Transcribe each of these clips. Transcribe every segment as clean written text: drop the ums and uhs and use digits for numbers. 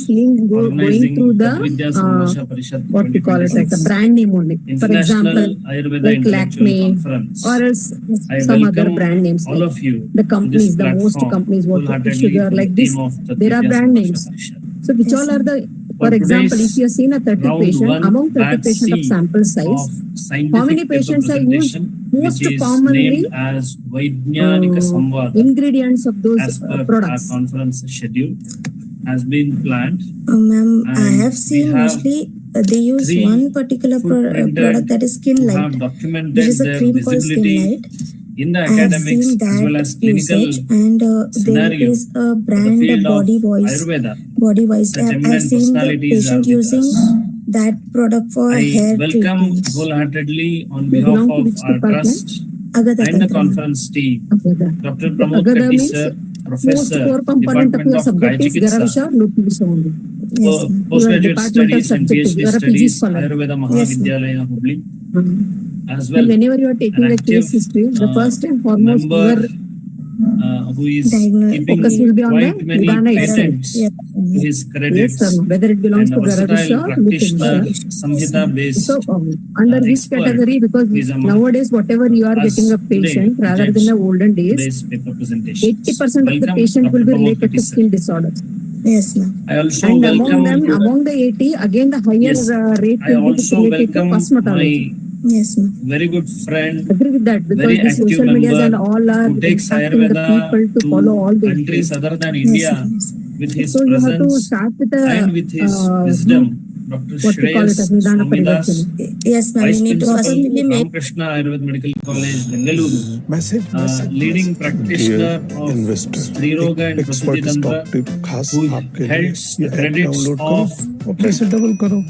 seeing going through the what we call it, like the brand name only. For example, like Lakme or else some other brand names. All of you, the companies, the most companies, what sugar like this, there are brand names. So which all are the, for example, if you have seen a 30 patient, among 30 patient of sample size, how many patients are used? Most commonly as ingredients of those products. Our conference schedule has been planned. Ma'am, I have seen mostly they use one particular product, that is Skin Light, which is a cream called Skin Light. In the I have academics seen that as well as clinical usage, and there is a brand Body Voice. Body Voice. I have seen the patient using that product for hair welcome treatments. wholeheartedly on behalf of our trust and the conference team, Dr. Pramod Katti sir, Professor, Department of Kayachikitsa, Postgraduate Studies and PhD Studies, Ayurveda Mahavidyalaya, Hubli, as well. Whenever you are taking a case history, the first and foremost who is keeping quite many patents to his credits, whether it belongs to versatile practitioner, Samhita based. So under this category, because nowadays whatever you are getting a patient rather than the olden days, 80% of the patient will be related to skin disorders. Yes, ma'am. I also and welcome among the 80, again the higher rate I will be also related to welcome cosmetology. my Yes, ma'am. very good friend, Agree with that, because very the active social media member and all are who takes impacting the Ayurveda people to follow all these countries things. other than India with his So you have to presence start with and with his wisdom. Dr. what we call it as Shreyas Nidana Swamidas, Parivartana. Yes, ma'am. Vice We need to Principal, firstly make Ramakrishna Ayurvedic Medical College, Bengaluru, leading practitioner of Striroga and Prasudi Tantra,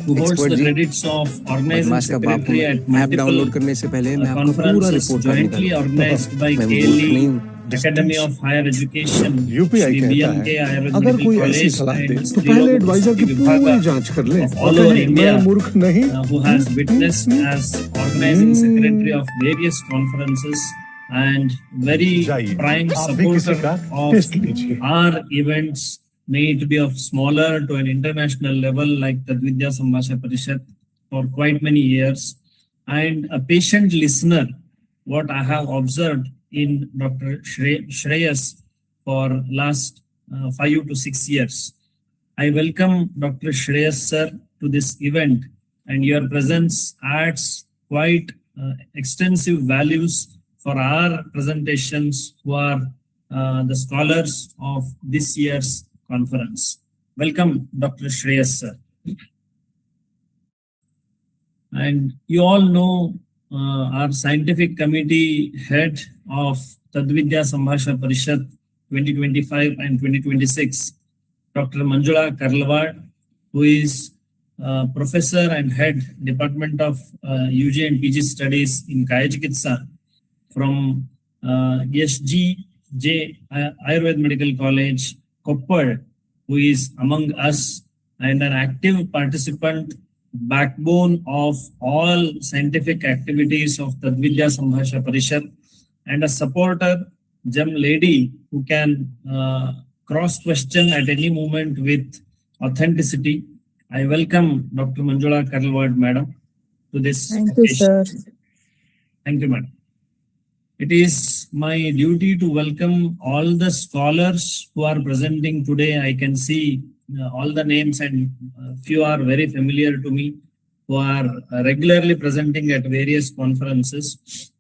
who holds the credits of organizing secretary at multiple conferences jointly organized by KLE, Academy of Higher Education, BMK Ayurvedic College and Striroga of all over India, who has witnessed as organizing secretary of various conferences and very prime supporter of our events, may it be of smaller to an international level like Tadvidya Sambhasha Parishat for quite many years, and a patient listener, what I have observed in Dr. Shreyas for last 5 to 6 years. I welcome Dr. Shreyas sir to this event, and your presence adds quite extensive values for our presentations who are the scholars of this year's conference. Welcome, Dr. Shreyas sir. And you all know our scientific committee head of Tadvidya Sambhasha Parishat 2025 and 2026, Dr. Manjula Karalawad, who is professor and head Department of UG and PG Studies in Kayachikitsa from SJGAMC Ayurvedic Medical College, Koppal, who is among us and an active participant, backbone of all scientific activities of Tadvidya Sambhasha Parishat, and a supporter, gem lady who can cross-question at any moment with authenticity. I welcome Dr. Manjula Karalawad, madam, to this Thank occasion. you, sir. Thank you, madam. It is my duty to welcome all the scholars who are presenting today. I can see all the names, and few are very familiar to me, who are regularly presenting at various conferences.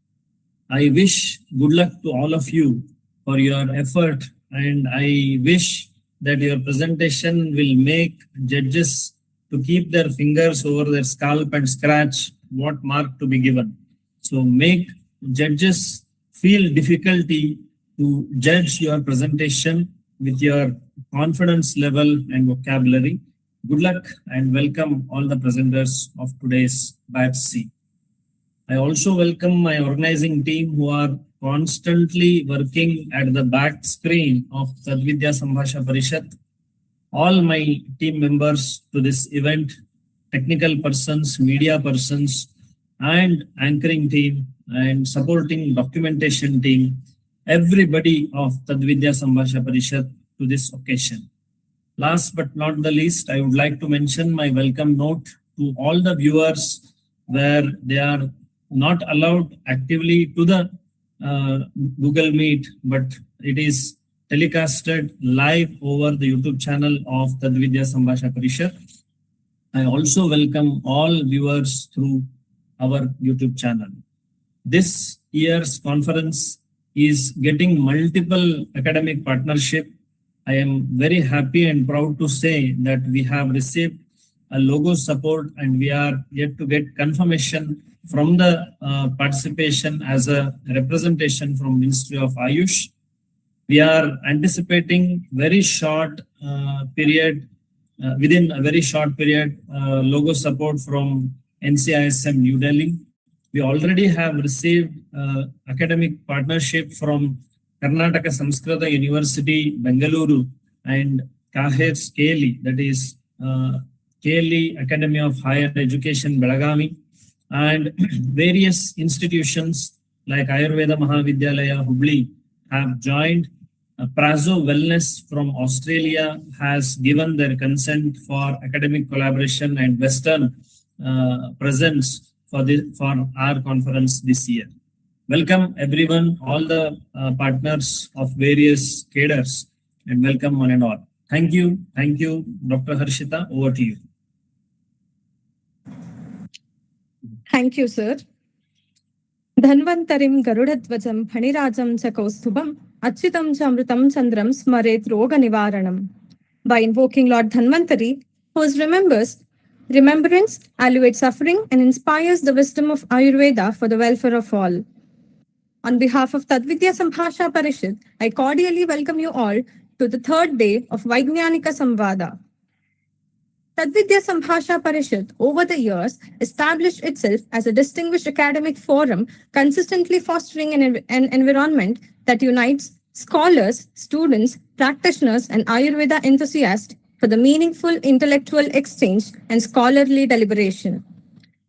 I wish good luck to all of you for your effort, and I wish that your presentation will make judges to keep their fingers over their scalp and scratch what mark to be given. So make judges feel difficulty to judge your presentation with your confidence level and vocabulary. Good luck and welcome all the presenters of today's batch C. I also welcome my organizing team who are constantly working at the back screen of Tadvidya Sambhasha Parishat. All my team members to this event, technical persons, media persons, and anchoring team and supporting documentation team, everybody of Tadvidya Sambhasha Parishat to this occasion. Last but not the least, I would like to mention my welcome note to all the viewers where they are not allowed actively to the Google Meet, but it is telecasted live over the YouTube channel of Tadvidya Sambhasha Parishat. I also welcome all viewers through our YouTube channel. This year's conference is getting multiple academic partnership. I am very happy and proud to say that we have received a logo support and we are yet to get confirmation from the participation as a representation from Ministry of Ayush. We are anticipating very short period, within a very short period, logo support from NCISM New Delhi. We already have received academic partnership from Karnataka Samskrita University, Bengaluru, and Kaher's Keli, that is Keli Academy of Higher Education, Belagavi, and various institutions like Ayurveda Mahavidyalaya, Hubli have joined. Prazo Wellness from Australia has given their consent for academic collaboration and Western presence for our conference this year. Welcome everyone, all the partners of various cadres, and welcome one and all. Thank you, Dr. Harshita. Over to you. Thank you, sir. Dhanvantarim Garudadvajam Phanirajam Chakaustubam Achitam Chamritam Chandram Smaret Roga Nivaranam. By invoking Lord Dhanvantari, whose remembrance alleviates suffering and inspires the wisdom of Ayurveda for the welfare of all. On behalf of Tadvidya Sambhasha Parishat, I cordially welcome you all to the third day of Vaigyanika Samvada. Tadvidya Sambhasha Parishat over the years established itself as a distinguished academic forum, consistently fostering an environment that unites scholars, students, practitioners, and Ayurveda enthusiasts for the meaningful intellectual exchange and scholarly deliberation.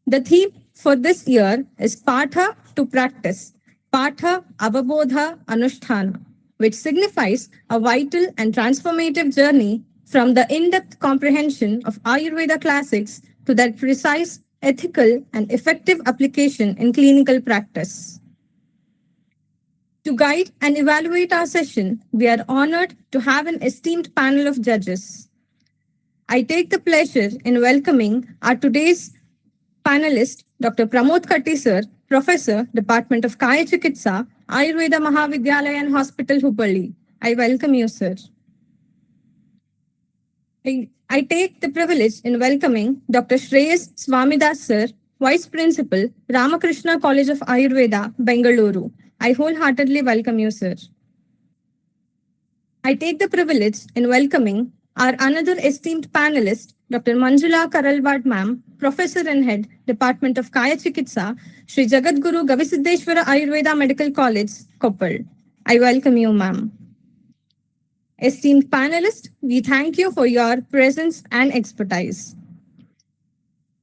The theme for this year is Patha to Practice, Patha Avabodha Anusthana, which signifies a vital and transformative journey from the in-depth comprehension of Ayurveda classics to their precise, ethical, and effective application in clinical practice. To guide and evaluate our session, we are honored to have an esteemed panel of judges. I take the pleasure in welcoming our today's panelist, Dr. Pramod Katti, sir, Professor, Department of Kayachikitsa, Ayurveda Mahavidyalaya and Hospital, Hubli. I welcome you, sir. I take the privilege in welcoming Dr. Shreyas Swamidas, sir, Vice Principal, Ramakrishna College of Ayurveda, Bengaluru. I wholeheartedly welcome you, sir. I take the privilege in welcoming our another esteemed panelist, Dr. Manjula Karalawad, ma'am, Professor and Head, Department of Kayachikitsa, Sri Jagadguru Gavisiddeshwara Ayurveda Medical College, Koppal. I welcome you, ma'am. Esteemed panelists, we thank you for your presence and expertise.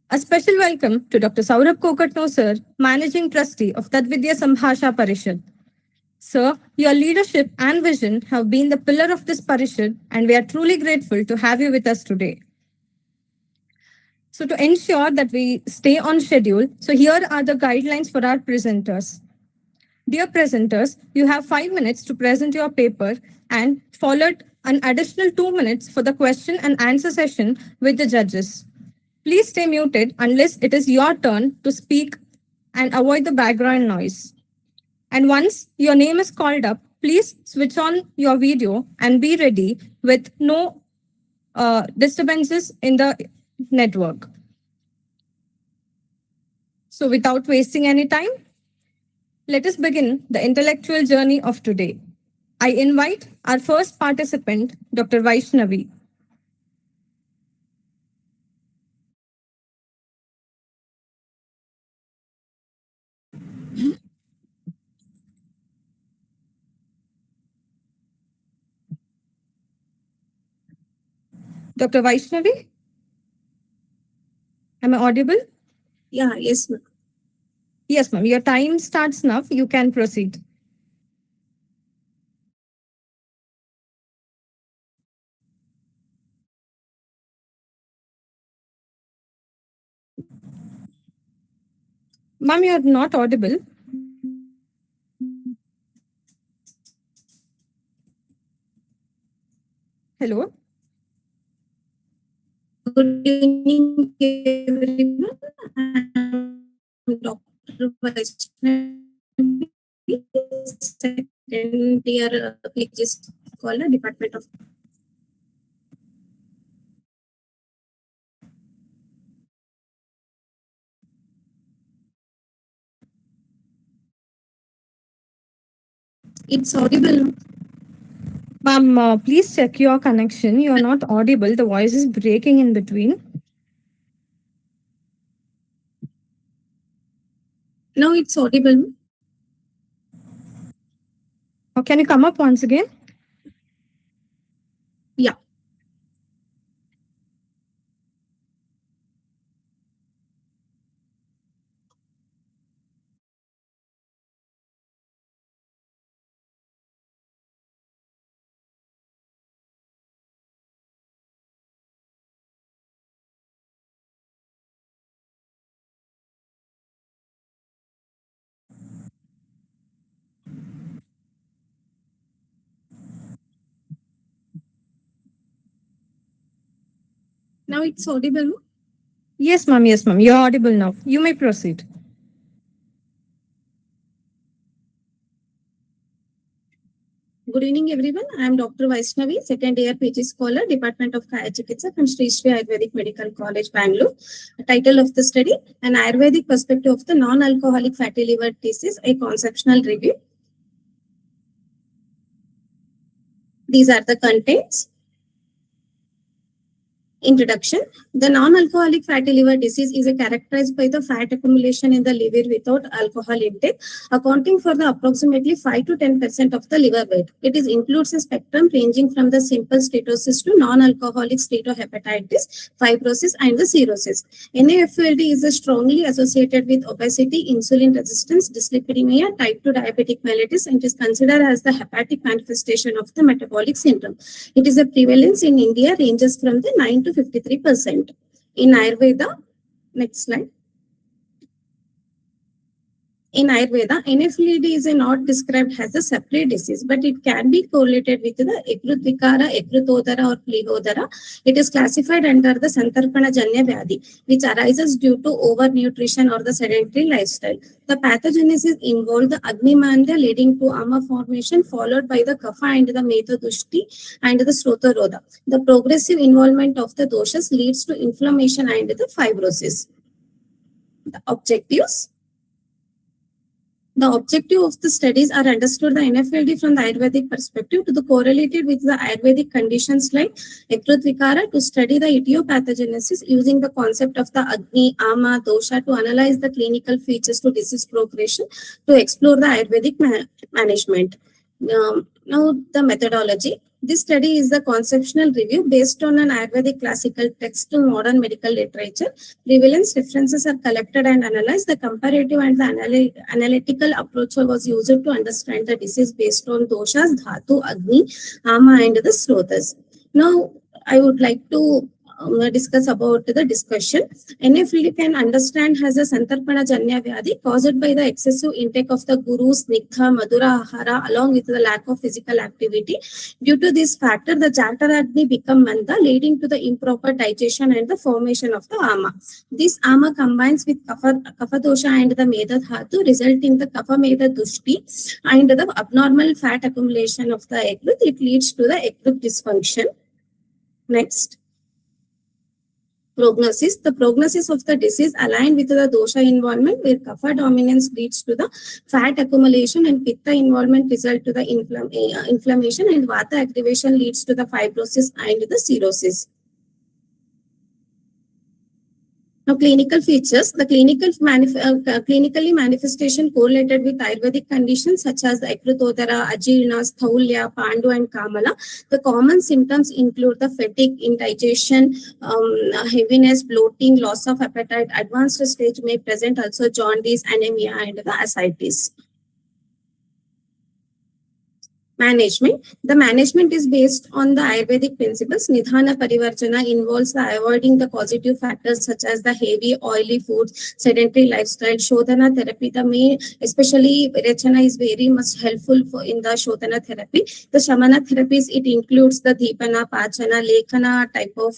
A special welcome to Dr. Saurabh Kokatno, sir, Managing Trustee of Tadvidya Sambhasha Parishat. Sir, your leadership and vision have been the pillar of this Parishat, and we are truly grateful to have you with us today. So to ensure that we stay on schedule, so here are the guidelines for our presenters. Dear presenters, you have 5 minutes to present your paper and followed an additional 2 minutes for the question and answer session with the judges. Please stay muted unless it is your turn to speak and avoid the background noise. And once your name is called up, please switch on your video and be ready with no disturbances in the network. So without wasting any time, let us begin the intellectual journey of today. I invite our first participant, Dr. Vaishnavi. Dr. Vaishnavi? Am I audible? Yeah, yes, ma'am. Yes, ma'am. Your time starts now. You can proceed. Ma'am, you're not audible. Hello. Good evening, everyone. I'm Dr. Vaishnavi, second year PG scholar, Department of. It's audible. Ma'am, please check your connection. You're not audible. The voice is breaking in between. Now it's audible. Or can you come up once again? Yeah. Now it's audible. Yes, ma'am. Yes, ma'am. You're audible now. You may proceed. Good evening, everyone. I am Dr. Vaishnavi, second year PG scholar, Department of Kayachikitsa from Sri Ayurvedic Medical College, Bengaluru. The title of the study, an Ayurvedic perspective of the non-alcoholic fatty liver disease, a conceptual review. These are the contents. Introduction. The non-alcoholic fatty liver disease is characterized by the fat accumulation in the liver without alcohol intake, accounting for the approximately 5 to 10% of the liver weight. It includes a spectrum ranging from the simple steatosis to non-alcoholic steatohepatitis, fibrosis, and the cirrhosis. NAFLD is strongly associated with obesity, insulin resistance, dyslipidemia, type 2 diabetic mellitus, and is considered as the hepatic manifestation of the metabolic syndrome. It is a prevalence in India ranges from the 9 to 53%. In Ayurveda, next slide. In Ayurveda, NAFLD is not described as a separate disease, but it can be correlated with the Ekrutvika, Ekrutodara, or Plihodara. It is classified under the Santarpana Janya Vyadhi, which arises due to overnutrition or the sedentary lifestyle. The pathogenesis involved the Agnimandya leading to Ama formation, followed by the Kapha and the Metadushti and the Srotarodha. The progressive involvement of the doshas leads to inflammation and the fibrosis. The objectives. The objective of the studies are understood the NAFLD from the Ayurvedic perspective to the correlated with the Ayurvedic conditions like Ekrutvikara to study the etiopathogenesis using the concept of the Agni, Ama, Dosha to analyze the clinical features to disease progression to explore the Ayurvedic management. Now the methodology. This study is the conceptual review based on an Ayurvedic classical text to modern medical literature. Prevalence references are collected and analyzed. The comparative and the analytical approach was used to understand the disease based on doshas, dhatu, agni, ama, and the srotas. Now, I would like to discuss about the discussion. NAFLD can understand has a Santarpana Janya Vyadhi caused by the excessive intake of the guru, snigdha, madura ahara along with the lack of physical activity. Due to this factor, the Jataragni become manda, leading to the improper digestion and the formation of the ama. This ama combines with kapha dosha and the meda dhatu, resulting in the kapha meda dushti and the abnormal fat accumulation of the ekrut. It leads to the ekrut dysfunction. Next. Prognosis. The prognosis of the disease aligned with the dosha involvement where kapha dominance leads to the fat accumulation and pitta involvement result to the inflammation and vata aggravation leads to the fibrosis and the cirrhosis. Now, clinical features. The clinically manifestation correlated with Ayurvedic conditions such as the Ekrutodara, Ajirna, Sthaulya, Pandu, and Kamala. The common symptoms include the fatigue, indigestion, heaviness, bloating, loss of appetite. Advanced stage may present also jaundice, anemia, and the ascites. Management. The management is based on the Ayurvedic principles. Nidhana Parivarjana involves the avoiding the causative factors such as the heavy, oily foods, sedentary lifestyle. Shodhana therapy, the main, especially Virechana, is very much helpful in the Shodhana therapy. The Shamana therapies, it includes the Deepana, Pachana, Lekhana type of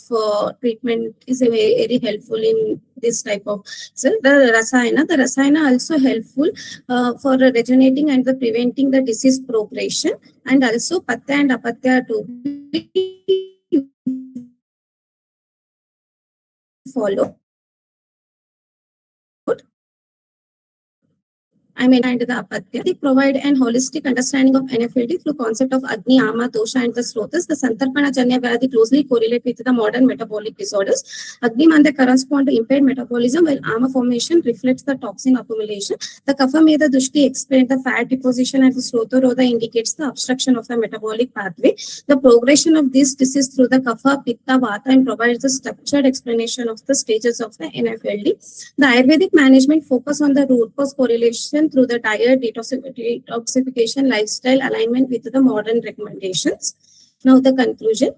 treatment is very helpful in this type of. So the Rasayana also helpful for regenerating and the preventing the disease progression, and also Pathya and Apatya to be followed. And the Apatya. They provide an holistic understanding of NAFLD through concept of Agni, Ama, Dosha, and the Srotas. The Santarpana Janya Vyadhi closely correlate with the modern metabolic disorders. Agni Manda correspond to impaired metabolism, while Ama formation reflects the toxin accumulation. The Kapha Meda Dushti explains the fat deposition, and the Srota Rodha indicates the obstruction of the metabolic pathway. The progression of this disease through the Kapha, Pitta, Vata, and provides the structured explanation of the stages of the NAFLD. The Ayurvedic management focus on the root cause correlation through the diet, detoxification, lifestyle alignment with the modern recommendations. Now the conclusion.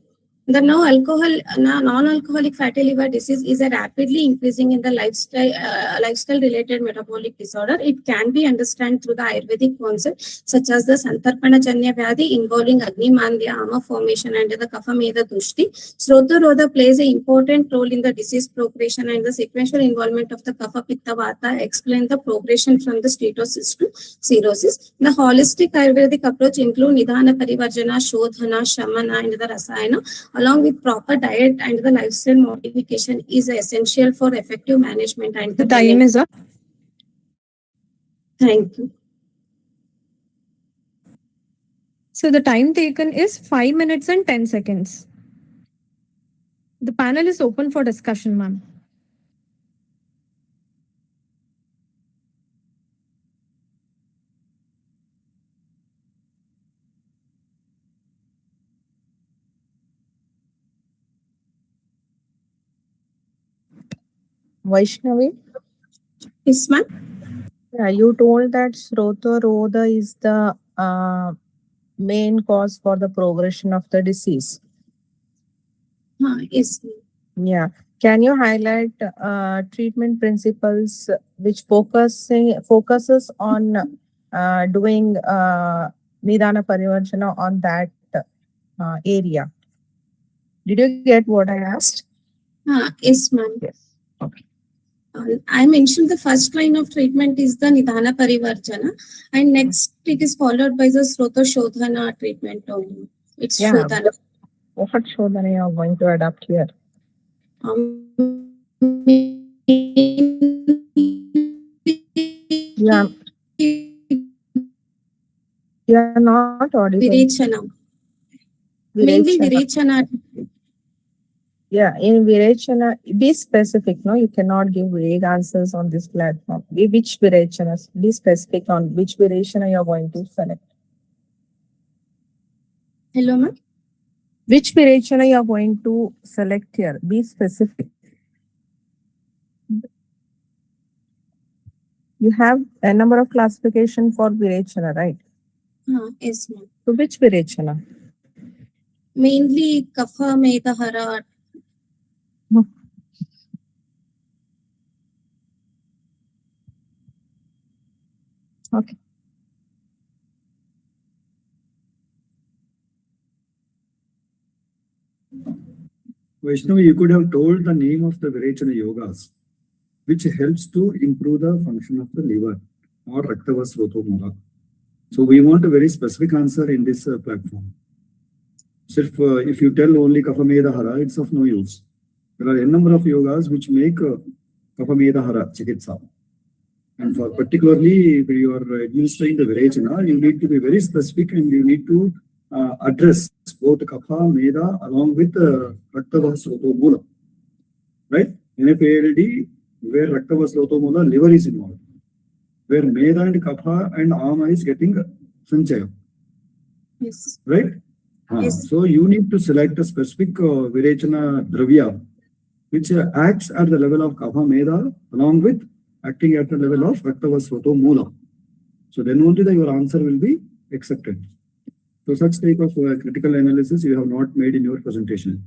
The non-alcoholic fatty liver disease is a rapidly increasing in the lifestyle-related metabolic disorder. It can be understood through the Ayurvedic concept such as the Santarpana Janya Vyadhi involving Agni Mandya, Ama formation, and the Kapha Meda Dushti. Srota Rodha plays an important role in the disease progression, and the sequential involvement of the Kapha Pitta Vata explain the progression from the steatosis to cirrhosis. The holistic Ayurvedic approach includes Nidhana Parivarjana, Shodhana, Shamana, and the Rasayana, along with proper diet and the lifestyle modification is essential for effective management. And the time is up. Thank you. So the time taken is 5 minutes and 10 seconds. The panel is open for discussion, ma'am. Vaishnavi, Yes, ma'am. yeah, you told that Srota Rodha is the main cause for the progression of the disease. Yes. Yeah. Can you highlight treatment principles which focuses on doing Nidhana Parivarjana on that area? Did you get what I asked? Yes, ma'am. Yes. Okay. I mentioned the first line of treatment is the Nidhana Parivarjana, and next it is followed by the Srota Shodhana treatment only. It's Shodhana. What Shodhana you are going to adopt here? You are not audible. Virechana. Mainly Virechana. Yeah, in Virechana, be specific, no? You cannot give vague answers on this platform. Which Virechanas? Be specific on which Virechana you are going to select. Hello, ma'am. Which Virechana you are going to select here? Be specific. You have a number of classification for Virechana, right? Yes, ma'am. So which Virechana? Mainly Kapha, Meda, Hara. Okay. Vaishnavi, you could have told the name of the Virechana yogas, which helps to improve the function of the liver or Raktava Srotomula. So we want a very specific answer in this platform. So if you tell only Kapha Meda Hara, it's of no use. There are a number of yogas which make Kapha Meda Hara Chikitsa. And for particularly if you are administering the Virechana, you need to be very specific and you need to address both Kapha, Meda along with Raktava Srotomula. Right? NAFLD, where Raktava Srotomula, liver is involved. Where Meda and Kapha and Ama is getting Sanchaya. Yes. Right? Yes. So you need to select a specific Virechana Dravya, which acts at the level of Kapha Meda along with acting at the level of Raktava Srotomula. So then only your answer will be accepted. So such type of critical analysis you have not made in your presentation.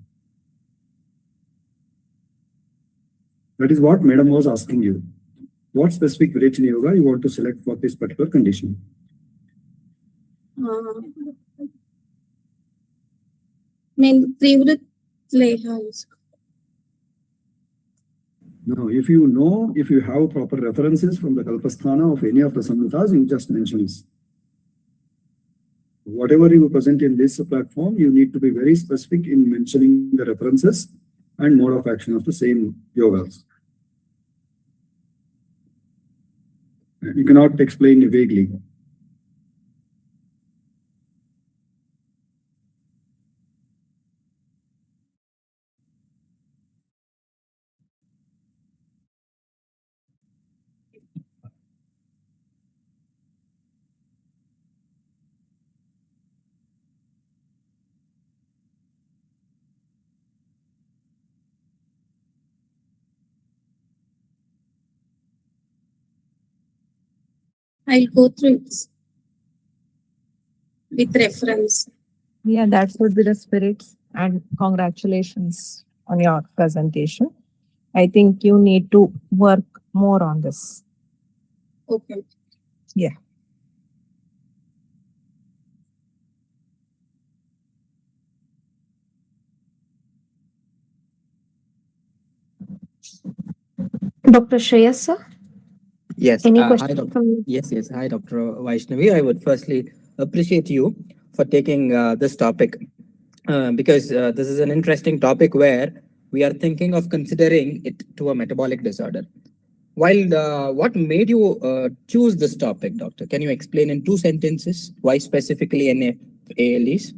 That is what Madam was asking you. What specific Virechana yoga you want to select for this particular condition? Trivrit Leha. Now, if you have proper references from the Kalpasthana of any of the Samhitas, you just mention this. Whatever you present in this platform, you need to be very specific in mentioning the references and mode of action of the same yogas. You cannot explain vaguely. I'll go through it with reference. Yeah, that would be the spirit. And congratulations on your presentation. I think you need to work more on this. Okay. Yeah. Dr. Shreyas, sir? Yes. Any Hi, questions Dr. from you? Yes. Hi, Dr. Vaishnavi. I would firstly appreciate you for taking this topic because this is an interesting topic where we are thinking of considering it to a metabolic disorder. While what made you choose this topic, doctor? Can you explain in 2 sentences why specifically ALEs?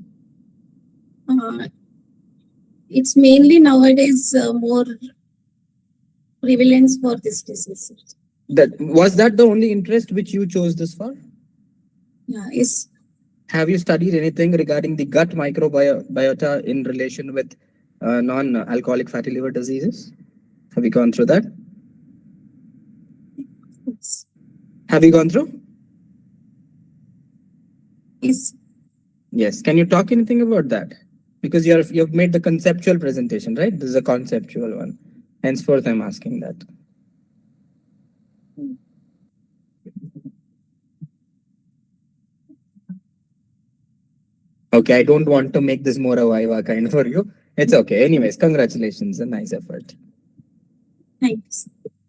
It's mainly nowadays more prevalence for this disease. Was that the only interest which you chose this for? Yeah, yes. Have you studied anything regarding the gut microbiota in relation with non-alcoholic fatty liver diseases? Have you gone through that? Yes. Have you gone through? Yes. Yes. Can you talk anything about that? Because you've made the conceptual presentation, right? This is a conceptual one. Henceforth, I'm asking that. Okay, I don't want to make this more a viva kind for you. It's okay. Anyways, congratulations. A nice effort. Thanks.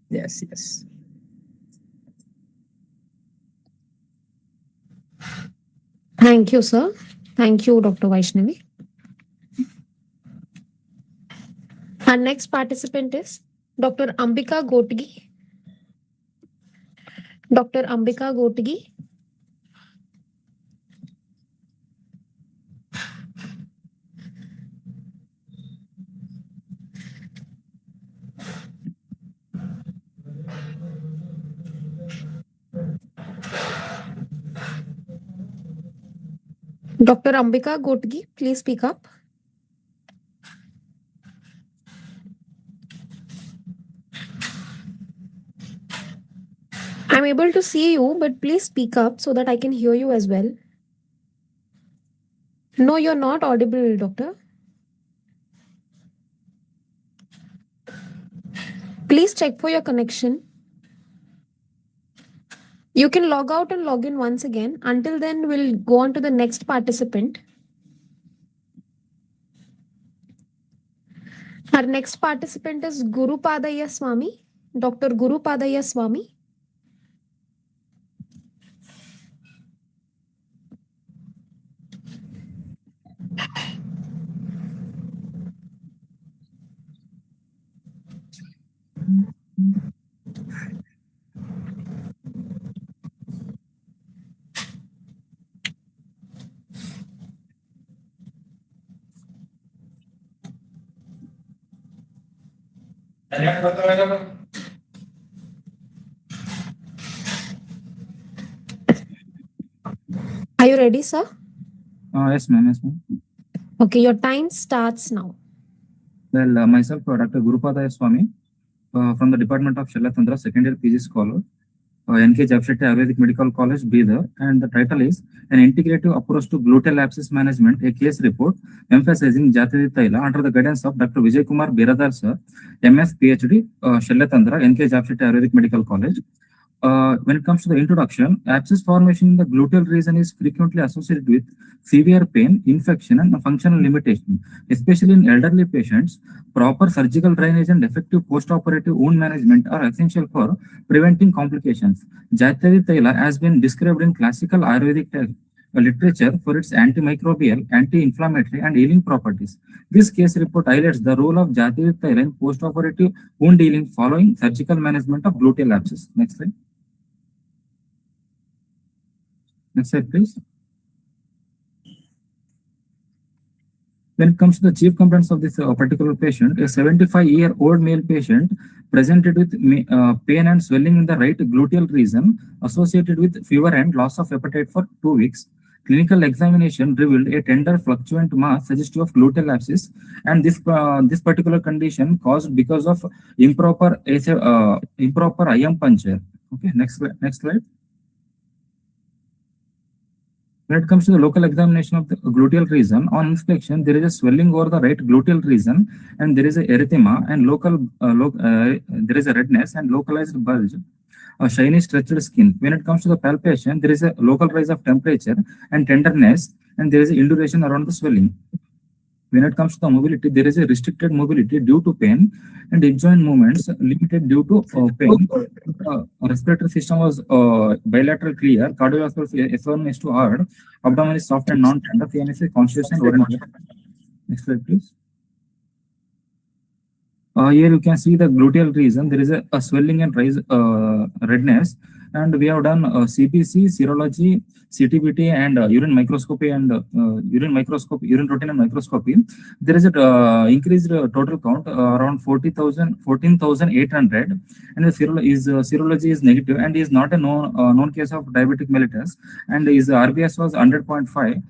Yes. Thank you, sir. Thank you, Dr. Vaishnavi. Our next participant is Dr. Ambika Gotgi. Dr. Ambika Gotgi. Dr. Ambika Gotgi, please speak up. I'm able to see you, but please speak up so that I can hear you as well. No, you're not audible, doctor. Please check for your connection. You can log out and log in once again. Until then, we'll go on to the next participant. Our next participant is Guru Padaya Swami, Dr. Guru Padaya Swami. Are you ready, sir? Yes, ma'am. Okay, your time starts now. Well, myself, Dr. Gurupadaya Swami, from the Department of Shalatandra, second year PG scholar. NK Japshetty Ayurvedic Medical College, Bidar, and the title is An Integrative Approach to Gluteal Abscess Management, a case report emphasizing Jatiri Taila under the guidance of Dr. Vijay Kumar Biradar sir, MS PhD, Shallatandra, NK Japshetty Ayurvedic Medical College. When it comes to the introduction, abscess formation in the gluteal region is frequently associated with severe pain, infection, and functional limitation, especially in elderly patients. Proper surgical drainage and effective post-operative wound management are essential for preventing complications. Jatiri Taila has been described in classical Ayurvedic literature for its antimicrobial, anti-inflammatory, and healing properties. This case report highlights the role of Jatiri Taila in post-operative wound healing following surgical management of gluteal abscess. Next slide. Next slide, please. When it comes to the chief complaints of this particular patient, a 75-year-old male patient presented with pain and swelling in the right gluteal region associated with fever and loss of appetite for 2 weeks. Clinical examination revealed a tender fluctuant mass suggestive of gluteal abscess, and this particular condition caused because of improper IM puncture. Okay, next slide. When it comes to the local examination of the gluteal region, on inspection, there is a swelling over the right gluteal region, and there is a erythema, and there is a redness and localized bulge, a shiny stretched skin. When it comes to the palpation, there is a local rise of temperature and tenderness, and there is an induration around the swelling. When it comes to the mobility, there is a restricted mobility due to pain, and joint movements limited due to pain. Respiratory system was bilateral clear, cardiovascular S1 is too hard, abdomen is soft and non-tender, CNS is conscious and oriented. Next slide, please. Here you can see the gluteal region. There is a swelling and rise, redness, and we have done CPC, serology, CTBT, and urine microscopy and urine routine and microscopy. There is a increased total count around 14,800, and the serology is negative and is not a known case of diabetic mellitus, and his RBS was 100.5.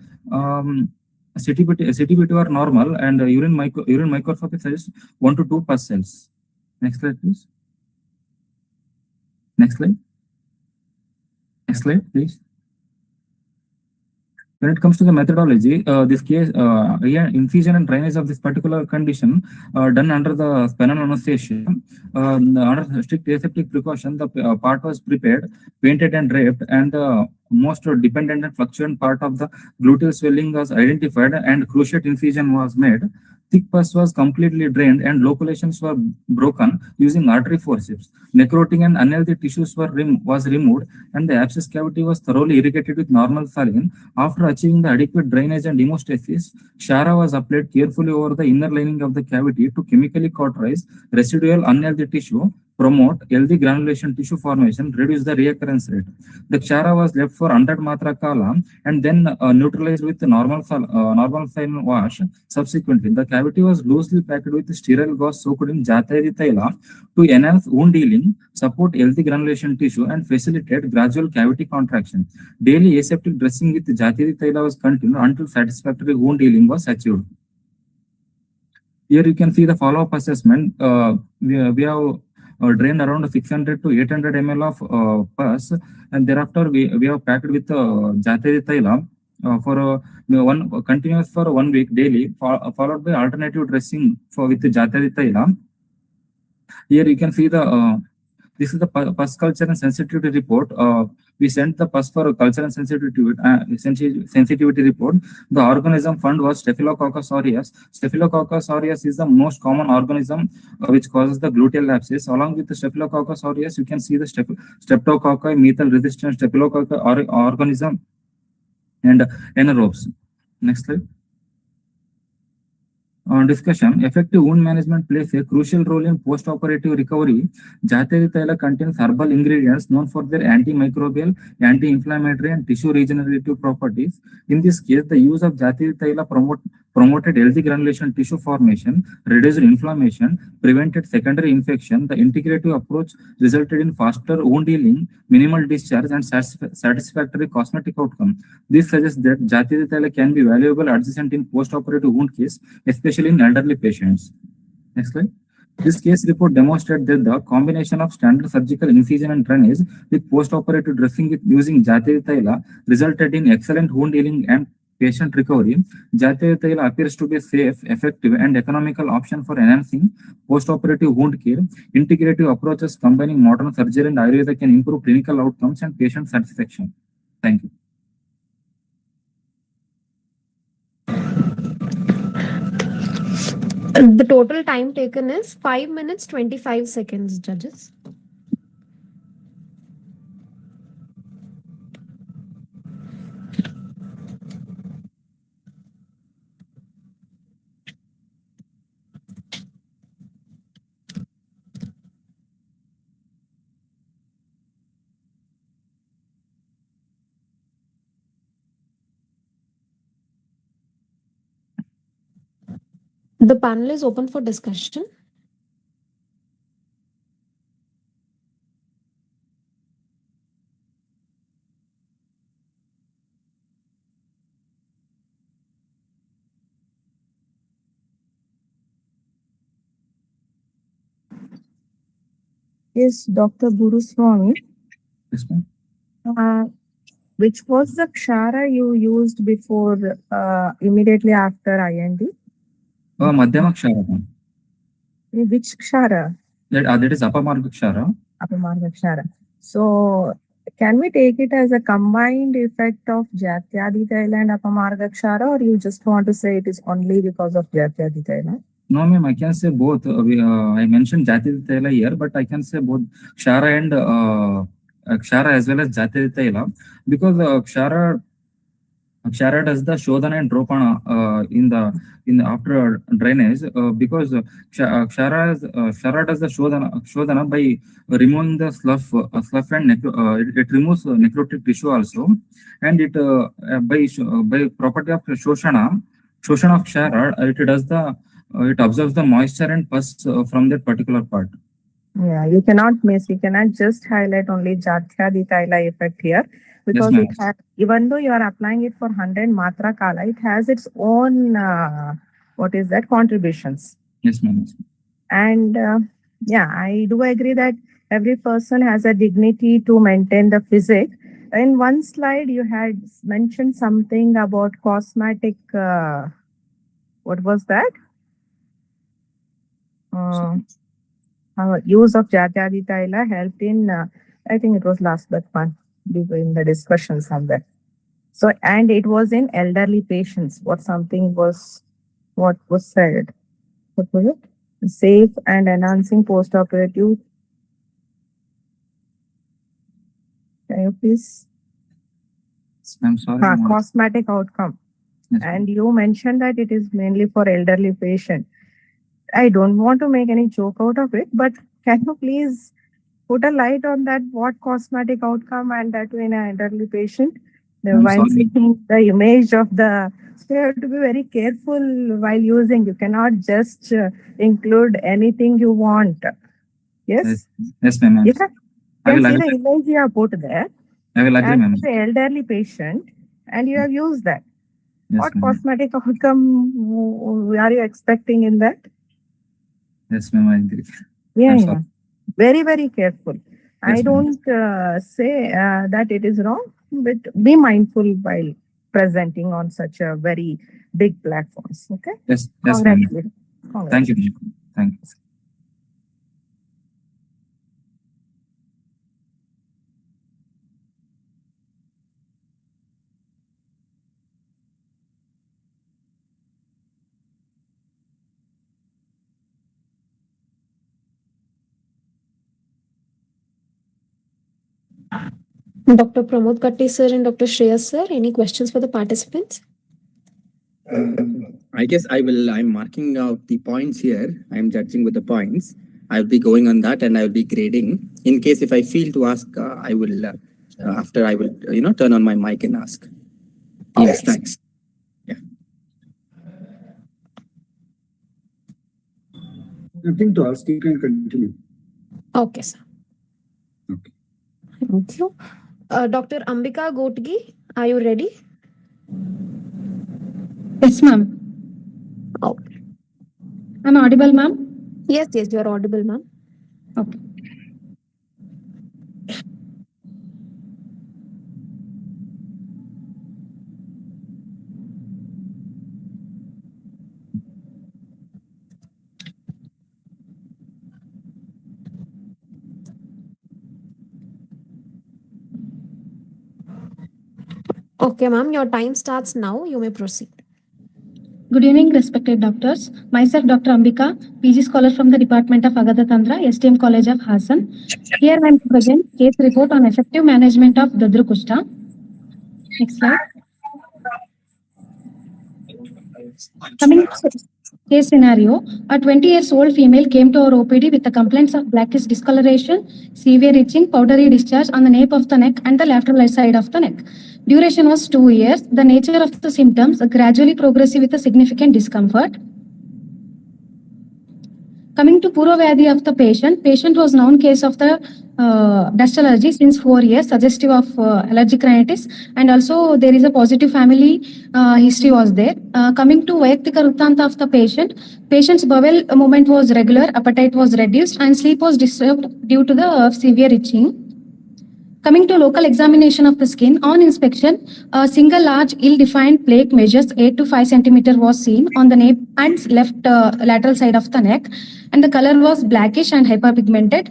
CTBT were normal, and urine microscopy suggests 1 to 2 pus cells. Next slide, please. Next slide. Next slide, please. When it comes to the methodology, this case, incision and drainage of this particular condition done under the spinal anesthesia. Under strict aseptic precaution, the part was prepared, painted and draped, and the most dependent and fluctuant part of the gluteal swelling was identified, and cruciate incision was made. Thick pus was completely drained, and loculations were broken using artery forceps. Necrotic and unhealthy tissues was removed, and the abscess cavity was thoroughly irrigated with normal saline. After achieving the adequate drainage and hemostasis, Shara was applied carefully over the inner lining of the cavity to chemically cauterize residual unhealthy tissue, promote healthy granulation tissue formation, reduce the reoccurrence rate. The Kshara was left for 100 matra kala and then neutralized with normal saline wash. Subsequently, the cavity was loosely packed with sterile gauze soaked in Jatiri Taila to enhance wound healing, support healthy granulation tissue, and facilitate gradual cavity contraction. Daily aseptic dressing with Jatiri Taila was continued until satisfactory wound healing was achieved. Here you can see the follow-up assessment. We have drained around 600 to 800 ml of pus, and thereafter we have packed with Jatiri Taila for continuous for 1 week daily, followed by alternative dressing with Jatiri Taila. Here you can see the this is the pus culture and sensitivity report. We sent the pus for culture and sensitivity report. The organism found was Staphylococcus aureus. Staphylococcus aureus is the most common organism which causes the gluteal abscess. Along with the Staphylococcus aureus, you can see the Streptococci, methyl resistant Staphylococcus organism, and anaerobes. Next slide. Discussion. Effective wound management plays a crucial role in post-operative recovery. Jatiri Taila contains herbal ingredients known for their antimicrobial, anti-inflammatory, and tissue regenerative properties. In this case, the use of Jatiri Taila promoted healthy granulation tissue formation, reduced inflammation, prevented secondary infection. The integrative approach resulted in faster wound healing, minimal discharge, and satisfactory cosmetic outcome. This suggests that Jatiri Taila can be valuable adjacent in post-operative wound case, especially in elderly patients. Next slide. This case report demonstrated that the combination of standard surgical incision and drainage with post-operative dressing with using Jatiri Thaila resulted in excellent wound healing and patient recovery. Jatiri Thaila appears to be a safe, effective, and economical option for enhancing post-operative wound care. Integrative approaches combining modern surgery and Ayurveda can improve clinical outcomes and patient satisfaction. Thank you. The total time taken is 5 minutes 25 seconds, judges. The panel is open for discussion. Yes, Dr. Guruswami. Yes, ma'am. Which was the kshara you used before, immediately after IND? Madhyama Kshara, ma'am. Which kshara? That is Apamarga Kshara. Apamarga kshara. So, can we take it as a combined effect of Jatyadi Taila and Apamarga kshara, or you just want to say it is only because of Jatyadi Taila? No, ma'am, I can say both. I mentioned Jatiri Taila here, but I can say both Kshara and Kshara as well as Jatiri Taila, because Kshara does the Shodhana and Dropana in the after drainage, because Kshara does the Shodhana by removing the slough and it removes necrotic tissue also, and it by property of Shoshana of Kshara, it does the it absorbs the moisture and pus from that particular part. Yeah, you cannot miss. You cannot just highlight only Jatyadi Taila effect here, because Yes, it has, even though you are applying it for 100 Matra Kala, it has its own contributions. Yes, ma'am. And yeah, I do agree that every person has a dignity to maintain the physique. In one slide, you had mentioned something about cosmetic. What was that? Use of Jatyadi Taila helped in, I think it was last but one, in the discussion somewhere. So, and it was in elderly patients. What was said? What was it? Safe and enhancing post-operative. Can you please? I'm sorry. Cosmetic outcome. Yes, and you mentioned that it is mainly for elderly patient. I don't want to make any joke out of it, but can you please put a light on that? What cosmetic outcome, and that in an elderly patient? While seeing the image of the, so you have to be very careful while using. You cannot just include anything you want. Yes? Yes, ma'am. Yeah. You can see the image you have put there. I will agree, ma'am. The elderly patient, and you have used that. Yes, what cosmetic outcome are you expecting in that? Yes, ma'am, I agree. Yeah. Very, very careful. Yes, I don't say that it is wrong, but be mindful while presenting on such a very big platforms. Okay? Yes, Congratulations. Thank you. Thank you. Dr. Pramod Katti sir and Dr. Shreyas sir, any questions for the participants? I guess I'm marking out the points here. I'm judging with the points. I'll be going on that and I'll be grading. In case if I feel to ask, I will, after I will, turn on my mic and ask. Yes, thanks. Yeah. Nothing to ask, you can continue. Okay, sir. Okay. Thank you. Dr. Ambika Gotgi, are you ready? Yes, ma'am. Okay. I'm audible, ma'am? Yes, you are audible, ma'am. Okay. Okay, ma'am, your time starts now. You may proceed. Good evening, respected doctors. Myself, Dr. Ambika, PG scholar from the Department of Agadha Tantra, STM College of Hassan. Here I am to present case report on effective management of Dadru Kushtha. Next slide. Coming to case scenario, a 20-year-old female came to our OPD with the complaints of blackish discoloration, severe itching, powdery discharge on the nape of the neck and the lateral side of the neck. Duration was 2 years. The nature of the symptoms gradually progressive with a significant discomfort. Coming to Purva Vyadhi of the patient was known case of the dust allergy since 4 years, suggestive of allergic rhinitis, and also there is a positive family history was there. Coming to Vayaktika Vruttanta of the patient's bowel movement was regular, appetite was reduced, and sleep was disturbed due to the severe itching. Coming to local examination of the skin, on inspection, a single large ill-defined plaque measures 8 to 5 centimeter was seen on the nape and left lateral side of the neck, and the color was blackish and hyperpigmented.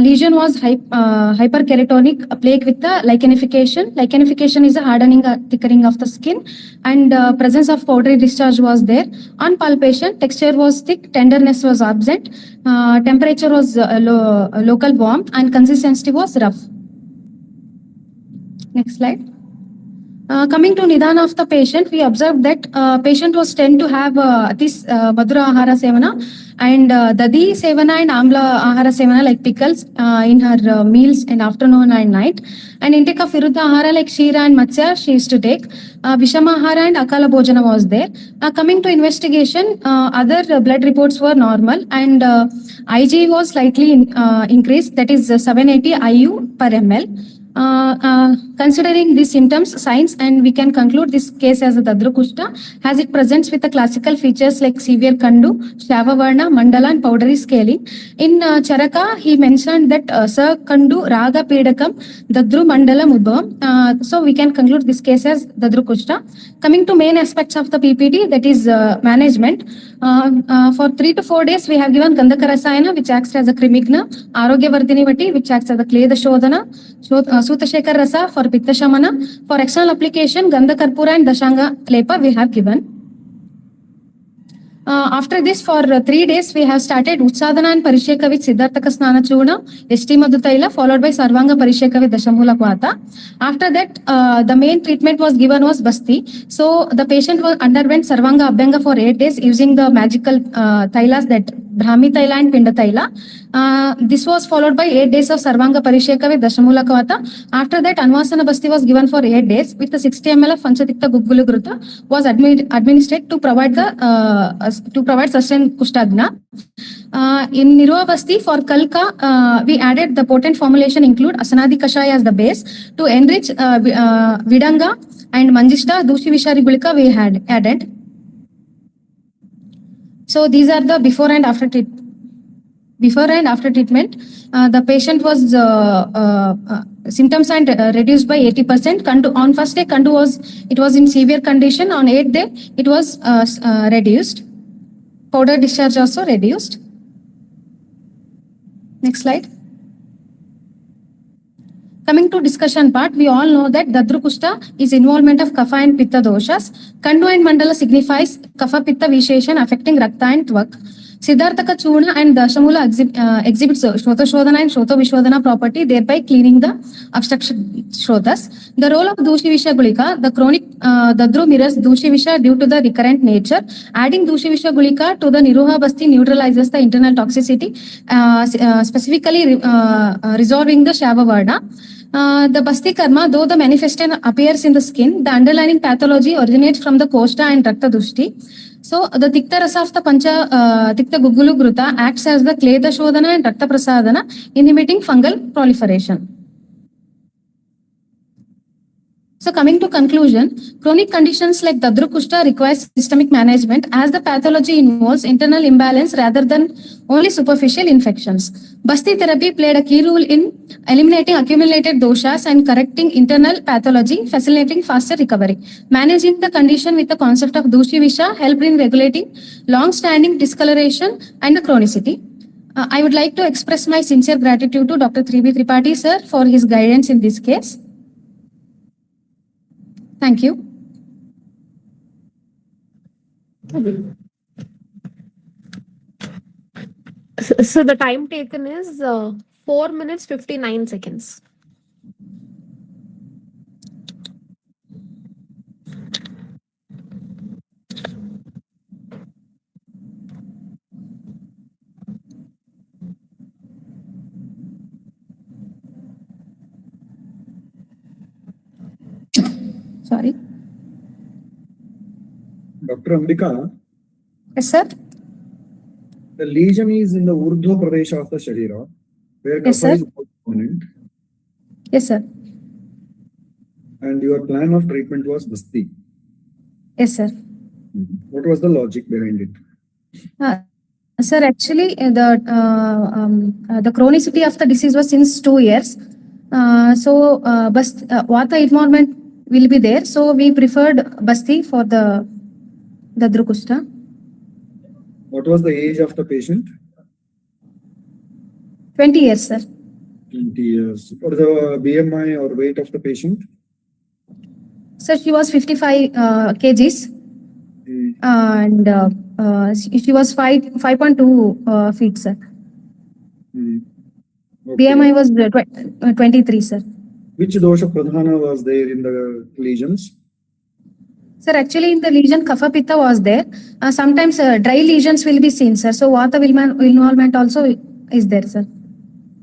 Lesion was hyperkeratonic plaque with the lichenification. Lichenification is a hardening, thickening of the skin, and presence of powdery discharge was there. On palpation, texture was thick, tenderness was absent, temperature was local warm, and consistency was rough. Next slide. Coming to Nidana of the patient, we observed that patient was tend to have this Madhura Ahara Sevana and Dadi Sevana and Amla Ahara Sevana like pickles in her meals in afternoon and night. And intake of Viruddha Ahara like Shira and Matsya she used to take. Vishama Ahara and Akala Bhojana was there. Coming to investigation, other blood reports were normal and IG was slightly increased, that is 780 IU per ml. Considering these symptoms, signs, and we can conclude this case as a Dadru Kushtha as it presents with the classical features like severe Kandu, Shavavarna, Mandala, and powdery scaling. In Charaka, he mentioned that Sa Kandu, Raga Pedakam, Dadru Mandalam Udbhavam. So we can conclude this case as Dadru Kushtha. Coming to main aspects of the PPT, that is management. For 3 to 4 days, we have given Gandhaka Rasayana, which acts as a Krimigna, Arogya Vardhini Vati, which acts as a Kleda Shodhana, Sutashekar Rasa for Pitta Shamana. For external application, Gandha Karpura and Dashanga Klepa we have given. After this, for 3 days, we have started Utsadana and Parisheka with Siddharthaka Snana Churna, ST Madhutaila, followed by Sarvanga Parisheka with Dashamula Kvata. After that, the main treatment was given was Basti. So the patient underwent Sarvanga Abhyanga for 8 days using the magical thailas, that Brahmi Thaila and Pinda Thaila. This was followed by 8 days of Sarvanga Parisheka with Dashamula Kvata. After that, Anvasana Basti was given for 8 days with the 60 ml of Panchatikta Guggulu Gruta was administered to provide sustained Kushtagna. In Nirva Basti for Kalka, we added the potent formulation include Asanadi Kashaya as the base to enrich Vidanga and Manjishta Dushi Vishari Gulika we had added. So these are the before and after treatment. The patient was symptoms and reduced by 80%. Kandu, on first day, Kandu was in severe condition. On 8th day, it was reduced. Powder discharge also reduced. Next slide. Coming to discussion part, we all know that Dadru Kushtha is involvement of Kapha and Pitta doshas. Kandu and Mandala signifies Kapha Pitta Visheshan affecting Rakta and Tvak. Siddharthaka Churna and Dashamula exhibits Shrota Shodhana and Shrota Vishodhana property, thereby cleaning the obstruction Shrotas. The role of Dushi Visha Gulika, the chronic Dadru mirrors Dushi Visha due to the recurrent nature. Adding Dushi Visha Gulika to the Niruha Basti neutralizes the internal toxicity, specifically resolving the Shava Varna. The Basti Karma, though the manifestation appears in the skin, the underlying pathology originates from the Koshta and Rakta Dushti. So the Tikta Rasa of the Tikta Guggulu Gruta acts as the Kleda Shodhana and Rakta Prasadana, inhibiting fungal proliferation. So coming to conclusion, chronic conditions like Dadru Kushtha requires systemic management as the pathology involves internal imbalance rather than only superficial infections. Basti therapy played a key role in eliminating accumulated doshas and correcting internal pathology, facilitating faster recovery. Managing the condition with the concept of Dushi Visha helped in regulating long-standing discoloration and the chronicity. I would like to express my sincere gratitude to Dr. Tripathi sir for his guidance in this case. Thank you. So the time taken is 4 minutes 59 seconds. Sorry. Dr. Ambika, Yes, sir. the lesion is in the Urdhva Pradesha of the Sharira, where Yes, kapha sir. is a component, Yes, sir. and your plan of treatment was Basti. Yes, sir. What was the logic behind it? Sir, actually, the chronicity of the disease was since 2 years. Vata involvement will be there. So we preferred Basti for the Dadru Kushtha. What was the age of the patient? 20 years, sir. 20 years. What is the BMI or weight of the patient? Sir, she was 55 kgs and she was 5.2 feet, sir. Okay. BMI was 23, sir. Which dosha pradhana was there in the lesions? Sir, actually in the lesion, Kapha Pitta was there. Sometimes dry lesions will be seen, sir. So Vata involvement also is there, sir.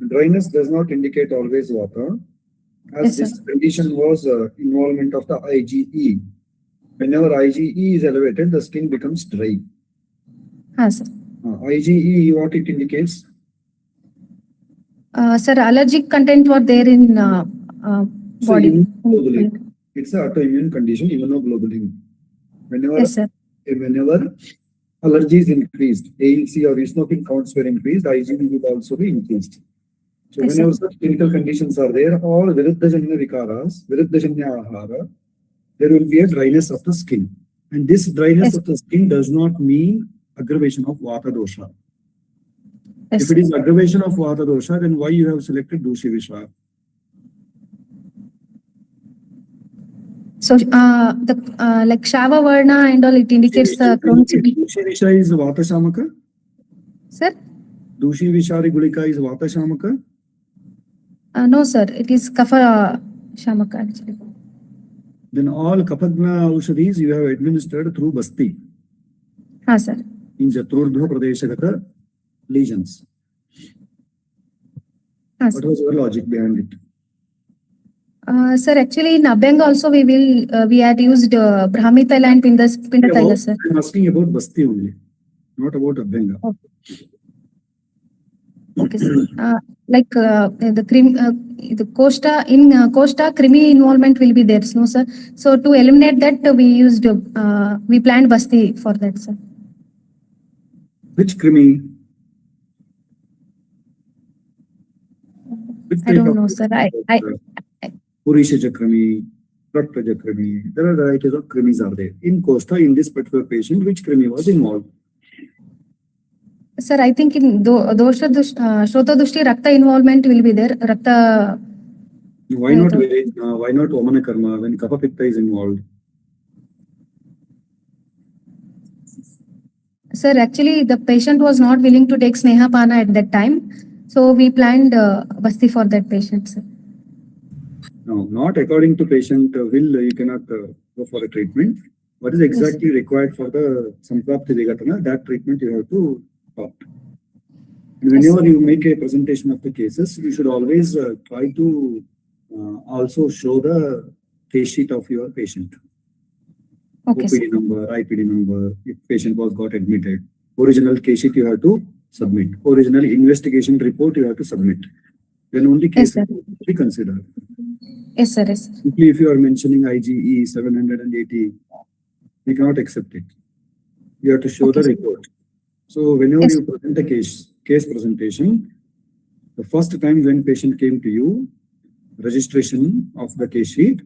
Dryness does not indicate always Vata, as Yes, this condition was involvement of the IgE. Whenever IgE is elevated, the skin becomes dry. Sir. IgE, what it indicates? Sir, allergic content were there in So body. immunoglobulin. It's an autoimmune condition, immunoglobulin. Whenever, Yes, sir. whenever allergy is increased, ALC or eosinophil counts were increased, IgE will also be increased. So Yes, whenever sir. such clinical conditions are there, all viruddhajanya vikaras, viruddhajanya ahara, there will be a dryness of the skin. And this dryness Yes. of the skin does not mean aggravation of Vata dosha. Yes, If it is aggravation of Vata dosha, then why you have selected Dushi Visha? So like Shava Varna and all, it indicates the chronicity. Dushi Visha is Vata Shamaka? Sir? Dushi Vishari Gulika is Vata Shamaka? No, sir. It is Kapha Shamaka actually. Then all Kapagna Aushadis you have administered through Basti Sir. in Jatrurdha Pradeshagata lesions. What Sir. was your logic behind it? Sir, actually in Abhyanga also we had used Brahmi Taila and Pinda Taila, sir. I'm asking about Basti only, not about Abhyanga. Okay, sir. Like the Costa in Costa Krimi involvement will be there, no, sir. So to eliminate that, we planned Basti for that, sir. Which Krimi? Which I don't know, sir. Purisha Krimi, Praktaja Krimi. There are varieties of Krimis are there. In Costa, in this particular patient, which Krimi was involved? Sir, I think in Shota Dushti Rakta involvement will be there. Rakta. Why not Vajna? Why not Vamana Karma when Kapha Pitta is involved? Sir, actually the patient was not willing to take Sneha Pana at that time. So we planned Basti for that patient, sir. No, not according to patient will, you cannot go for a treatment. What is exactly required for the Samprapti Vigatana, that treatment you have to opt. And whenever you make a presentation of the cases, you should always try to also show the case sheet of your patient. Okay, sir. OPD number, IPD number, if patient was got admitted. Original case sheet you have to submit. Original investigation report you have to submit. Then only case Yes, sir. will be considered. Yes, sir. Yes, sir. Simply if you are mentioning IgE 780, we cannot accept it. You have to show Okay, the sir. report. So whenever Yes. you present a case presentation, the first time when patient came to you, registration of the case sheet,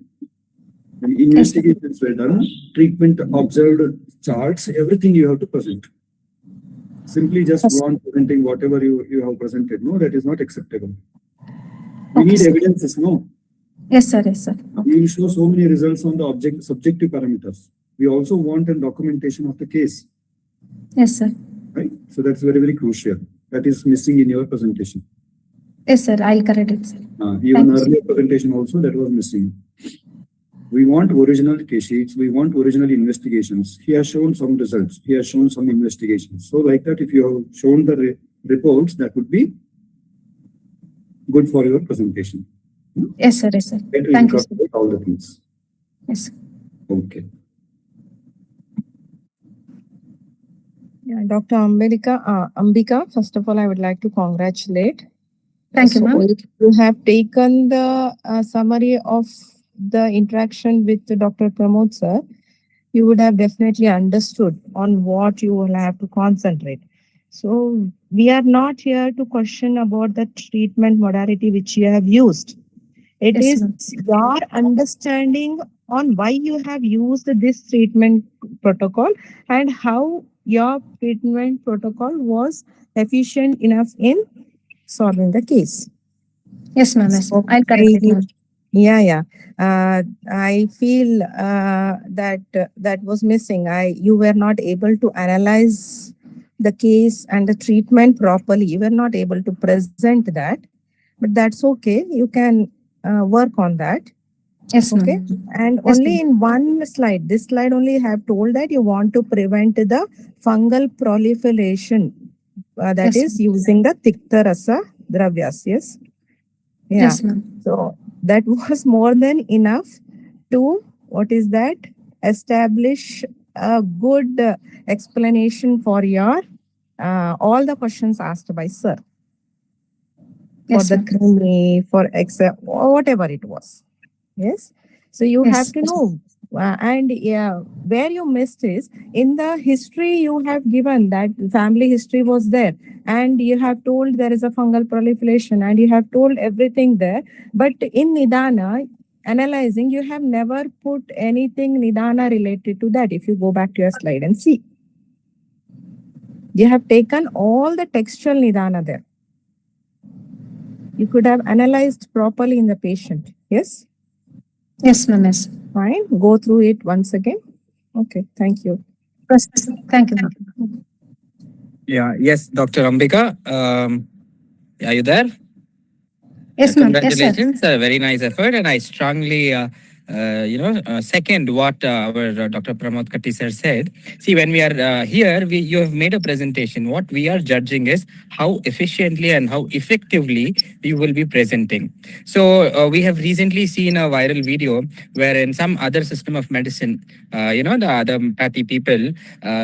and investigations were done, treatment observed charts, everything you have to present. Simply just Yes. go on presenting whatever you have presented. No, that is not acceptable. We Okay, need sir. evidences, no? Yes, sir. Yes, sir. We will show so many results on the subjective parameters. We also want a documentation of the case, Yes, sir. right? So that's very, very crucial. That is missing in your presentation. Yes, sir. I'll correct it, sir. Even Thank you, earlier presentation also that was missing. We want original case sheets. We want original investigations. He has shown some results. He has shown some investigations. So like that, if you have shown the reports, that would be good for your presentation. Yes, sir. Yes, sir. Try to Thank you, sir. incorporate all the things. Yes, sir. Okay. Yeah, Dr. Ambika, first of all, I would like to congratulate. Thank you, So ma'am. you have taken the summary of the interaction with Dr. Pramod sir. You would have definitely understood on what you will have to concentrate. So we are not here to question about the treatment modality which you have used. It Yes, is ma'am. your understanding on why you have used this treatment protocol and how your treatment protocol was efficient enough in solving the case. Yes, ma'am. Yes, ma'am. So I'll correct it, ma'am. I feel that was missing. You were not able to analyze the case and the treatment properly. You were not able to present that, but that's okay. You can work on that. Yes, ma'am. Okay. And Yes, only ma'am. in one slide, this slide only have told that you want to prevent the fungal proliferation. That Yes, is using the Tikta Rasa Dravyas. Yes. Yeah. Yes, ma'am. So that was more than enough to, what is that? Establish a good explanation for your all the questions asked by sir. For Yes, the ma'am. creamy, for excel, or whatever it was. Yes. So you Yes. have to know. And where you missed is in the history you have given that family history was there, and you have told there is a fungal proliferation, and you have told everything there. But in Nidana, analyzing, you have never put anything Nidana related to that. If you go back to your slide and see, you have taken all the textual Nidana there. You could have analyzed properly in the patient. Yes? Yes, ma'am. Yes. Fine. Go through it once again. Okay. Thank you. Yes, thank you, ma'am. Yeah, yes, Dr. Ambika, are you there? Yes, ma'am. Yes, sir. Congratulations, a very nice effort, and I strongly, second what our Dr. Pramod Katti sir said. See, when we are here, you have made a presentation. What we are judging is how efficiently and how effectively you will be presenting. So we have recently seen a viral video where in some other system of medicine, the other party people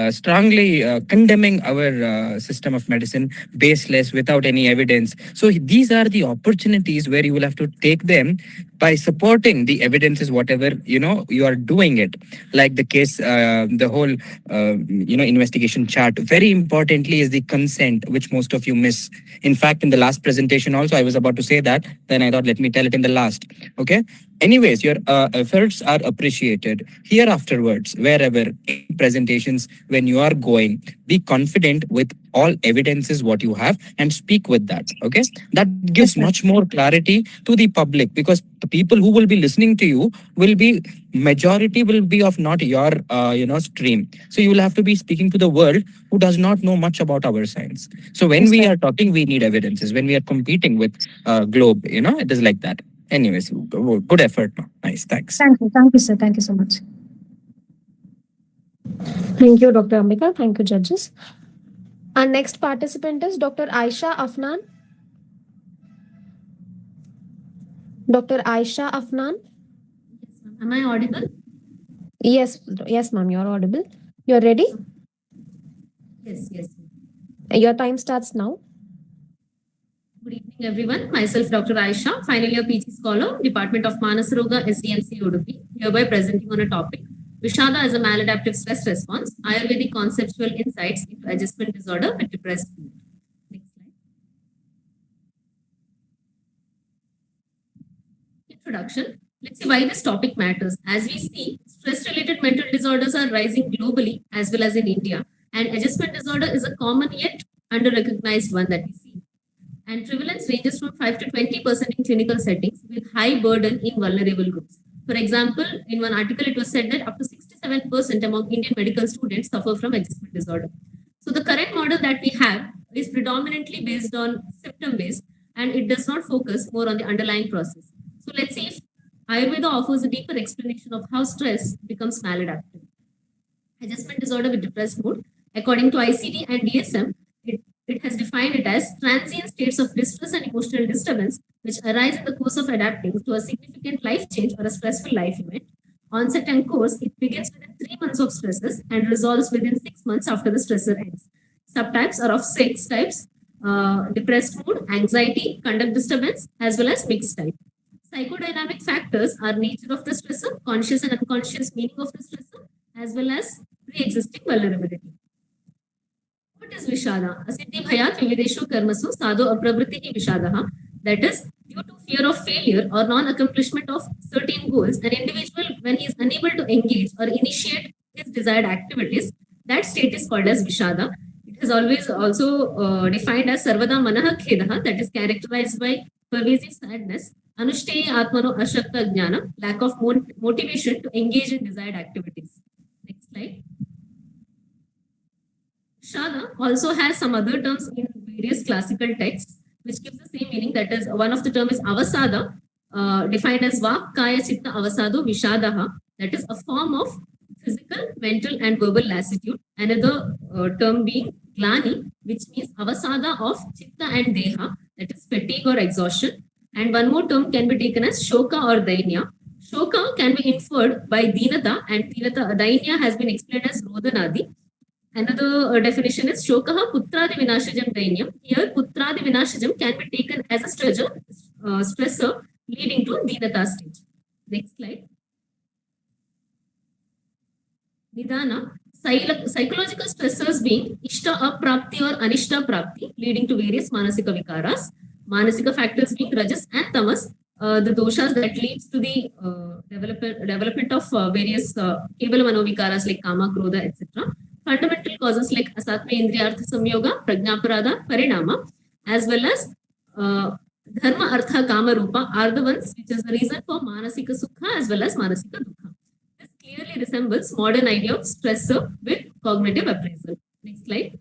strongly condemning our system of medicine baseless without any evidence. So these are the opportunities where you will have to take them by supporting the evidences, whatever, you are doing it. Like the case, the whole, investigation chart. Very importantly is the consent, which most of you miss. In fact, in the last presentation also, I was about to say that, then I thought, let me tell it in the last. Okay. Anyways, your efforts are appreciated. Here afterwards, wherever in presentations, when you are going, be confident with all evidences what you have and speak with that. Okay, that gives much more clarity to the public, because the people who will be listening to you will be majority will be of not your stream. So you will have to be speaking to the world who does not know much about our science. So when we are talking, we need evidences. When we are competing with globe, it is like that. Anyways, good effort. Nice, thanks. Thank you, sir. Thank you so much. Thank you, Dr. Ambika. Thank you, judges. Our next participant is Dr. Aisha Afnan. Dr. Aisha Afnan. Am I audible? Yes, ma'am, you're audible. You're ready? Yes. Your time starts now. Good evening, Everyone, myself Dr. Aisha, final year PG scholar, Department of Manasroga, SDMC, Udupi, hereby presenting on a topic, Vishada as a maladaptive stress response, Ayurvedic conceptual insights into adjustment disorder with depressed mood. Next slide. Introduction. Let's see why this topic matters. As we see, stress-related mental disorders are rising globally as well as in India, and adjustment disorder is a common yet under-recognized one that we see. And prevalence ranges from 5 to 20% in clinical settings with high burden in vulnerable groups. For example, in one article, it was said that up to 67% among Indian medical students suffer from adjustment disorder. So the current model that we have is predominantly based on symptom-based, and it does not focus more on the underlying process. So let's see if Ayurveda offers a deeper explanation of how stress becomes maladaptive. Adjustment disorder with depressed mood, according to ICD and DSM, it has defined it as transient states of distress and emotional disturbance which arise in the course of adapting to a significant life change or a stressful life event. Onset and course, it begins within 3 months of stresses and resolves within 6 months after the stressor ends. Subtypes are of 6 types, depressed mood, anxiety, conduct disturbance, as well as mixed type. Psychodynamic factors are nature of the stressor, conscious and unconscious meaning of the stressor, as well as pre-existing vulnerability. What is Vishada? Asiddhi bhayat vivideshu karmasu sadho apravrittihi Vishadaha. That is, due to fear of failure or non-accomplishment of certain goals, an individual, when he is unable to engage or initiate his desired activities, that state is called as Vishada. It is always also defined as sarvada manaha khedaha, that is characterized by pervasive sadness, anushtheya atmano ashakta jnana, lack of motivation to engage in desired activities. Next slide. Vishada also has some other terms in various classical texts which gives the same meaning. That is, one of the term is avasada, defined as vak Kayachikitsa avasado Vishadaha, that is a form of physical, mental and verbal lassitude. Another term being glani, which means avasada of chitta and deha, that is fatigue or exhaustion. And one more term can be taken as shoka or dainya. Shoka can be inferred by dinata, and dainya has been explained as rodanadi. Another definition is shokaha putradi vinashajam dainyam. Here, putradi vinashajam can be taken as a stressor leading to dinata stage. Next slide. Nidana. Psychological stressors being ishta aprapti or anishta prapti, leading to various manasika vikaras. Manasika factors being rajas and tamas, the doshas that leads to the development of various kevala manovikaras like kama, krodha, etc. Fundamental causes like asatma indriyartha samyoga, prajnaparada, parinama, as well as dharma artha kama rupa are the ones which is the reason for manasika sukha as well as manasika dukha. This clearly resembles modern idea of stressor with cognitive appraisal. Next slide.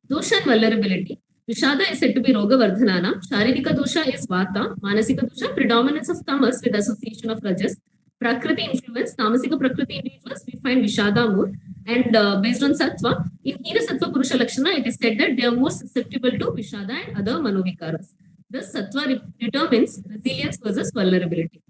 Dosha and vulnerability. Vishada is said to be roga vardhanana. Sharirika dosha is vata. Manasika dosha, predominance of tamas with association of rajas. Prakriti influence, tamasika prakriti individuals, we find Vishada more. And based on sattva, in Hina sattva purusha lakshana, it is said that they are more susceptible to Vishada and other manovikaras. Thus, sattva determines resilience versus vulnerability.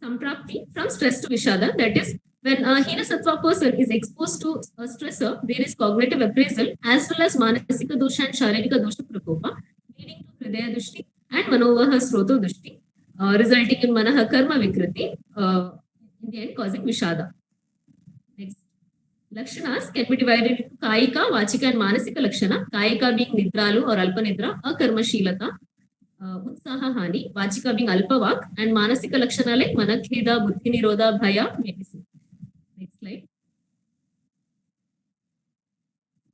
Samprapti, from stress to Vishada, that is, when a Hina sattva person is exposed to a stressor, there is cognitive appraisal as well as manasika dosha and sharirika dosha prakopa, leading to hridaya dushti and manovaha sroto dushti, resulting in manaha karma vikriti, in the end causing Vishada. Next. Lakshanas can be divided into Kayika, Vachika and Manasika Lakshana. Kayika being Nidralu or Alpanidra, Akarmashilata, Utsaha Hani, Vachika being Alpavak, and Manasika Lakshana like Manakheda, Buddhi Nirodha, Bhaya, Medicine. Next slide.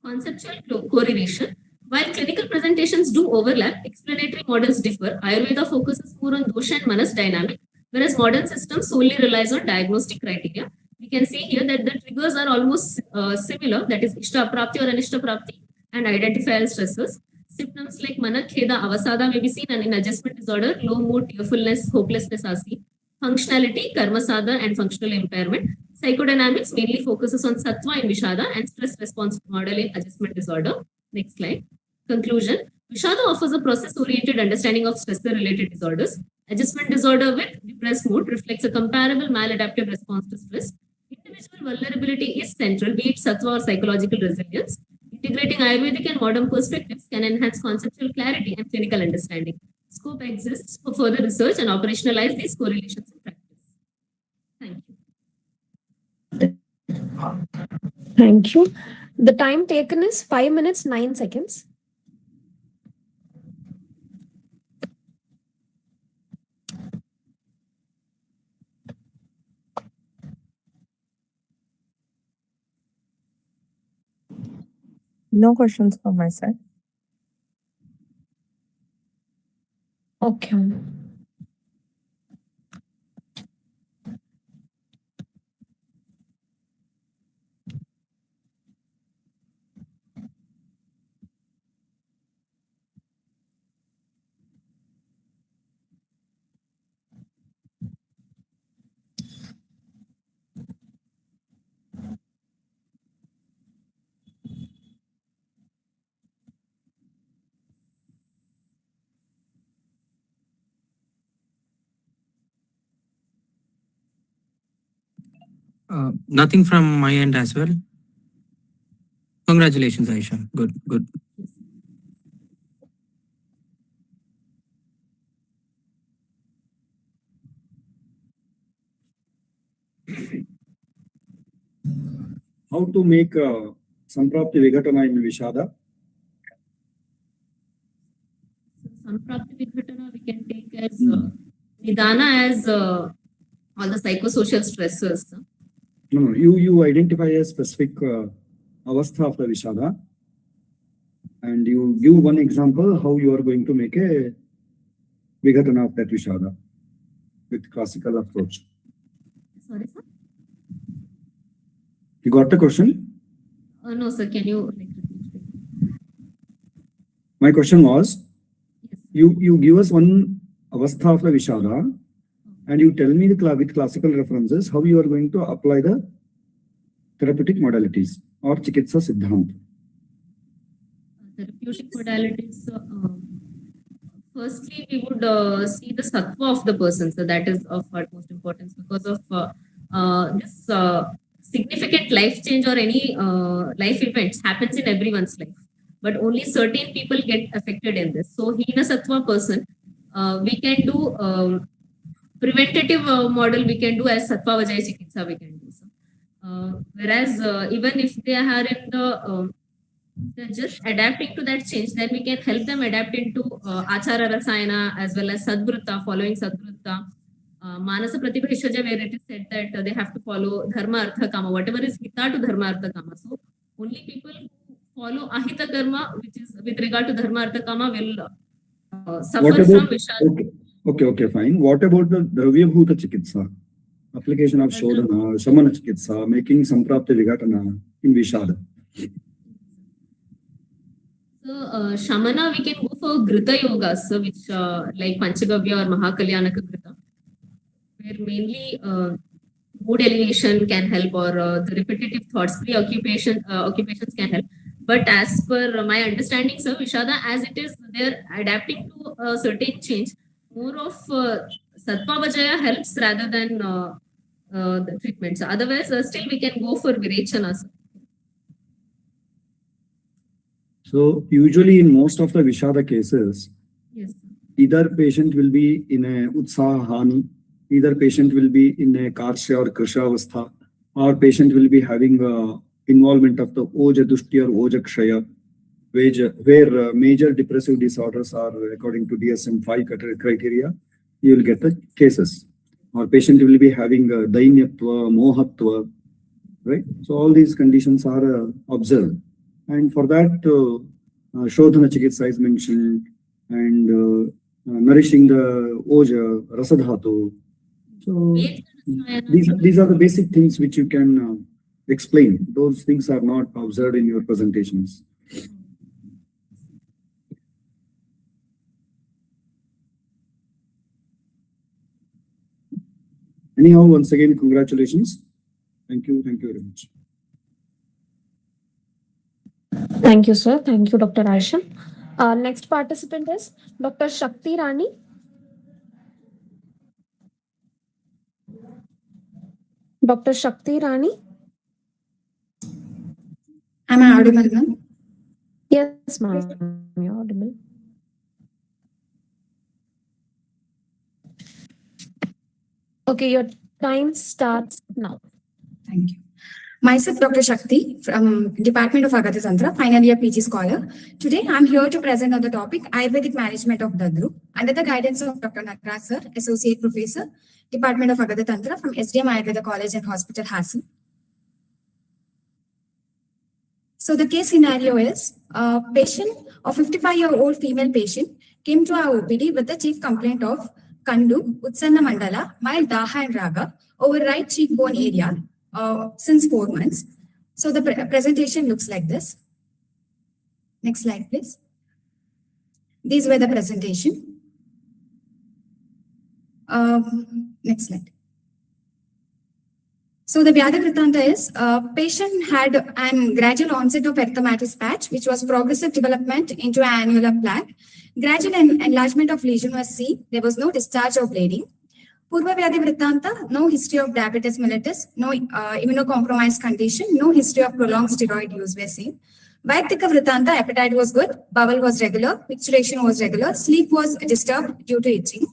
Conceptual correlation. While clinical presentations do overlap, explanatory models differ. Ayurveda focuses more on dosha and manas dynamic, whereas modern systems solely relies on diagnostic criteria. We can see here that the triggers are almost similar, that is ishta prapti or anishta prapti, and identifiable stressors. Symptoms like mana, kheda, avasada may be seen, and in adjustment disorder, low mood, tearfulness, hopelessness are seen. Functionality, karmasada and functional impairment. Psychodynamics mainly focuses on sattva in Vishada and stress response model in adjustment disorder. Next slide. Conclusion. Vishada offers a process-oriented understanding of stressor-related disorders. Adjustment disorder with depressed mood reflects a comparable maladaptive response to stress. Individual vulnerability is central, be it sattva or psychological resilience. Integrating Ayurvedic and modern perspectives can enhance conceptual clarity and clinical understanding. Scope exists for further research and operationalize these correlations in practice. Thank you. Thank you. The time taken is 5 minutes, 9 seconds. No questions from my side. Okay. Nothing from my end as well. Congratulations, Aisha. Good, good. How to make Samprapti Vigatana in Vishada? Samprapti Vighatana we can take as Nidana as all the psychosocial stressors. No, you identify a specific avastha of the Vishada and you give one example how you are going to make a Vigatana of that Vishada with classical approach. Sorry, sir? You got the question? No, sir. Can you repeat? My question was, Yes. you give us one avastha of the Vishada and you tell me with classical references how you are going to apply the therapeutic modalities or Chikitsa Siddhant. Therapeutic modalities. Firstly, we would see the sattva of the person. So that is of utmost importance because of this significant life change or any life events happens in everyone's life. But only certain people get affected in this. So Hina Sattva person, we can do preventative model we can do as Sattva Vajaya Chikitsa we can do. So, whereas even if they are in the they're just adapting to that change, then we can help them adapt into Achara Rasayana as well as Sadvrutta, following Sadvrutta. Manasa Pratibheshwaja, where it is said that they have to follow Dharma Artha Kama, whatever is Hita to Dharma Artha Kama. So only people who follow Ahita Karma, which is with regard to Dharma Artha Kama, will suffer from Vishada. Okay, fine. What about the Dravya Bhuta Chikitsa? Application of Shodhana, Shamana Chikitsa, making Samprapti Vigatana in Vishada. So, Shamana, we can go for Grita Yogas, so which like Panchagavya or Mahakalyanaka Grita, where mainly mood elevation can help or the repetitive thoughts, occupations can help. But as per my understanding, sir, Vishada, as it is, they're adapting to a certain change. More of Sattva Vajaya helps rather than the treatments. Otherwise, still we can go for Virechana, sir. So usually in most of the Vishada cases, Yes, sir. either patient will be in a Utsahahani, either patient will be in a Karsha or Krisha Avastha, or patient will be having involvement of the Oja Dushti or Oja Kshaya, where major depressive disorders are according to DSM-5 criteria, you will get the cases. Or patient will be having Dainyatva, Mohatva, right? So all these conditions are observed. And for that, Shodhana Chikitsa is mentioned and nourishing the Oja, Rasadhatu. So these are the basic things which you can explain. Those things are not observed in your presentations. Anyhow, once again, congratulations. Thank you very much. Thank you, sir. Thank you, Dr. Aisha. Next participant is Dr. Shakti Rani. Dr. Shakti Rani. Am I audible, ma'am? Yes, ma'am. You're audible. Okay, your time starts now. Thank you. Myself, Dr. Shakti from Department of Agata Tantra, final year PG scholar. Today, I'm here to present on the topic Ayurvedic Management of Dadru under the guidance of Dr. Nagraj sir, Associate Professor, Department of Agata Tantra from SDM Ayurveda College and Hospital, Hassan. So the case scenario is a patient, a 55-year-old female patient, came to our OPD with the chief complaint of Kandu, Utsanna Mandala, mild Daha and Raga over right cheekbone area since 4 months. So the presentation looks like this. Next slide, please. These were the presentation. Next slide. So the Vyadhi Vrittanta is patient had an gradual onset of erythematous patch, which was progressive development into an annular plaque. Gradual enlargement of lesion was seen. There was no discharge or bleeding. Purva Vyadhi Vrittanta, no history of diabetes mellitus, no immunocompromised condition, no history of prolonged steroid use were seen. Vaidika Vrittanta, appetite was good, bowel was regular, picturation was regular, sleep was disturbed due to itching.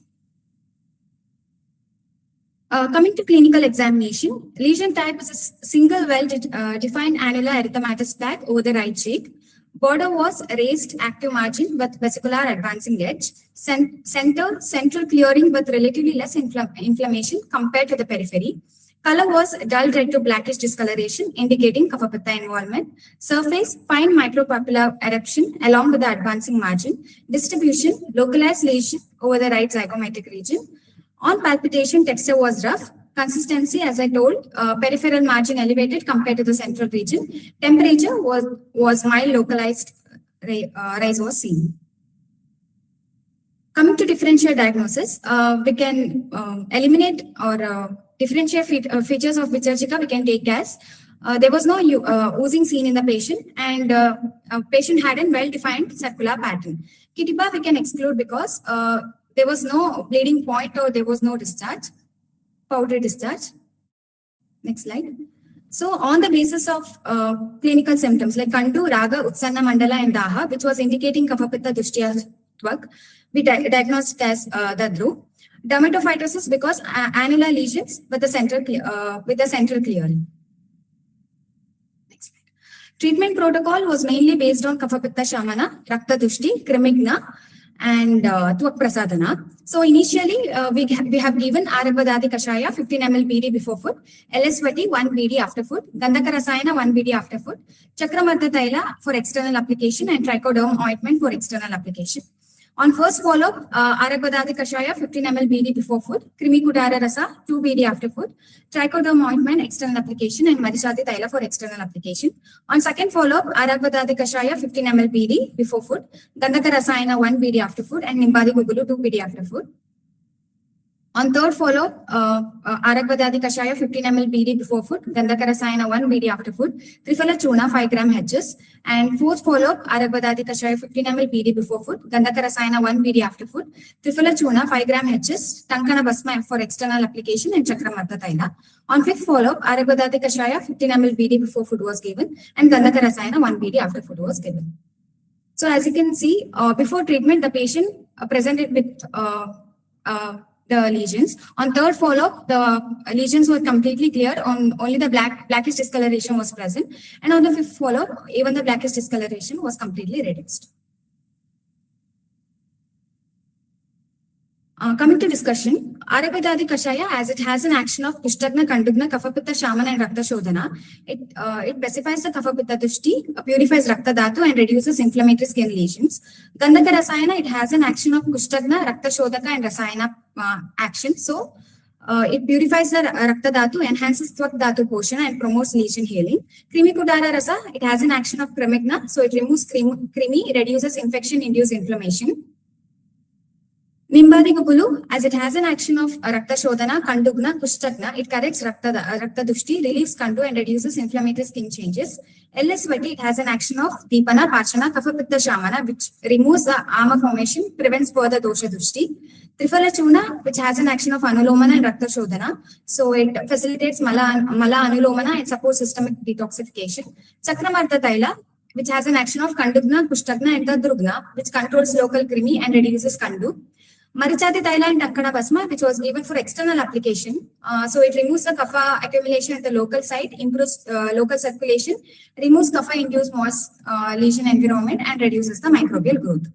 Coming to clinical examination, lesion type is a single well-defined annular erythematous plaque over the right cheek. Border was raised active margin with vesicular advancing edge. Central clearing with relatively less inflammation compared to the periphery. Color was dull red to blackish discoloration, indicating kapha pitta involvement. Surface, fine micropapillar eruption along with the advancing margin. Distribution, localized lesion over the right zygomatic region. On palpitation, texture was rough. Consistency, as I told, peripheral margin elevated compared to the central region. Temperature was mild, localized rise was seen. Coming to differential diagnosis, we can eliminate or differentiate features of Vichachika. We can take as there was no oozing seen in the patient, and patient had a well-defined circular pattern. Kitipa we can exclude because there was no bleeding point or there was no discharge, powdery discharge. Next slide. So on the basis of clinical symptoms like Kandu, Raga, Utsanna Mandala and Daha, which was indicating Kapha Pitta Dushtya Tvak, we diagnosed as Dadru. Dermatophytosis because annular lesions with the central clearing. Next slide. Treatment protocol was mainly based on Kapha Pitta Shamana, Rakta Dushti, Krimigna, and Tvak Prasadana. So initially, we have given Arabadadi Kashaya 15 ml BD before food, LSVT 1 BD after food, Gandhaka Rasayana 1 BD after food, Chakramartha Taila for external application, and Trichoderm ointment for external application. On first follow-up, Arabadadi Kashaya 15 ml BD before food, Krimi Kudara Rasa 2 BD after food, Trichoderm ointment external application, and Marishati Taila for external application. On second follow-up, Arabadadi Kashaya 15 ml BD before food, Gandhaka Rasayana 1 BD after food, and Nimbadi Gugulu 2 BD after food. On third follow-up, Arabadadi Kashaya 15 ml BD before food, Gandhaka Rasayana 1 BD after food, Trifala Chuna 5 gram Hs. And fourth follow-up, Arabadadi Kashaya 15 ml BD before food, Gandhaka Rasayana 1 BD after food, Trifala Chuna 5 gram Hs, Tankana Basma for external application, and Chakramartha Taila. On fifth follow-up, Arabadadi Kashaya 15 ml BD before food was given, and Gandhaka Rasayana 1 BD after food was given. So as you can see, before treatment, the patient presented with the lesions. On third follow-up, the lesions were completely clear. On only the blackish discoloration was present, and on the fifth follow-up, even the blackish discoloration was completely reduced. Coming to discussion, Arabadadi Kashaya, as it has an action of Kushtagna, Kandugna, Kapha Pitta, Shamana, and Rakta Shodhana, it pacifies the Kapha Pitta Dushti, purifies Rakta Dhatu, and reduces inflammatory skin lesions. Gandhaka Rasayana, it has an action of Kushtagna, Rakta Shodhaka, and Rasayana action. So, it purifies the Rakta Dhatu, enhances Tvak Dhatu portion, and promotes lesion healing. Krimi Kudara Rasa, it has an action of Krimigna, so it removes krimi, reduces infection-induced inflammation. Nimbadi Gugulu, as it has an action of Rakta Shodhana, Kandugna, Kushtagna, it corrects Rakta Dushti, relieves Kandu, and reduces inflammatory skin changes. LSVT, it has an action of Deepana, Pachana, Kapha Pitta Shamana, which removes the Ama formation, prevents further Dosha Dushti. Trifala Chuna, which has an action of Anulomana and Rakta Shodhana, so it facilitates Mala Anulomana and supports systemic detoxification. Chakramartha Taila, which has an action of Kandugna, Kushtagna, and Dadrugna, which controls local krimi and reduces Kandu. Marichati Taila and Takkana Basma, which was given for external application. So it removes the kapha accumulation at the local site, improves local circulation, removes kapha-induced moist lesion environment, and reduces the microbial growth.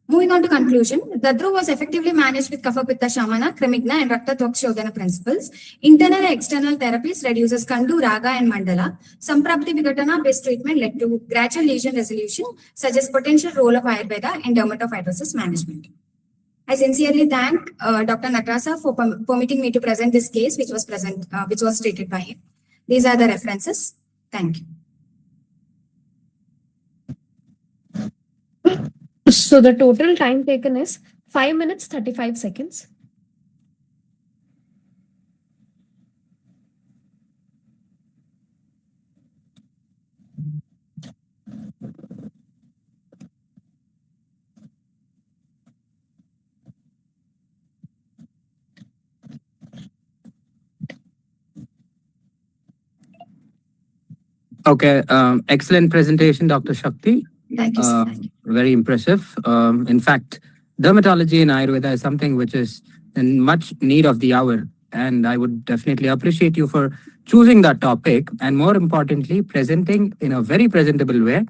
Moving on to conclusion, Dadru was effectively managed with Kapha Pitta Shamana, Kramigna, and Rakta Tvakshodhana principles. Internal and external therapies reduces Kandu, Raga, and Mandala. Samprapti Vigatana based treatment led to gradual lesion resolution, suggests potential role of Ayurveda in dermatofibrosis management. I sincerely thank Dr. Natrasa for permitting me to present this case, which was stated by him. These are the references. Thank you. So the total time taken is 5 minutes 35 seconds. Okay, excellent presentation, Dr. Shakti. Thank you, sir. Very impressive. In fact, dermatology in Ayurveda is something which is in much need of the hour. And I would definitely appreciate you for choosing that topic and more importantly, presenting in a very presentable way.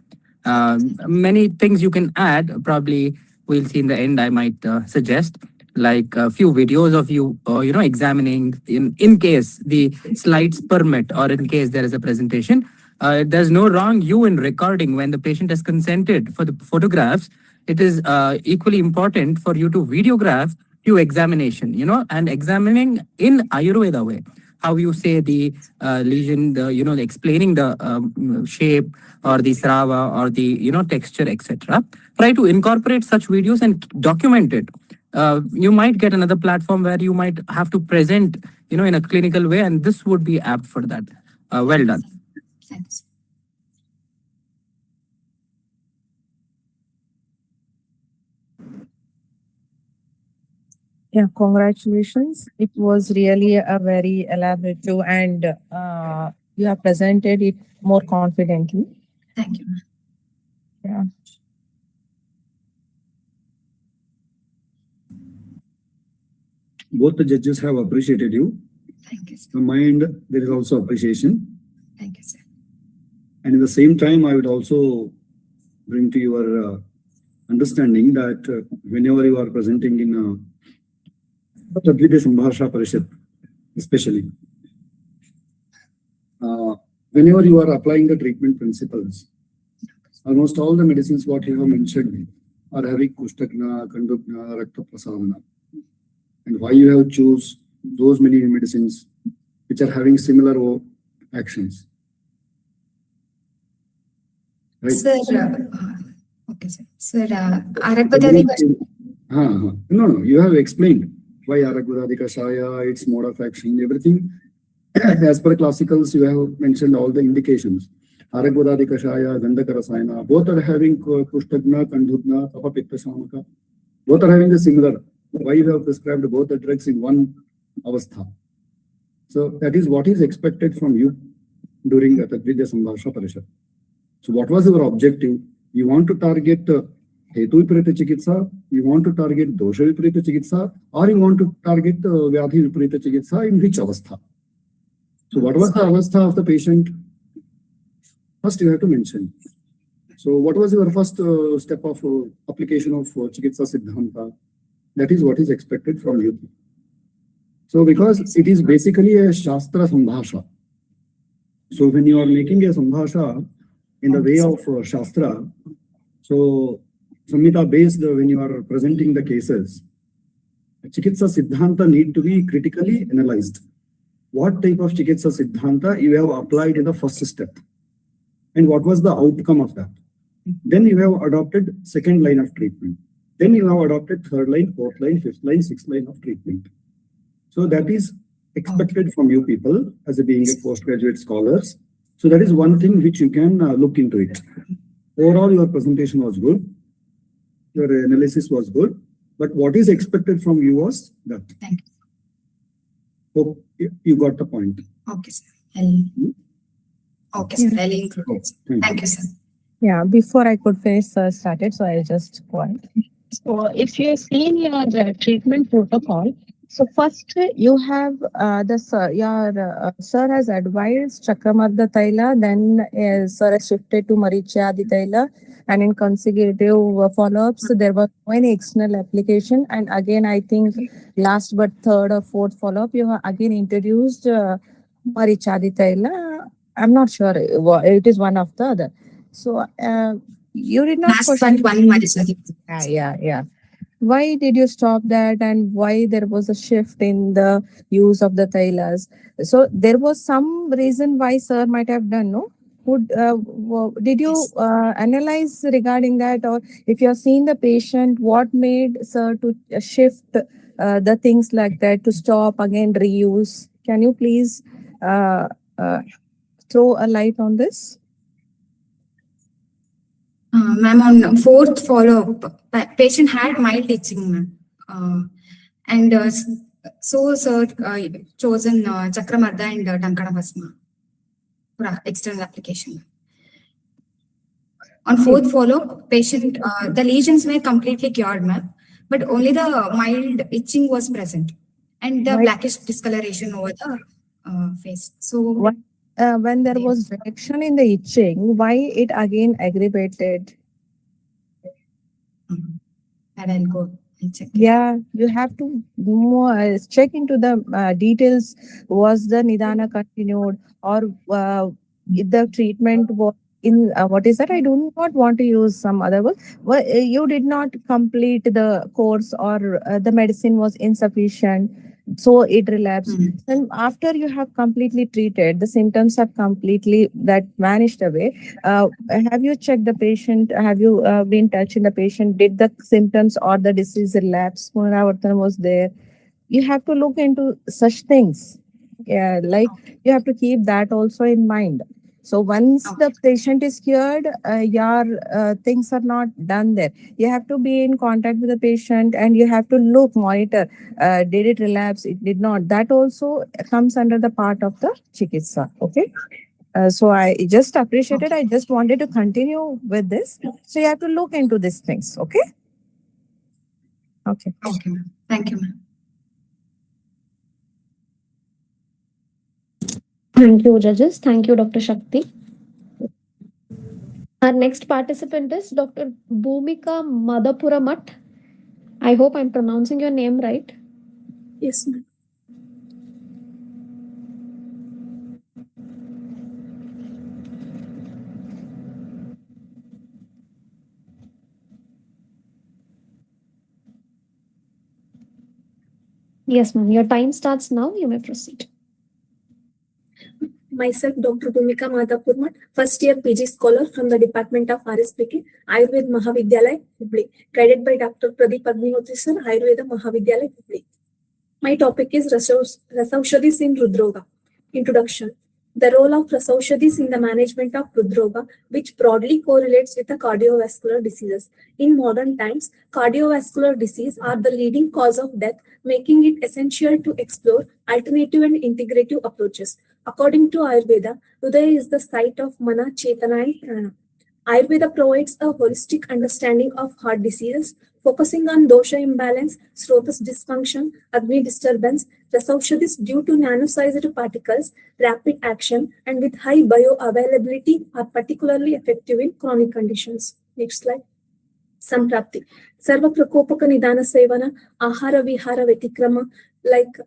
Many things you can add, probably we'll see in the end, I might suggest, like a few videos of you, examining in case the slides permit or in case there is a presentation. There's no wrong you in recording when the patient has consented for the photographs. It is equally important for you to videograph your examination, and examining in Ayurveda way. How you say the lesion, explaining the shape or the srava or the, texture, etc. Try to incorporate such videos and document it. You might get another platform where you might have to present, in a clinical way, and this would be apt for that. Well done. Thanks. Yeah, congratulations. It was really a very elaborative and you have presented it more confidently. Thank you. Yeah. Both the judges have appreciated you. Thank you, sir. From my end, there is also appreciation. Thank you, sir. And at the same time, I would also bring to your understanding that whenever you are presenting in Tadvidya Sambhasha Parishat, especially, whenever you are applying the treatment principles, almost all the medicines what you have mentioned are having Kushtagna, Kandugna, Rakta Prasadana. And why you have choose those many medicines which are having similar actions. Right? Sir, okay, sir. Sir, Aragvadadi. No, you have explained why Aragvadadi Kashaya, its mode of action, everything. As per classicals, you have mentioned all the indications. Aragvadadi Kashaya, Gandhaka Rasayana, both are having Kushtagna, Kandhutna, Kapha Pitta Shamaka. Both are having the similar. Why you have prescribed both the drugs in one avastha? So that is what is expected from you during the Tadvidya Sambhasha Parishat. So what was your objective? You want to target Hetu Viparita Chikitsa, you want to target Dosha Viparita Chikitsa, or you want to target Vyadhi Viparita Chikitsa in which avastha? So what was the avastha of the patient? First you have to mention. So what was your first step of application of Chikitsa Siddhanta? That is what is expected from you. So because it is basically a Shastra Sambhasha. So when you are making a Sambhasha in the way of Shastra, so Samhita based when you are presenting the cases, Chikitsa Siddhanta need to be critically analyzed. What type of Chikitsa Siddhanta you have applied in the first step? And what was the outcome of that? Then you have adopted second line of treatment. Then you have adopted third line, fourth line, fifth line, sixth line of treatment. So that is expected from you people as a being a postgraduate scholars. So that is one thing which you can look into it. Overall, your presentation was good. Your analysis was good. But what is expected from you was that. Thank you. Hope you got the point. Okay, sir. Okay, sir. I'll include it. Thank you, sir. Yeah, before I could finish, sir started, so I just quiet. So if you see in your treatment protocol, so first you have sir has advised Chakramarda Taila, then sir has shifted to Marichadi Taila, and in consecutive follow-ups, there was no any external application. And again, I think last but third or fourth follow-up, you have again introduced Marichadi Taila. I'm not sure, it is one of the other. So you did not Last question. but one, Marisha. Yeah. Why did you stop that, and why there was a shift in the use of the thailas? So there was some reason why sir might have done, no? Did you analyze regarding that, or if you have seen the patient, what made sir to shift the things like that, to stop again reuse? Can you please throw a light on this? Ma'am, on fourth follow-up, patient had mild itching, ma'am. So sir chosen Chakramarda and Dankana Bhasma for external application. On fourth follow-up, patient, the lesions were completely cured, ma'am, but only the mild itching was present and the blackish discoloration over the face. So when there was reduction in the itching, why it again aggravated? and I'll go and check. Yeah, you have to more check into the details. Was the Nidana continued, or if the treatment was in what is that? I do not want to use some other word. Well, you did not complete the course, or the medicine was insufficient, so it relapsed. And after you have completely treated, the symptoms have completely that vanished away. Have you checked the patient? Have you been touching the patient? Did the symptoms or the disease relapse? Punaravartana was there. You have to look into such things. Yeah, like you have to keep that also in mind. So once the patient is cured, your things are not done there. You have to be in contact with the patient, and you have to monitor. Did it relapse? It did not. That also comes under the part of the chikitsa. Okay. So I just appreciate it. I just wanted to continue with this. So you have to look into these things. Okay. Okay. Okay, ma'am. Thank you, ma'am. Thank you, judges. Thank you, Dr. Shakti. Our next participant is Dr. Bhumika Madhapuramat. I hope I'm pronouncing your name right. Yes, ma'am. Yes, ma'am. Your time starts now. You may proceed. Myself, Dr. Bhumika Madhapuramat, first year PG scholar from the Department of RSPK, Ayurveda Mahavidyalaya, Hubli, guided by Dr. Pradeep Agnihotri sir, Ayurveda Mahavidyalaya, Hubli. My topic is Rasaushadhis in Rdrva. Introduction. The role of Rasaushadhis in the management of Rdrva, which broadly correlates with the cardiovascular diseases. In modern times, cardiovascular disease are the leading cause of death, making it essential to explore alternative and integrative approaches. According to Ayurveda, Hridaya is the site of Mana, Chetana and Prana. Ayurveda provides a holistic understanding of heart diseases, focusing on dosha imbalance, Srotas dysfunction, Agni disturbance, Rasaushadhis due to nano-sized particles, rapid action, and with high bioavailability are particularly effective in chronic conditions. Next slide. Samprapti. Sarva Prakopaka Nidana Sevana, Ahara Vihara Vetikrama, like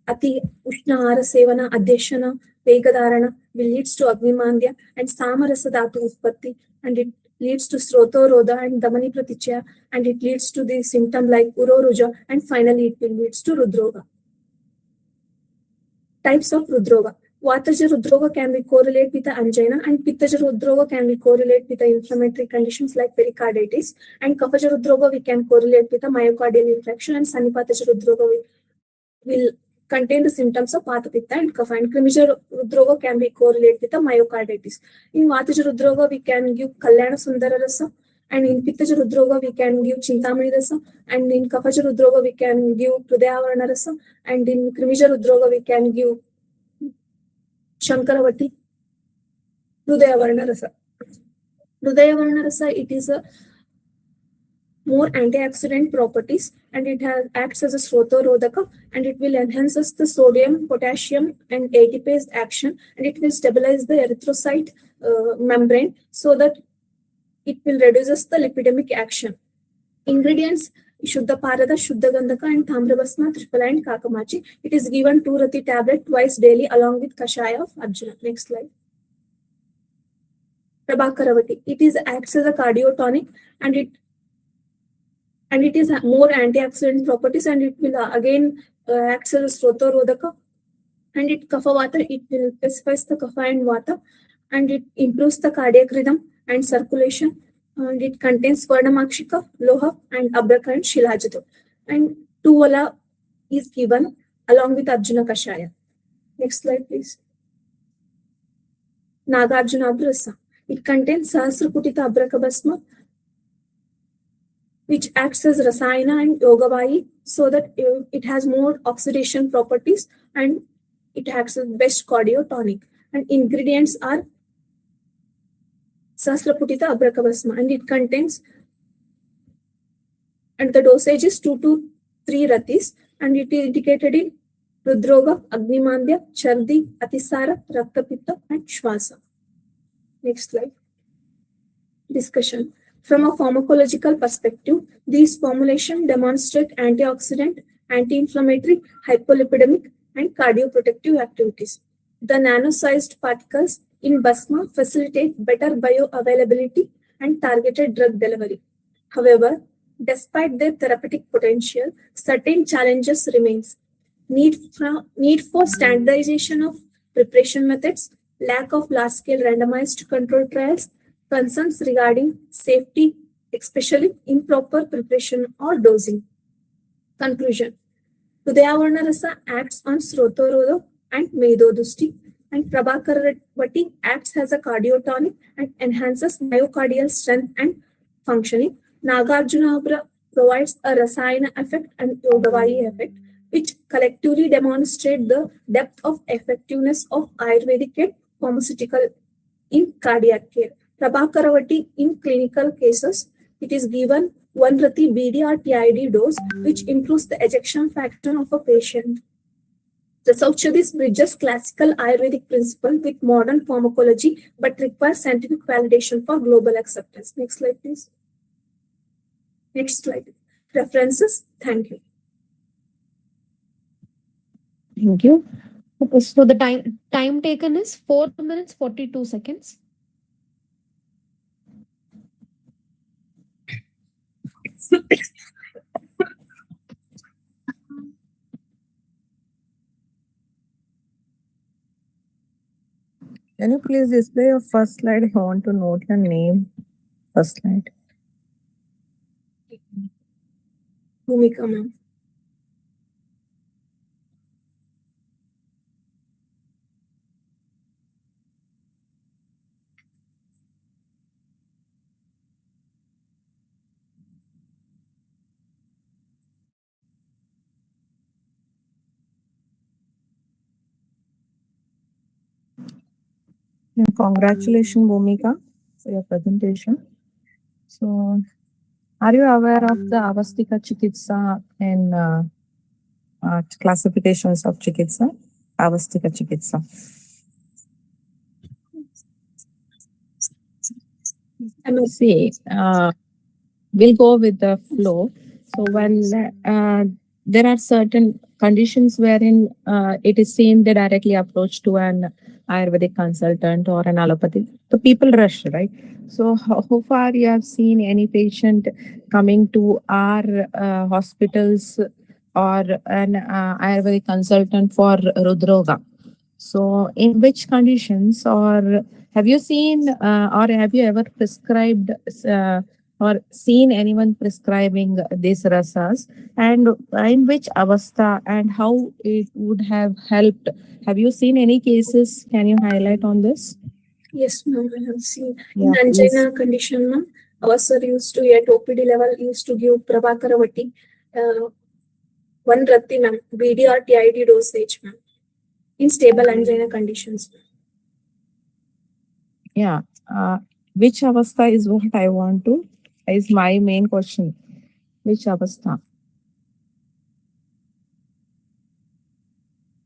Ati Ushna Ahara Sevana, Adhyashana, Vegadharana, will leads to Agnimandya and Samarasa Dhatu Utpatti, and it leads to Srotorodha and Damani Pratichya, and it leads to the symptom like Uroruja, and finally it will leads to Rdrva. Types of Rdrva. Vataja Rdrva can be correlate with the angina, and Pittaja Rdrva can be correlate with the inflammatory conditions like pericarditis, and Kaphaja Rdrva we can correlate with the myocardial infarction, and Sanipataja Rdrva will contain the symptoms of Vata, Pitta and Kapha, and Krimija Rdrva can be correlated with the myocarditis. In Vataja Rdrva, we can give Kalyana Sundara Rasa, and in Pittaja Rdrva, we can give Chintamani Rasa, and in Kaphaja Rdrva, we can give Hrudayavarana Rasa, and in Krimija Rdrva, we can give Shankaravati. Hrudayavarna Rasa. Hrudayavarna Rasa, it is a more antioxidant properties and it acts as a srotorodaka and it will enhance the sodium, potassium and ATPase action and it will stabilize the erythrocyte membrane so that it will reduce the lipidemic action. Ingredients: Shuddha Parada, Shuddha Gandhaka and Tamrabhasma, Triphala and Kakamachi. It is given 2 rati tablet twice daily along with Kashaya of Arjuna. Next slide. Prabhakaravati. It is acts as a cardiotonic and it is more antioxidant properties and it will again acts as a srotorodaka and it kapha vata, it will pacifies the kapha and vata and it improves the cardiac rhythm and circulation and it contains Varnamakshika, Loha and Abraka and Shilajatu and 2 vala is given along with Arjuna Kashaya. Next slide please. Nagarjuna Abrasa. It contains Sahasraputita Abraka Basma which acts as Rasayana and Yogavai so that it has more oxidation properties and it acts as best cardiotonic. And ingredients are Sahasraputita Abrakabasma and it contains, and the dosage is 2 to 3 ratis and it is indicated in Rdrva, Agnimandya, Chardi, Atisara, Raktapitta and Shwasa. Next slide. Discussion. From a pharmacological perspective, these formulations demonstrate antioxidant, anti-inflammatory, hypolipidemic, and cardioprotective activities. The nano-sized particles in Basma facilitate better bioavailability and targeted drug delivery. However, despite their therapeutic potential, certain challenges remains. Need for standardization of preparation methods, lack of large-scale randomized control trials, concerns regarding safety, especially improper preparation or dosing. Conclusion. Hrudayavarna Rasa acts on Srotorodo and Medodusti and Prabhakaravati acts as a cardiotonic and enhances myocardial strength and functioning. Nagarjuna provides a Rasayana effect and Yogavai effect, which collectively demonstrate the depth of effectiveness of Ayurvedic pharmaceutical in cardiac care. Prabhakaravati in clinical cases, it is given 1 rati BD or TID dose, which improves the ejection fraction of a patient. The Sauchadis bridges classical Ayurvedic principle with modern pharmacology, but requires scientific validation for global acceptance. Next slide, please. Next slide. References. Thank you. Thank you. Okay, so the time taken is 4 minutes 42 seconds. Can you please display your first slide? I want to note your name. First slide. Bhumika ma'am. Congratulations, Bhumika, for your presentation. So, are you aware of the Avastika Chikitsa and classifications of Chikitsa? Avastika Chikitsa. See, we'll go with the flow. So when there are certain conditions wherein it is seen they directly approach to an Ayurvedic consultant or an allopathy, the people rush, right? So how far you have seen any patient coming to our hospitals or an Ayurvedic consultant for Rdrva? So in which conditions, or have you seen or have you ever prescribed or seen anyone prescribing these rasas, and in which avastha and how it would have helped? Have you seen any cases? Can you highlight on this? Yes, ma'am, I have seen. Yeah, In angina condition, ma'am, our sir used to, at OPD level, used to give Prabhakaravati 1 rati, ma'am, BD or TID dosage, ma'am, in stable angina conditions. Yeah. Which avastha is what I want to, is my main question. Which avastha?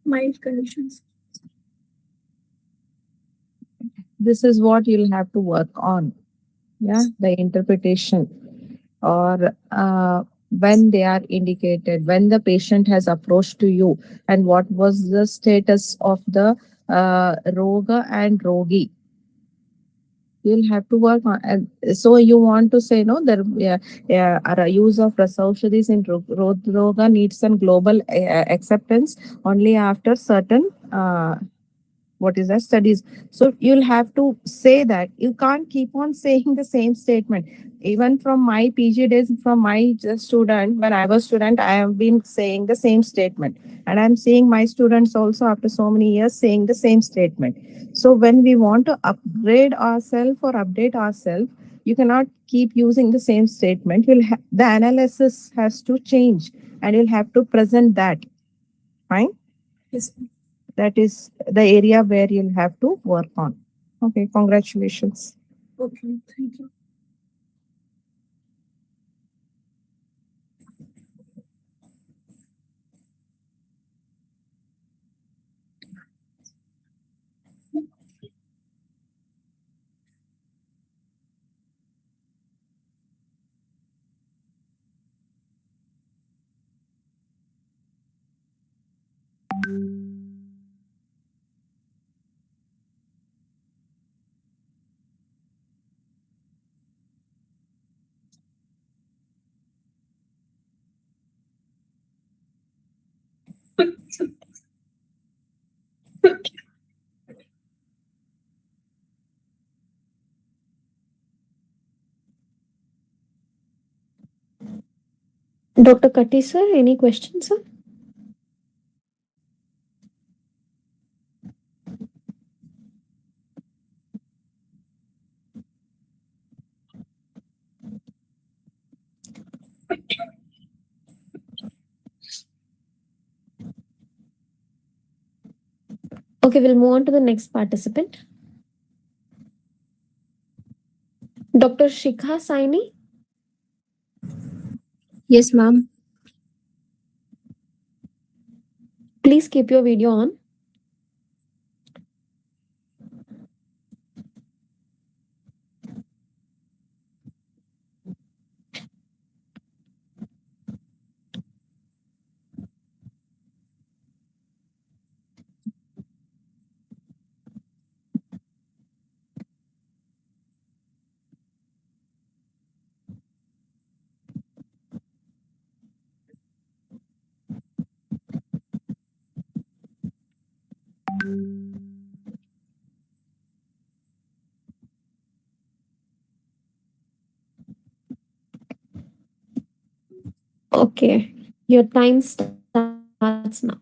Mild conditions. This is what you'll have to work on. Yeah, the interpretation, or when they are indicated, when the patient has approached to you, and what was the status of the roga and rogi. You'll have to work on. And so you want to say, no, there use of rasaushadis in roga needs some global acceptance only after certain what is that studies. So you'll have to say that. You can't keep on saying the same statement. Even from my PG days, from my student, when I was student, I have been saying the same statement, and I'm seeing my students also after so many years saying the same statement. So when we want to upgrade ourselves or update ourselves, you cannot keep using the same statement. The analysis has to change, and you'll have to present that. Fine? Yes. That is the area where you'll have to work on. Okay, congratulations. Okay, thank you. Dr. Katti, sir, any questions, sir? Okay, we'll move on to the next participant. Dr. Shikha Saini. Yes, ma'am. Please keep your video on. Okay, your time starts now.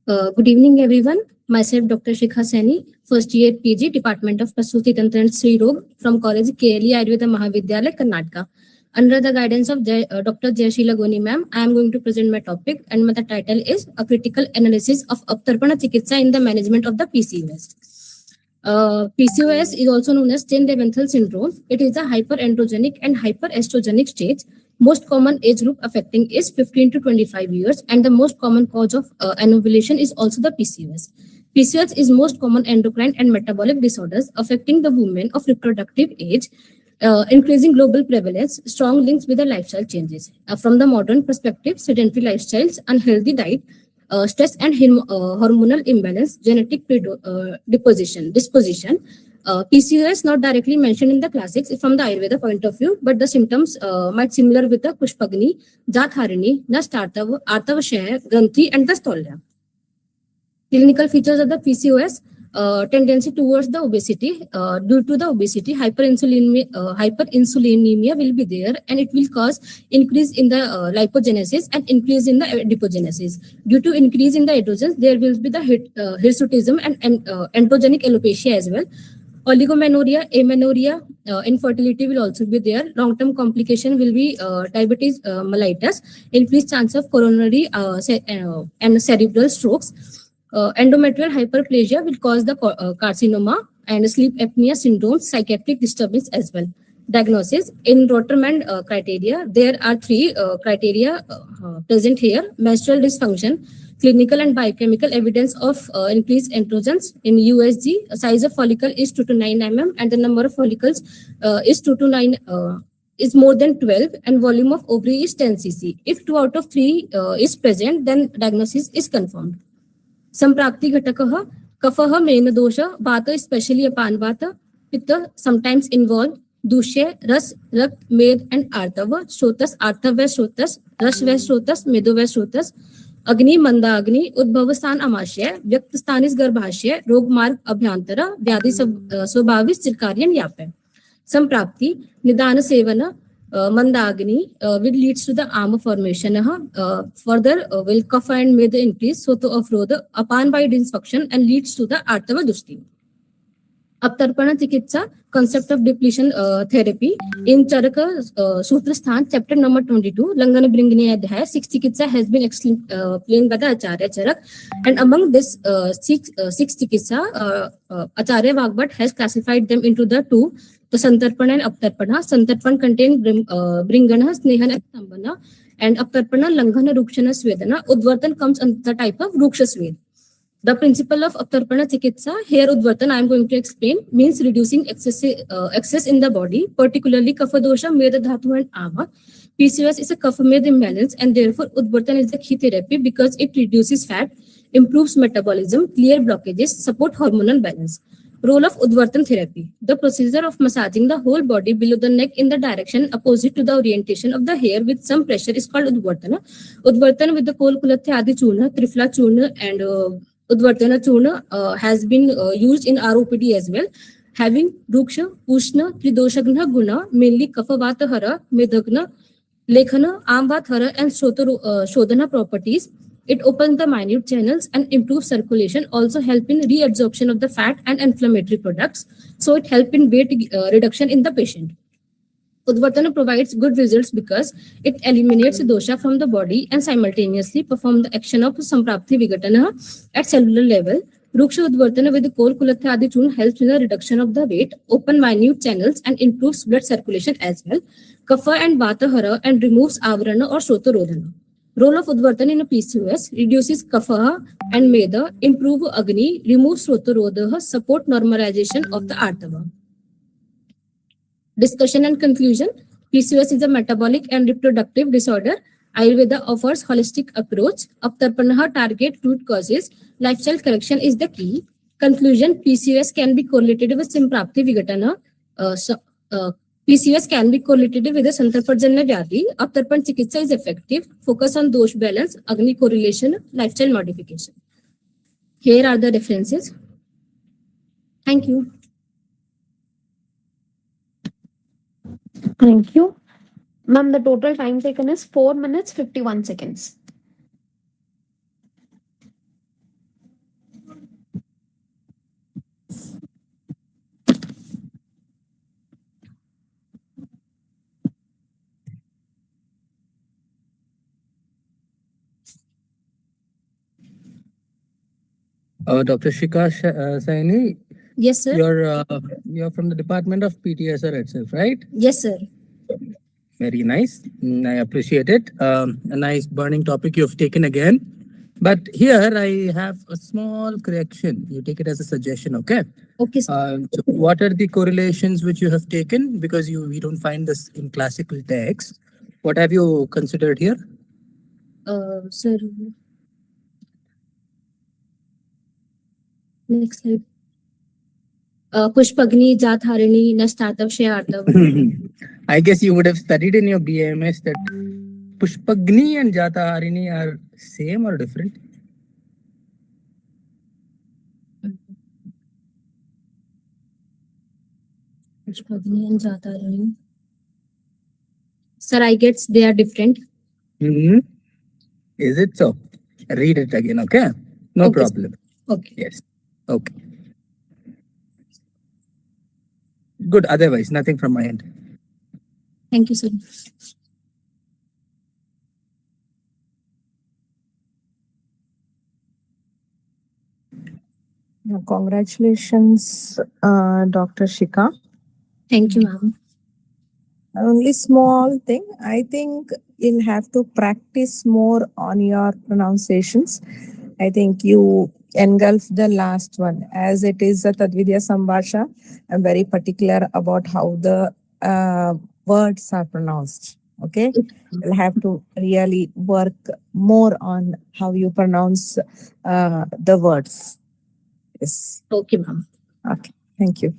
Good evening, everyone. Myself, Dr. Shikha Saini, first year PG, Department of Prasuti Tantra and Sri Rog from College KLE Ayurveda Mahavidyalaya, Karnataka. Under the guidance of Dr. Jayashila Goni ma'am, I am going to present my topic, and the title is A Critical Analysis of Chikitsa in the Management of the PCOS. PCOS is also known as Sten-Leventhal syndrome. It is a hyperandrogenic and hyperestrogenic stage. Most common age group affecting is 15 to 25 years, and the most common cause of anovulation is also the PCOS. PCOS is most common endocrine and metabolic disorders affecting the women of reproductive age, increasing global prevalence, strong links with the lifestyle changes. From the modern perspective, sedentary lifestyles, unhealthy diet, stress and hormonal imbalance, genetic disposition. PCOS not directly mentioned in the classics from the Ayurveda point of view, but the symptoms might similar with the Pushpagni, Jatharini, Nast Artavashaya, Granthi, and the Stolya. Clinical features of the PCOS, tendency towards the obesity. Due to the obesity, hyperinsulinemia will be there, and it will cause increase in the lipogenesis and increase in the adipogenesis. Due to increase in the androgens, there will be the hirsutism and androgenic alopecia as well. Oligomenorrhea, amenorrhea, infertility will also be there. Long-term complication will be diabetes mellitus, increased chance of coronary and cerebral strokes. Endometrial hyperplasia will cause the carcinoma, and sleep apnea syndrome, psychiatric disturbance as well. Diagnosis in Roterman criteria, there are three criteria present here: menstrual dysfunction, clinical and biochemical evidence of increased androgens in USG, size of follicle is 2 to 9 mm, and the number of follicles is 2 to 9 is more than 12, and volume of ovary is 10 cc. If 2 out of 3 is present, then diagnosis is confirmed. Samprakti ghatakaha, kafaha, menadosha, vata, especially apan vata, pitta sometimes involved, dushe, ras, rakt, med, and artava, shrotas, artava, shrotas, rashva, shrotas, medova, shrotas, agni, manda, agni, udbhavastan, amashya, vyaktastan is garbhashya, rog marg, abhyantara, vyadi, swabhavis, circadian, yape. Samprapti, Nidana Sevana, Mandagni, which leads to the armor formation. Further, will kapha and may the increase, so to afroda, upon by dysfunction and leads to the Artava Dusti. Aptarpana Chikitsa, concept of depletion therapy. In Charaka Sutrasthan, chapter number 22, Langana Bringini Adhaya, 6 Chikitsa has been explained by the Acharya Charak. And among this six Chikitsa, Acharya Vagbhat has classified them into the two, the Santarpana and Aptarpana. Santarpan contain Bringana, Snehana, and Sambhana, and Aptarpana, Langhana, Rukshana, Svedana. Udvartan comes under the type of Ruksha Sved. The principle of Aptarpana Chikitsa, here Udvartan I am going to explain, means reducing excess in the body, particularly Kapha dosha, Meda Dhatu and Ama. PCOS is a Kapha Meda imbalance, and therefore Udvartan is the key therapy because it reduces fat, improves metabolism, clear blockages, support hormonal balance. Role of Udvartan therapy. The procedure of massaging the whole body below the neck in the direction opposite to the orientation of the hair with some pressure is called Udvartana. Udvartana with the Kol Kulatya Adi Churna, Trifla Churna, and Udvartana Churna has been used in ROPD as well. Having Ruksha, Ushna, Tridoshagna Guna, mainly Kaphavata Hara, Medagna, Lekhana, Amvat Hara, and Shodhana properties. It opens the minute channels and improves circulation, also help in reabsorption of the fat and inflammatory products. So it helps in weight reduction in the patient. Udvartana provides good results because it eliminates dosha from the body and simultaneously performs the action of Samprapti Vigatana at cellular level. Ruksha Udvartana with the Kol Kulatya Adi Churna helps in the reduction of the weight, open minute channels, and improves blood circulation as well. Kapha and Vata Hara and removes Avarana or Shotorodhana. Role of Udvartan in a PCOS, reduces Kapha and Meda, improve Agni, removes Shotorodha, support normalization of the Artava. Discussion and conclusion. PCOS is a metabolic and reproductive disorder. Ayurveda offers holistic approach. Aptarpanaha target root causes. Lifestyle correction is the key. Conclusion. PCOS can be correlated with Samprapti Vigatana. PCOS can be correlated with the Santarparjanya Vyadi. Aptarpan Chikitsa is effective. Focus on dosh balance, Agni correlation, lifestyle modification. Here are the references. Thank you. Thank you. Ma'am, the total time taken is 4 minutes, 51 seconds. Dr. Shreyas Saini, Yes, sir. You're from the Department of PTSR itself, right? Yes, sir. Very nice. I appreciate it. A nice burning topic you've taken again. But here I have a small correction. You take it as a suggestion, okay? Okay, sir. So what are the correlations which you have taken? Because we don't find this in classical text. What have you considered here? Sir. Next slide. Pushpagni, Jatharini, Nastatav, Shayartav. I guess you would have studied in your BAMS that Pushpagni and Jatharini are same or different? Pushpagni and Jatharini. Sir, I guess they are different. Mm-hmm. Is it so? Read it again, okay? No Okay, problem. Okay. Yes. Okay. Good. Otherwise, nothing from my end. Thank you, sir. Congratulations, Dr. Shikha. Thank you, ma'am. Only small thing. I think you'll have to practice more on your pronunciations. I think you engulf the last one. As it is a Tadvidya Sambhasha, I'm very particular about how the words are pronounced. Okay? You'll have to really work more on how you pronounce the words. Yes. Okay, ma'am. Okay. Thank you.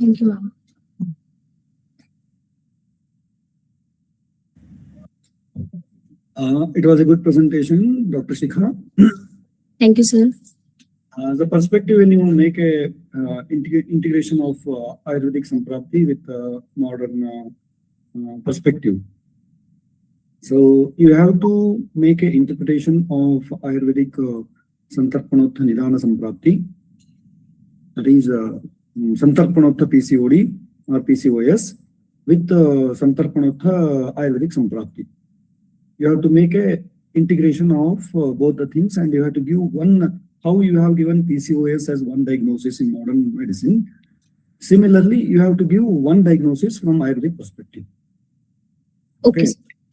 Thank you, ma'am. It was a good presentation, Dr. Shikha. Thank you, sir. The perspective when you make a integration of Ayurvedic Samprapti with modern perspective. So you have to make an interpretation of Ayurvedic Santarpanotha Nidana Samprapti. That is Santarpanotha PCOD or PCOS with Santarpanotha Ayurvedic Samprapti. You have to make a integration of both the things, and you have to give one, how you have given PCOS as one diagnosis in modern medicine. Similarly, you have to give one diagnosis from Ayurvedic perspective. Okay.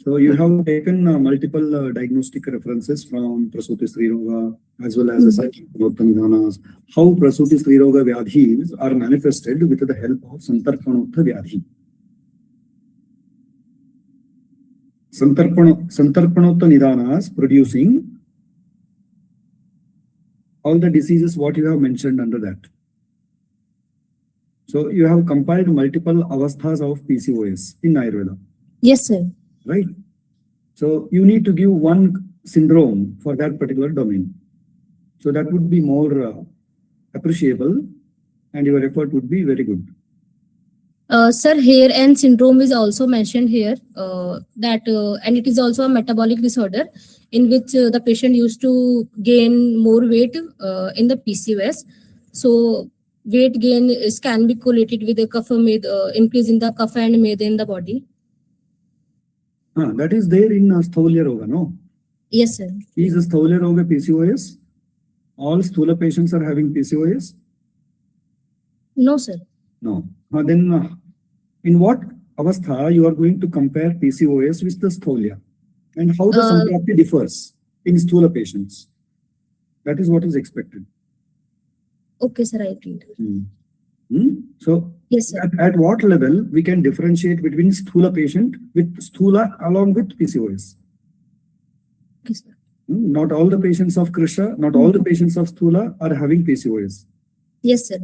So you have taken multiple diagnostic references from Prasuti Sriroga as well as the Santarpanotha. How Prasuti Sriroga Vyadhis are manifested with the help of Santarpanotha Vyadhi. Santarpanotha Nidanas producing all the diseases what you have mentioned under that. So you have compiled multiple avasthas of PCOS in Ayurveda. Yes, sir. Right? So you need to give one syndrome for that particular domain. So that would be more appreciable and your effort would be very good. Sir, hair and syndrome is also mentioned here and it is also a metabolic disorder in which the patient used to gain more weight in the PCOS. So weight gain can be correlated with the kapha increase in the kapha and meda in the body. That is there in Sthaulya Roga, no? Yes, sir. Is Sthaulya Roga PCOS? All Sthula patients are having PCOS? No, sir. No. Then in what avastha you are going to compare PCOS with the Sthaulya? And how the Samprapti differs in Sthula patients? That is what is expected. Okay, sir, I read. So yes, sir. At what level we can differentiate between Sthula patient with Sthula along with PCOS? Okay, sir. Not all the patients of Krishna, not all the patients of Sthula are having PCOS. Yes, sir.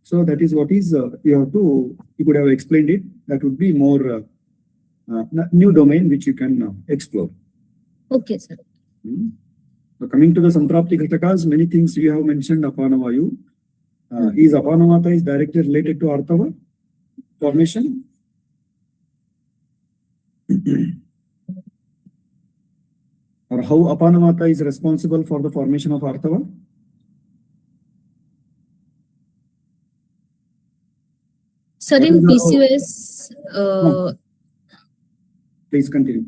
So that is what is you could have explained it. That would be more new domain which you can explore. Okay, sir. So coming to the Samprapti Ghatakas, many things you have mentioned Apanavayu. Is Apanavata is directly related to Artava formation? Or how Apanavata is responsible for the formation of Artava? Sir, in PCOS, please continue.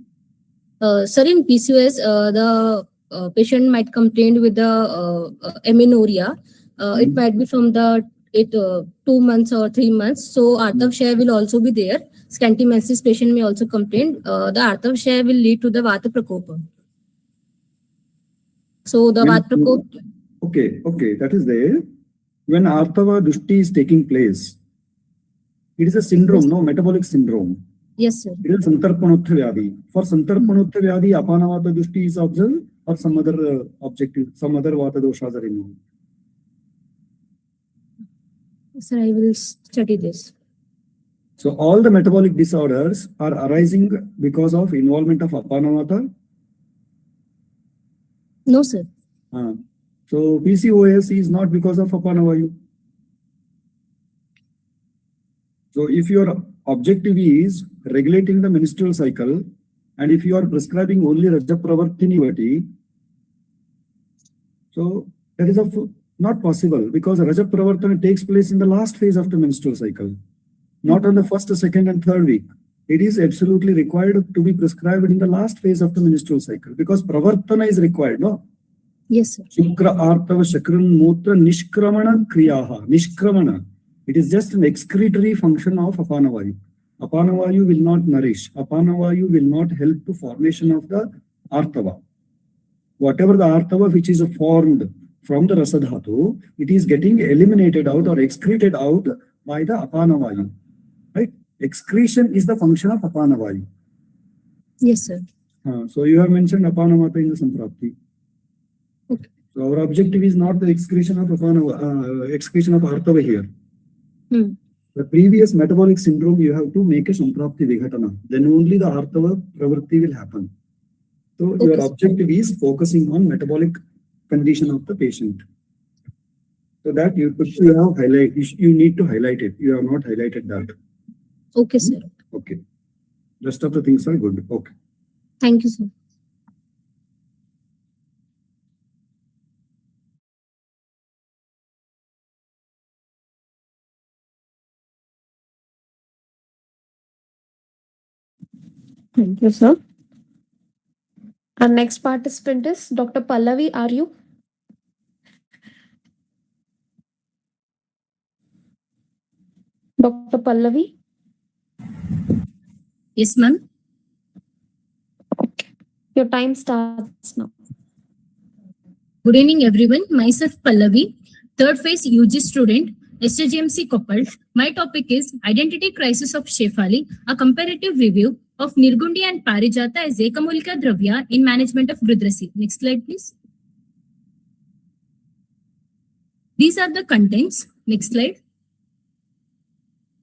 Sir, in PCOS, the patient might complain with the amenorrhea. It might be from the 2 months or 3 months. So Artav share will also be there. Scantimensis patient may also complain. The Artav share will lead to the Vata Prakopa. So the Vata Prakopa. Okay, that is there. When Artava Dushti is taking place, it is a syndrome, no metabolic syndrome. Yes, sir. It is Santarpanotha Vyadhi. For Santarpanotha Vyadhi, Apanavata Dushti is observed or some other objective, some other Vata doshas are involved. Sir, I will study this. So all the metabolic disorders are arising because of involvement of Apanavata? No, sir. So PCOS is not because of Apanavayu. So if your objective is regulating the menstrual cycle, and if you are prescribing only Rajapravartini, so that is not possible because Rajapravartana takes place in the last phase of the menstrual cycle, not on the first, second, and third week. It is absolutely required to be prescribed in the last phase of the menstrual cycle because Pravartana is required, no? Yes, sir. Shukra Artava Shakran Mutra Nishkramana Kriyaha. Nishkramana. It is just an excretory function of Apanavayu. Apanavayu will not nourish. Apanavayu will not help to formation of the Artava. Whatever the Artava which is formed from the Rasadhatu, it is getting eliminated out or excreted out by the Apanavayu. Right? Excretion is the function of Apanavayu. Yes, sir. So you have mentioned Apanamata in the Samprapti. Okay. So our objective is not the excretion of Artava here. The previous metabolic syndrome, you have to make a Samprapti Vighatana. Then only the Artava Pravritti will happen. So Okay. your objective is focusing on metabolic condition of the patient. So that you have highlight. You need to highlight it. You have not highlighted that. Okay, sir. Okay. Rest of the things are good. Okay. Thank you, sir. Thank you, sir. Our next participant is Dr. Pallavi. Are you? Dr. Pallavi? Yes, ma'am. Your time starts now. Good evening, everyone. Myself, Pallavi, third phase UG student, SJGAMC Koppal. My topic is Identity Crisis of Shefali, a comparative review of Nirgundi and Parijata as Ekamulika Dravya in management of Grudrasi. Next slide, please. These are the contents. Next slide.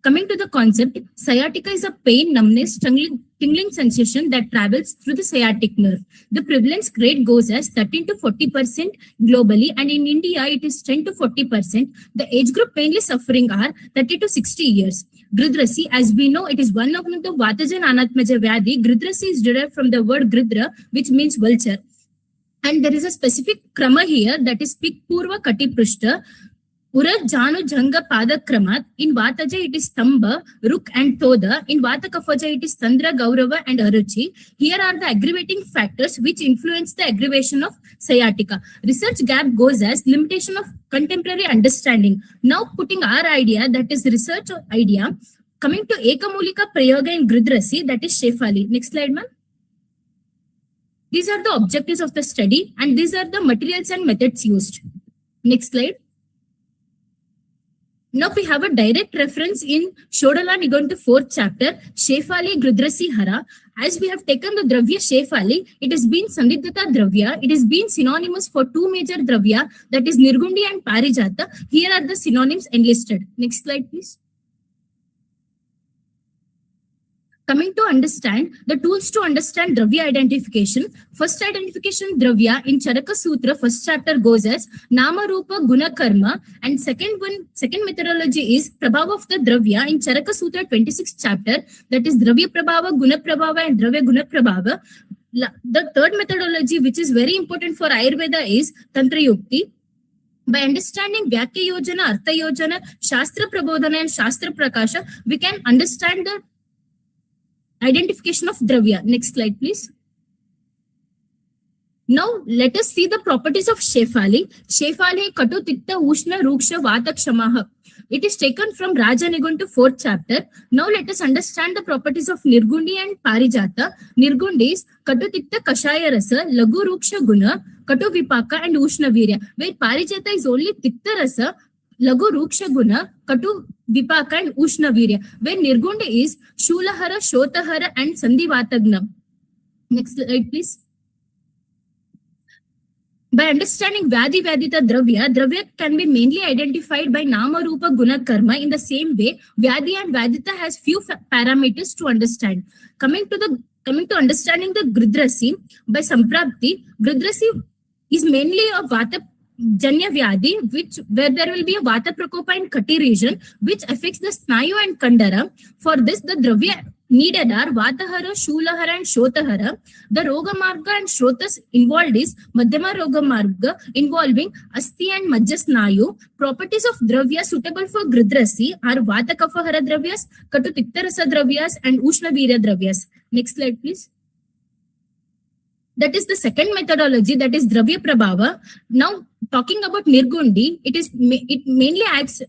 Coming to the concept, sciatica is a pain, numbness, tingling sensation that travels through the sciatic nerve. The prevalence rate goes as 13 to 40% globally, and in India it is 10 to 40%. The age group mainly suffering are 30 to 60 years. Grudrasi, as we know, it is one of the Vataja and Anatmaja Vyadhi. Grudrasi is derived from the word Grudra, which means vulture. And there is a specific krama here, that is Pik Purva Kati Prushta. Ura Janu Janga Pada Kramat. In Vataja it is Stamba, Ruk and Toda. In Vatakafaja it is Tandra, Gaurava and Aruchi. Here are the aggravating factors which influence the aggravation of sciatica. Research gap goes as limitation of contemporary understanding. Now putting our idea, that is research idea, coming to Ekamulika Prayoga in Grudrasi, that is Shefali. Next slide, ma'am. These are the objectives of the study and these are the materials and methods used. Next slide. Now we have a direct reference in Shodala Niguntu 4th chapter, Shefali Grudrasi Hara. As we have taken the Dravya Shefali, it has been Sandidhata Dravya. It has been synonymous for two major Dravya, that is Nirgundi and Parijata. Here are the synonyms enlisted. Next slide, please. Coming to understand the tools to understand Dravya identification. First identification Dravya in Charaka Sutra, first chapter goes as Nama Rupa Guna Karma, and second methodology is Prabhava of the Dravya in Charaka Sutra 26th chapter, that is Dravya Prabhava, Guna Prabhava and Dravya Guna Prabhava. The third methodology, which is very important for Ayurveda, is Tantra Yukti. By understanding Vyakya Yojana, Artha Yojana, Shastra Prabodhana and Shastra Prakasha, we can understand the identification of Dravya. Next slide, please. Now, let us see the properties of Shefali. Shefali Katu Tikta Ushna Ruksha Vata Kshamaha. It is taken from Raja Niguntu 4th chapter. Now, let us understand the properties of Nirgundi and Parijata. Nirgundi is Katu Tikta Kashaya Rasa, Lagu Ruksha Guna, Katu Vipaka and Ushna Virya. Where Parijata is only Tikta Rasa, Lagu Ruksha Guna, Katu Vipaka and Ushna Virya. Where Nirgundi is Shulahara, Shotahara and Sandhivatagna. Next slide, please. By understanding Vyadhi Vyadita Dravya, Dravya can be mainly identified by Nama Rupa Guna Karma. In the same way, Vyadhi and Vyadita has few parameters to understand. Coming to understanding the Grudrasi, by Samprapti, Grudrasi is mainly a Vata Janya Vyadhi, where there will be a Vata Prakopa in Kati region, which affects the Snayu and Kandara. For this, the Dravya needed are Vatahara, Shulahara and Shotahara. The Roga Marga and Shrotas involved is Madhyama Roga Marga involving Asti and Majja Snayu. Properties of Dravya suitable for Grudrasi are Vata Kafahara Dravyas, Katu Tiktarasa Dravyas and Ushna Virya Dravyas. Next slide, please. That is the second methodology, that is Dravya Prabhava. Now, talking about Nirgundi, it mainly acts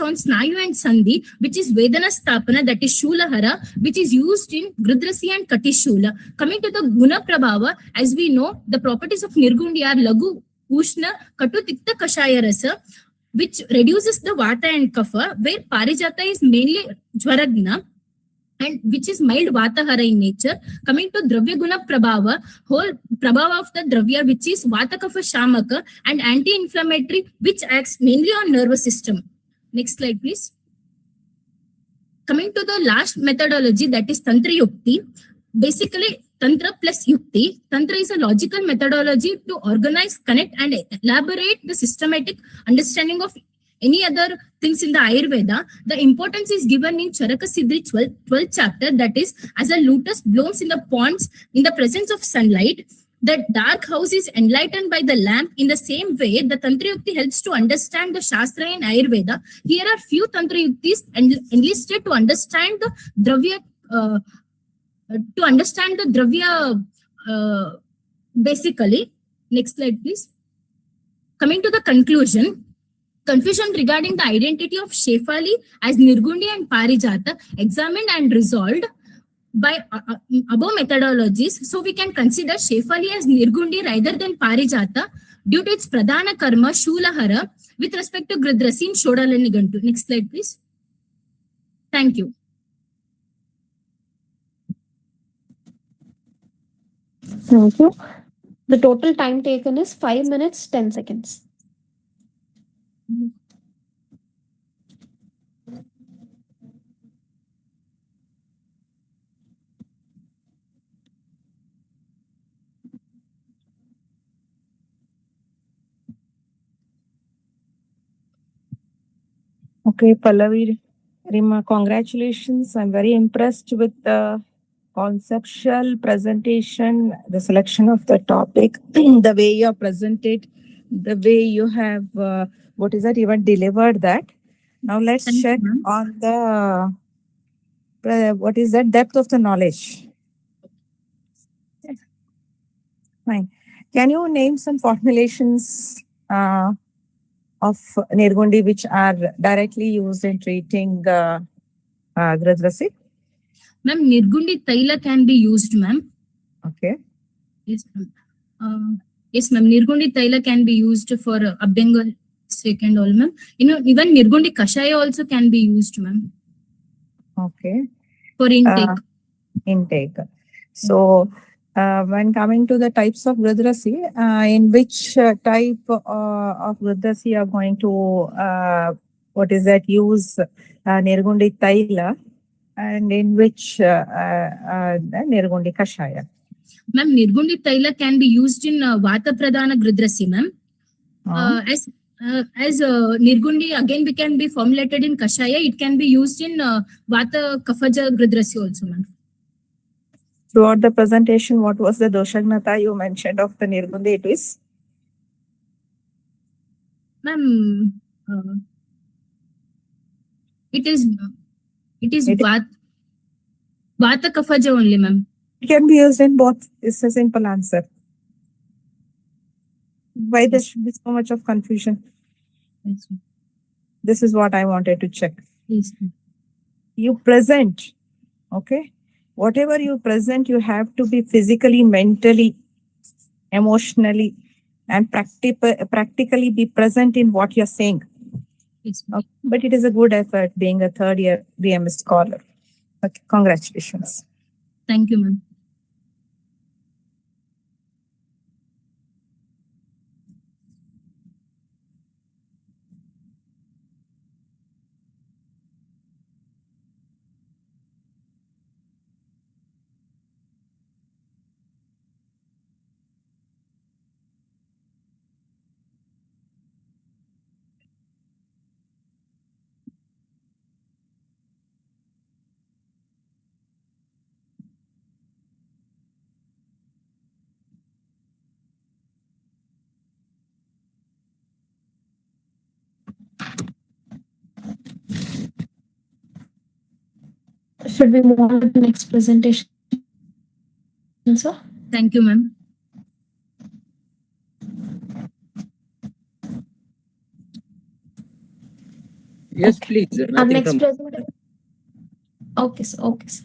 on Snayu and Sandhi, which is Vedana Stapana, that is Shulahara, which is used in Grudrasi and Katishula. Coming to the Guna Prabhava, as we know, the properties of Nirgundi are Lagu, Ushna, Katu, Tikta, Kashaya Rasa, which reduces the Vata and Kapha, where Parijata is mainly Jwaragna, and which is mild Vatahara in nature. Coming to Dravya Guna Prabhava, whole Prabhava of the Dravya, which is Vata Kapha Shamaka, and anti-inflammatory, which acts mainly on nervous system. Next slide, please. Coming to the last methodology, that is Tantra Yukti. Basically, Tantra plus Yukti. Tantra is a logical methodology to organize, connect, and elaborate the systematic understanding of any other things in the Ayurveda. The importance is given in Charaka Siddhi 12th chapter, that is, as a lotus blooms in the ponds in the presence of sunlight, the dark house is enlightened by the lamp. In the same way, the Tantra Yukti helps to understand the Shastra in Ayurveda. Here are few Tantra Yuktis enlisted to understand the Dravya, basically. Next slide, please. Coming to the conclusion, confusion regarding the identity of Shefali as Nirgundi and Parijata examined and resolved by above methodologies. So we can consider Shefali as Nirgundi rather than Parijata due to its Pradhana Karma Shulahara with respect to Grudrasi in Shodala Nigantu. Next slide, please. Thank you. Thank you. The total time taken is 5 minutes, 10 seconds. Okay, Pallavi, Rima, congratulations. I'm very impressed with the conceptual presentation, the selection of the topic, the way you have presented, the way you have, even delivered that. Now let's check on the, depth of the knowledge. Fine. Can you name some formulations of Nirgundi which are directly used in treating Grudrasi? Ma'am, Nirgundi Taila can be used, ma'am. Okay. Yes, ma'am. Yes, ma'am. Nirgundi Taila can be used for Abhyanga second all, ma'am. Even Nirgundi Kashaya also can be used, ma'am. Okay. For intake. Intake. So, when coming to the types of Grudrasi, in which type of Grudrasi you are going to, use Nirgundi Taila, and in which Nirgundi Kashaya? Ma'am, Nirgundi Taila can be used in Vata Pradhana Grudrasi, ma'am. As Nirgundi again can be formulated in Kashaya, it can be used in Vata Kafaja Grudrasi also, ma'am. Throughout the presentation, what was the Doshagnata you mentioned of the Nirgundi? It is? Ma'am, it is Vata Kafaja only, ma'am. It can be used in both. It's a simple answer. Why there should be so much of confusion? Yes, ma'am. This is what I wanted to check. Yes, ma'am. You present, okay? Whatever you present, you have to be physically, mentally, emotionally, and practically be present in what you're saying. Yes, ma'am. Okay. But it is a good effort being a third year BMS scholar. Okay, congratulations. Thank you, ma'am. Should we move on to the next presentation, sir? Thank you, ma'am. Yes, please. Our Nothing next from presenter. Okay, sir. Okay, sir.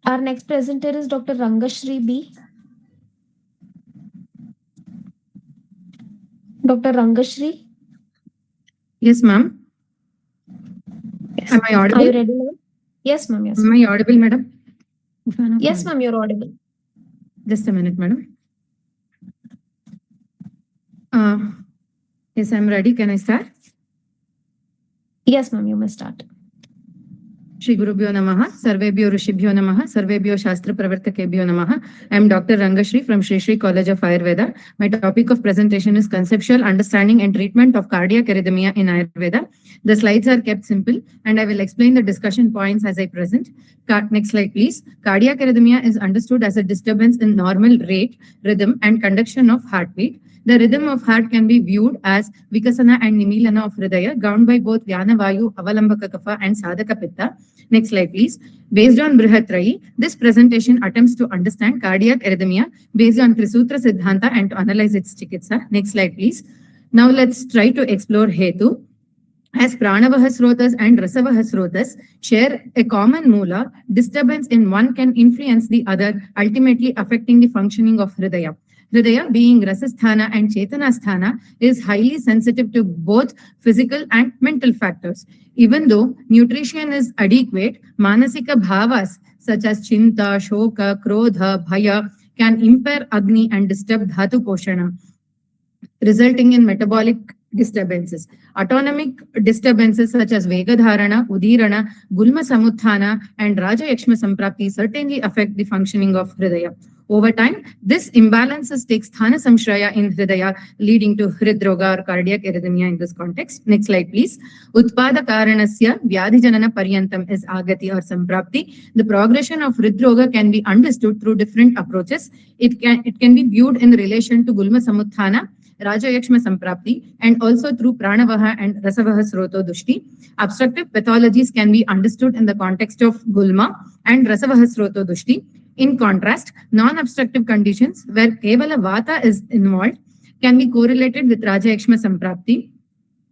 Our next presenter is Dr. Rangashri B. Dr. Rangashri. Yes, ma'am. Yes. Am I audible? Are you ready, madam? Yes, ma'am. Yes. Am I audible, madam? Yes, ma'am. You're audible. Just a minute, madam. Yes, I'm ready. Can I start? Yes, ma'am. You may start. Shri Gurubhyo Namaha, Sarvebhyo Rishibhyo Namaha, Sarvebhyo Shastra Pravartakebhyo Namaha. I am Dr. Rangashri from Shri College of Ayurveda. My topic of presentation is conceptual understanding and treatment of cardiac arrhythmia in Ayurveda. The slides are kept simple and I will explain the discussion points as I present. Next slide, please. Cardiac arrhythmia is understood as a disturbance in normal rate, rhythm and conduction of heartbeat. The rhythm of heart can be viewed as Vikasana and Nimilana of Hridaya, governed by both Vyana Vayu, Avalambaka Kapha and Sadhaka Pitta. Next slide, please. Based on Brihatrayi, this presentation attempts to understand cardiac arrhythmia based on Trisutra Siddhanta and to analyze its chikitsa. Next slide, please. Now let's try to explore Hetu. As Pranavaha Srotas and Rasavaha Srotas share a common moola, disturbance in one can influence the other, ultimately affecting the functioning of Hridaya. Hridaya, being Rasasthana and Chetanasthana, is highly sensitive to both physical and mental factors. Even though nutrition is adequate, Manasika Bhavas such as Chinta, Shoka, Krodha, Bhaya can impair Agni and disturb Dhatu Poshana, resulting in metabolic disturbances. Autonomic disturbances such as Vegadharana, Udirana, Gulma Samuthana, and Raja Yakshma Samprapti certainly affect the functioning of Hridaya. Over time, this imbalances takes Sthana Samshraya in Hridaya, leading to Rdrva or cardiac arrhythmia in this context. Next slide, please. Utpada Karanasya Vyadhijanana Paryantam is Agati or Samprapti. The progression of Rdrva can be understood through different approaches. It can be viewed in relation to Gulma Samuthana, Raja Yakshma Samprapti, and also through Pranavaha and Rasavaha Sroto Dushti. Obstructive pathologies can be understood in the context of Gulma and Rasavaha Sroto Dushti. In contrast, non-obstructive conditions where Kevala Vata is involved can be correlated with Raja Yakshma Samprapti.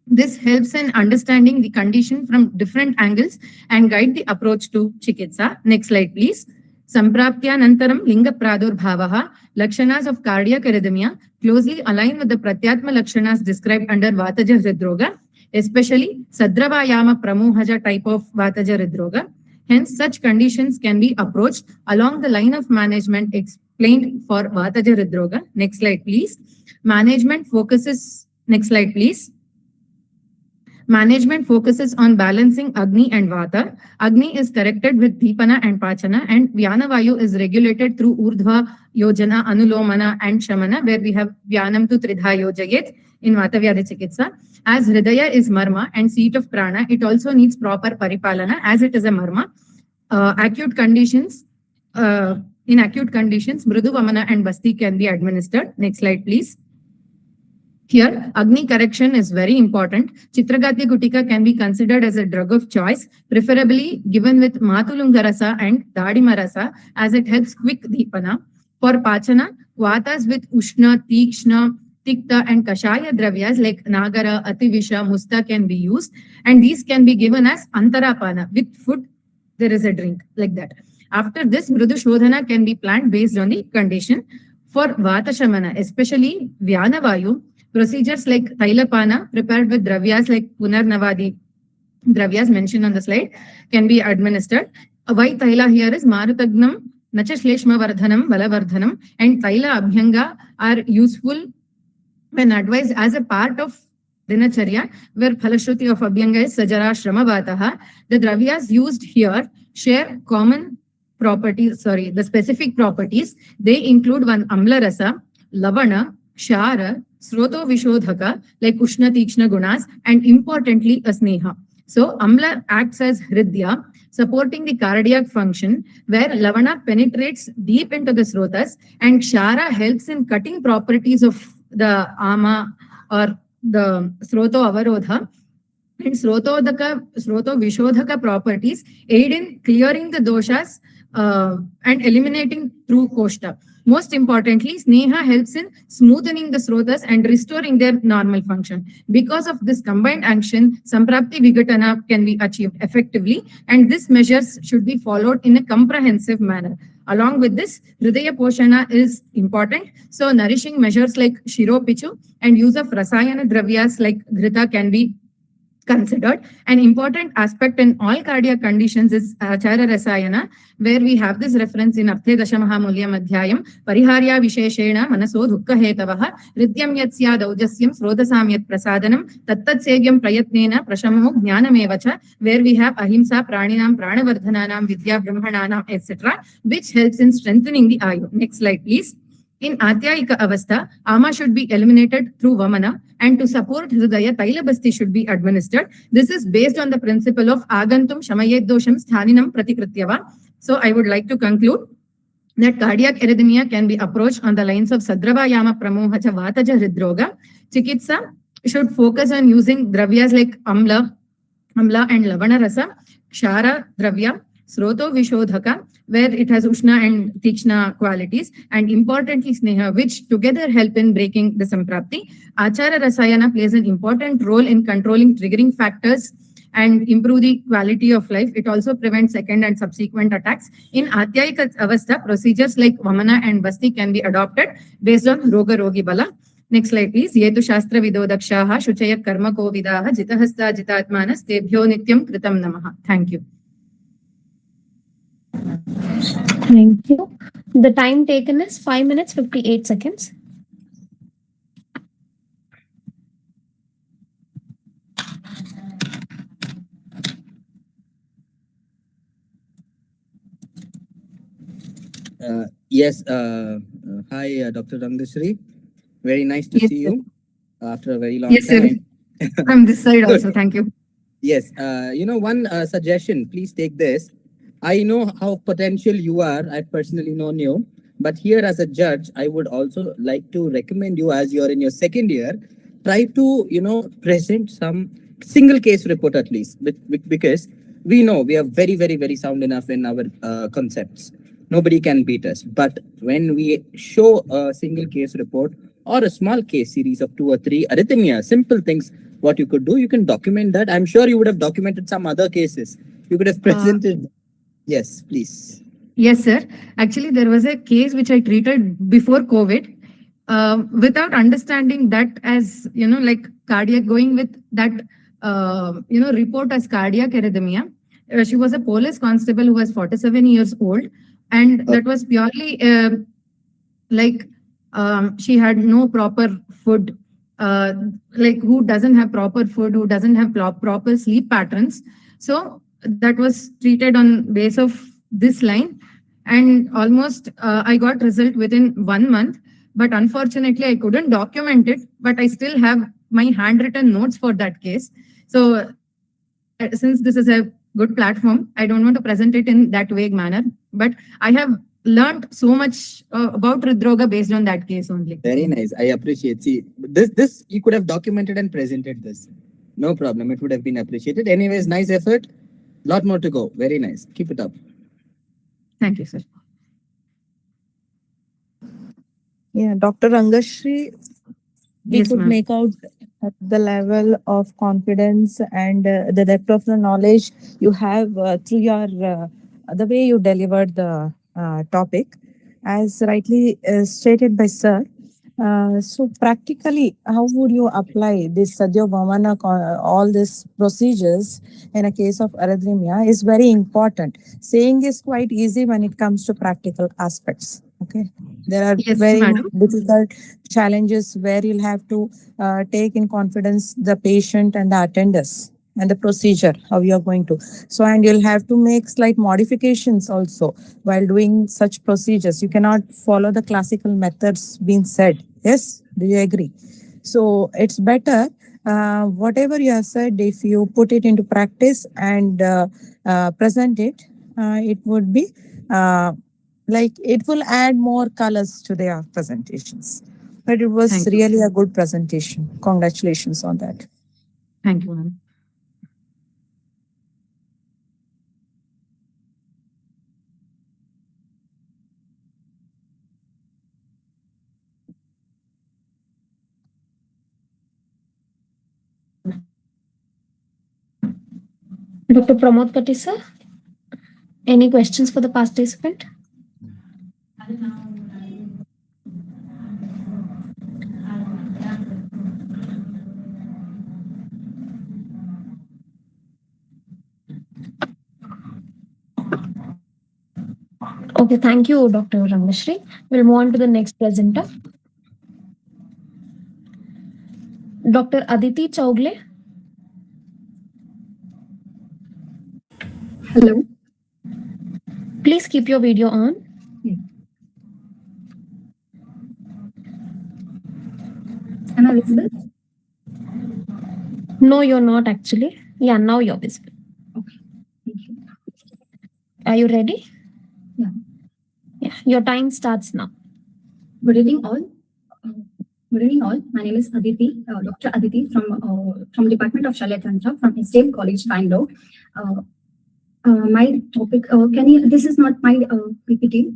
This helps in understanding the condition from different angles and guide the approach to Chikitsa. Next slide, please. Sampraptyanantaram Linga Pradurbhavaha, Lakshanas of cardiac arrhythmia closely align with the Pratyatma Lakshanas described under Vataja Hridroga, especially Sadravayama Pramohaja type of Vataja Hridroga. Hence, such conditions can be approached along the line of management explained for Vataja Hridroga. Next slide, please. Management focuses on balancing Agni and Vata. Agni is corrected with Deepana and Pachana, and Vyana Vayu is regulated through Urdhva, Yojana, Anulomana, and Shamana, where we have Vyanam tu Tridha Yojayet in Vata Vyadhi Chikitsa. As Hridaya is Marma and seat of Prana, it also needs proper Paripalana as it is a Marma. In acute conditions, Mridu Vamana and Basti can be administered. Next slide, please. Here, Agni correction is very important. Chitragatya Gutika can be considered as a drug of choice, preferably given with Matulungarasa and Dadimarasa, as it helps quick Deepana. For Pachana, Vatas with Ushna, Tikshna, Tikta and Kashaya Dravyas like Nagara, Ativisha, Musta can be used, and these can be given as Antarapana. With food, there is a drink like that. After this, Mridu Shodhana can be planned based on the condition. For Vata Shamana, especially Vyana Vayu, procedures like Tailapana prepared with Dravyas like Punarnavadi Dravyas mentioned on the slide can be administered. Why Taila here is Marutagnam, Nachashleshma Vardhanam, Balavardhanam, and Taila Abhyanga are useful when advised as a part of Dinacharya, where Phalashruti of Abhyanga is Sajara Shramavataha. The Dravyas used here share common properties, the specific properties. They include one Amla Rasa, Lavana, Shara, Sroto Vishodhaka, like Ushna Tikshna Gunas, and importantly, a Sneha. So, Amla acts as Hridya, supporting the cardiac function, where Lavana penetrates deep into the Srotas, and Shara helps in cutting properties of the Ama or the Sroto Avarodha, and Sroto Vishodhaka properties aid in clearing the doshas and eliminating through Koshta. Most importantly, Sneha helps in smoothening the srotas and restoring their normal function. Because of this combined action, Samprapti Vigatana can be achieved effectively, and these measures should be followed in a comprehensive manner. Along with this, Hridaya Poshana is important. So nourishing measures like Shiro Pichu and use of Rasayana Dravyas like Ghrita can be considered. An important aspect in all cardiac conditions is Achara Rasayana, where we have this reference in Apthe Dashamahamulya Madhyayam, Pariharya Visheshena, Manaso Dukka Hetavaha, Rityam Yatsya Daujasyam, Srodasam Yat Prasadanam, Tattat Segyam Prayatnena, Prashamamo Jnanamevacha, where we have Ahimsa, Praninam, Pranavardhananam, Vidya Brahmananam, etc., which helps in strengthening the Ayu. Next slide, please. In Atyayika Avastha, Ama should be eliminated through Vamana, and to support Hridaya, Tailabasti should be administered. This is based on the principle of Agantum Shamayet Dosham Sthaninam Pratikrityava. So I would like to conclude that cardiac arrhythmia can be approached on the lines of Sadrava Yama Pramohacha Vataja Hridroga. Chikitsa should focus on using dravyas like Amla and Lavana Rasa, Kshara Dravya, Sroto Vishodhaka, where it has Ushna and Tikshna qualities, and importantly Sneha, which together help in breaking the Samprapti. Achara Rasayana plays an important role in controlling triggering factors and improve the quality of life. It also prevents second and subsequent attacks. In Atyayika Avastha, procedures like Vamana and Basti can be adopted based on Roga Rogi Bala. Next slide, please. Yetu Shastra Vido Dakshaha, Shuchaya Karma Kovidaha, Jitahasta Jitatmanas, Tebhyo Nityam Kritam Namaha. Thank you. Thank you. The time taken is 5 minutes, 58 seconds. Yes. Hi, Dr. Rangashri. Very nice to see you after a very long time. Yes, sir. From this side also. Thank you. Yes. One suggestion. Please take this. I know how potential you are. I've personally known you. But here as a judge, I would also like to recommend you, as you're in your second year, try to, present some single case report at least. Because we know we are very, very, very sound enough in our concepts. Nobody can beat us. But when we show a single case report or a small case series of 2 or 3 arrhythmia, simple things, what you could do, you can document that. I'm sure you would have documented some other cases. You could have presented. Yes, please. Yes, sir. Actually, there was a case which I treated before COVID without understanding that as, like cardiac, going with that, report as cardiac arrhythmia. She was a police constable who was 47 years old. And that was purely she had no proper food, who doesn't have proper food, who doesn't have proper sleep patterns. So that was treated on base of this line, and almost I got result within 1 month. But unfortunately, I couldn't document it, but I still have my handwritten notes for that case. So since this is a good platform, I don't want to present it in that vague manner, but I have learned so much about Rdrva based on that case only. Very nice. I appreciate. See, this you could have documented and presented this. No problem. It would have been appreciated. Anyways, nice effort. Lot more to go. Very nice. Keep it up. Thank you, sir. Yeah, Dr. Rangashri, we Yes, could ma'am. make out at the level of confidence and the depth of the knowledge you have through your the way you delivered the topic, as rightly stated by sir. So practically, how would you apply this Sadhya Bhavana, all these procedures in a case of arrhythmia is very important. Saying is quite easy when it comes to practical aspects. Okay, there are Yes, very madam. difficult challenges where you'll have to take in confidence the patient and the attenders and the procedure, how you are going to. So, and you'll have to make slight modifications also while doing such procedures. You cannot follow the classical methods being said. Yes, do you agree? So, it's better whatever you have said, if you put it into practice and present it, it would be it will add more colors to their presentations. But it was Thank you. really a good presentation. Congratulations on that. Thank you, ma'am. Dr. Pramod Katti, sir. Any questions for the participant? Okay, thank you, Dr. Rangashri. We'll move on to the next presenter. Dr. Aditi Chaugle. Hello. Please keep your video on. Am I visible? No, you're not actually. Yeah, now you're visible. Okay. Thank you. Are you ready? Yeah. Yeah, your time starts now. Good evening, all. Good evening, all. My name is Aditi, Dr. Aditi from Department of Sciatica from SJGAMC College, Bangalore. My topic, this is not my PPT.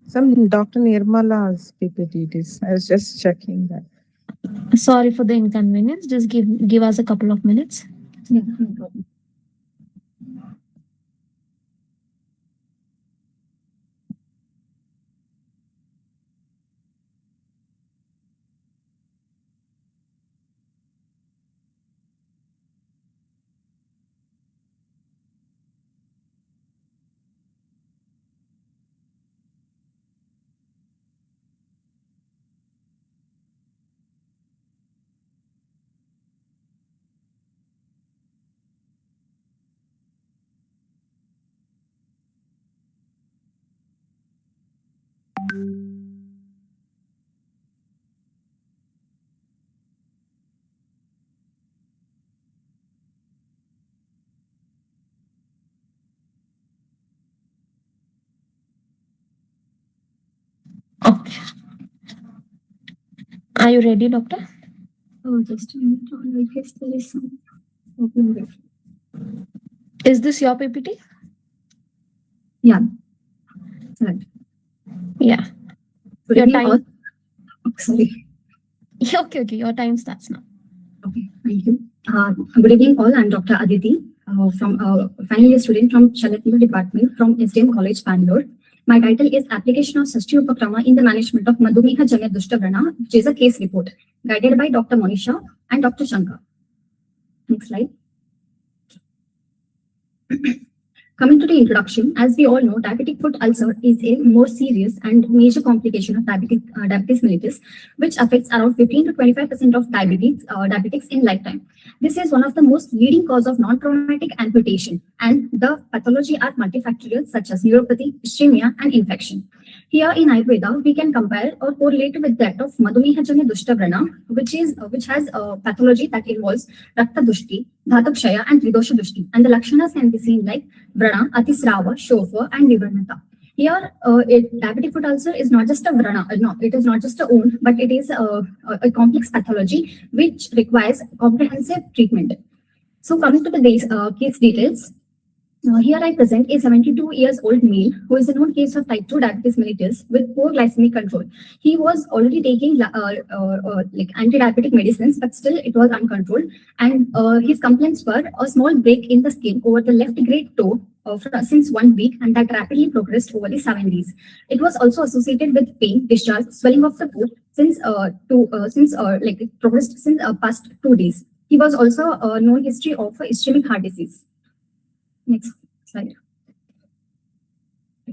Some Dr. Nirmala's PPT it is. I was just checking that. Sorry for the inconvenience. Just give us a couple of minutes. Yeah, no problem. Okay. Are you ready, doctor? Oh, just a minute. I guess there is some problem with. Is this your PPT? Yeah. Right. Yeah. Good Your evening, all. time. Oh, sorry. Yeah, okay. Your time starts now. Okay, thank you. Good evening, all. I'm Dr. Aditi, from final year student from Sciatica Department from SJGAMC College, Bangalore. My title is Application of Sashti Upakrama in the Management of Madhumeha Janya Dushtavrana, which is a case report, guided by Dr. Monisha and Dr. Shankar. Next slide. Coming to the introduction, as we all know, diabetic foot ulcer is a more serious and major complication of diabetes mellitus, which affects around 15 to 25% of diabetics in lifetime. This is one of the most leading cause of non-traumatic amputation, and the pathology are multifactorial such as neuropathy, ischemia, and infection. Here in Ayurveda, we can compare or correlate with that of Madhumeha Janya Dushtavrana, which has a pathology that involves Rakta Dushti, Dhatukshaya, and Tridosha Dushti, and the Lakshanas can be seen like Vrana, Atisrava, Shofa, and Vivarnata. Here, diabetic foot ulcer is not just a vrana, no, it is not just a wound, but it is a complex pathology which requires comprehensive treatment. So coming to the case details, here I present a 72 years old male who is a known case of type 2 diabetes mellitus with poor glycemic control. He was already taking like anti-diabetic medicines, but still it was uncontrolled. And his complaints were a small break in the skin over the left great toe since 1 week, and that rapidly progressed over the 7 days. It was also associated with pain, discharge, swelling of the foot it progressed since past 2 days. He was also a known history of ischemic heart disease. Next slide.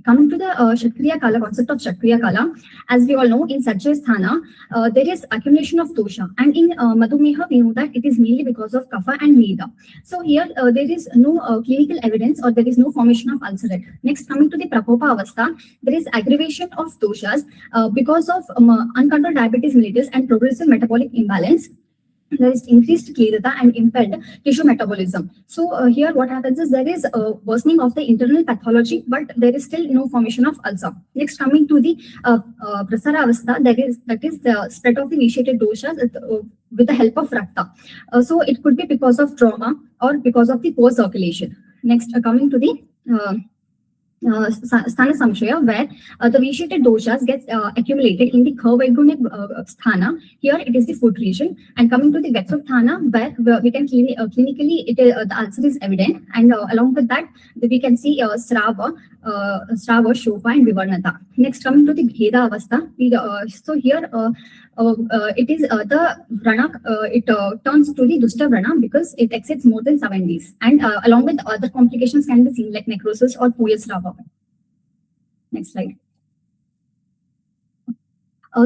Coming to the Shakriya Kala, concept of Shakriya Kala, as we all know, in Sajja Sthana, there is accumulation of dosha, and in Madhumeha, we know that it is mainly because of kapha and meda. So here, there is no clinical evidence or there is no formation of ulcerate. Next, coming to the Prakopa Avastha, there is aggravation of doshas because of uncontrolled diabetes mellitus and progressive metabolic imbalance. There is increased clearata and impaired tissue metabolism. So here what happens is there is a worsening of the internal pathology, but there is still no formation of ulcer. Next, coming to the Prasara Avastha, that is the spread of the initiated doshas with the help of Rakta. So it could be because of trauma or because of the poor circulation. Next, coming to the sthana samshaya, where the vitiated doshas gets accumulated in the Kavaiguna sthana. Here it is the foot region. And coming to the Vetsutthana, where we can clinically the ulcer is evident, and along with that we can see Srava, Shopa, and Vivarnata. Next, coming to the Bheda Avastha, so here it is the Vrana, it turns to the Dushta Vrana because it exceeds more than 7 days. And along with other complications can be seen like necrosis or Puyasrava. Next slide.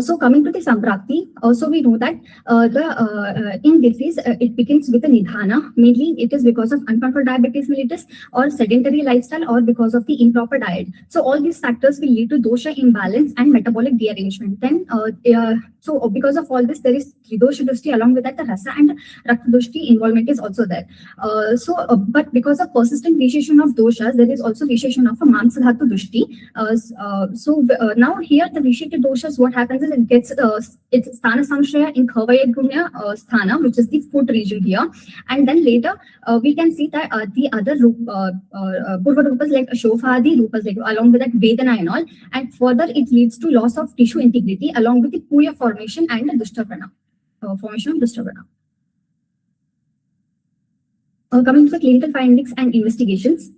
So coming to the Samprakti, also we know that in disease, it begins with a Nidhana. Mainly it is because of uncontrolled diabetes mellitus or sedentary lifestyle or because of the improper diet. So all these factors will lead to dosha imbalance and metabolic derangement. Then so because of all this, there is Tridosha Dushti, along with that the Rasa and Rakta Dushti involvement is also there. But because of persistent vitiation of doshas, there is also vitiation of a Mamsadhatu Dushti. Now here the vitiated doshas, what happens is it gets its sthana samshaya in Kavayagumya sthana, which is the foot region here. And then later we can see that the other Purva Rupas like Shofadi Rupas, like along with that Vedana and all. And further it leads to loss of tissue integrity along with the Puya formation and the Dushtavrana. Formation of Dushtavrana. Coming to the clinical findings and investigations.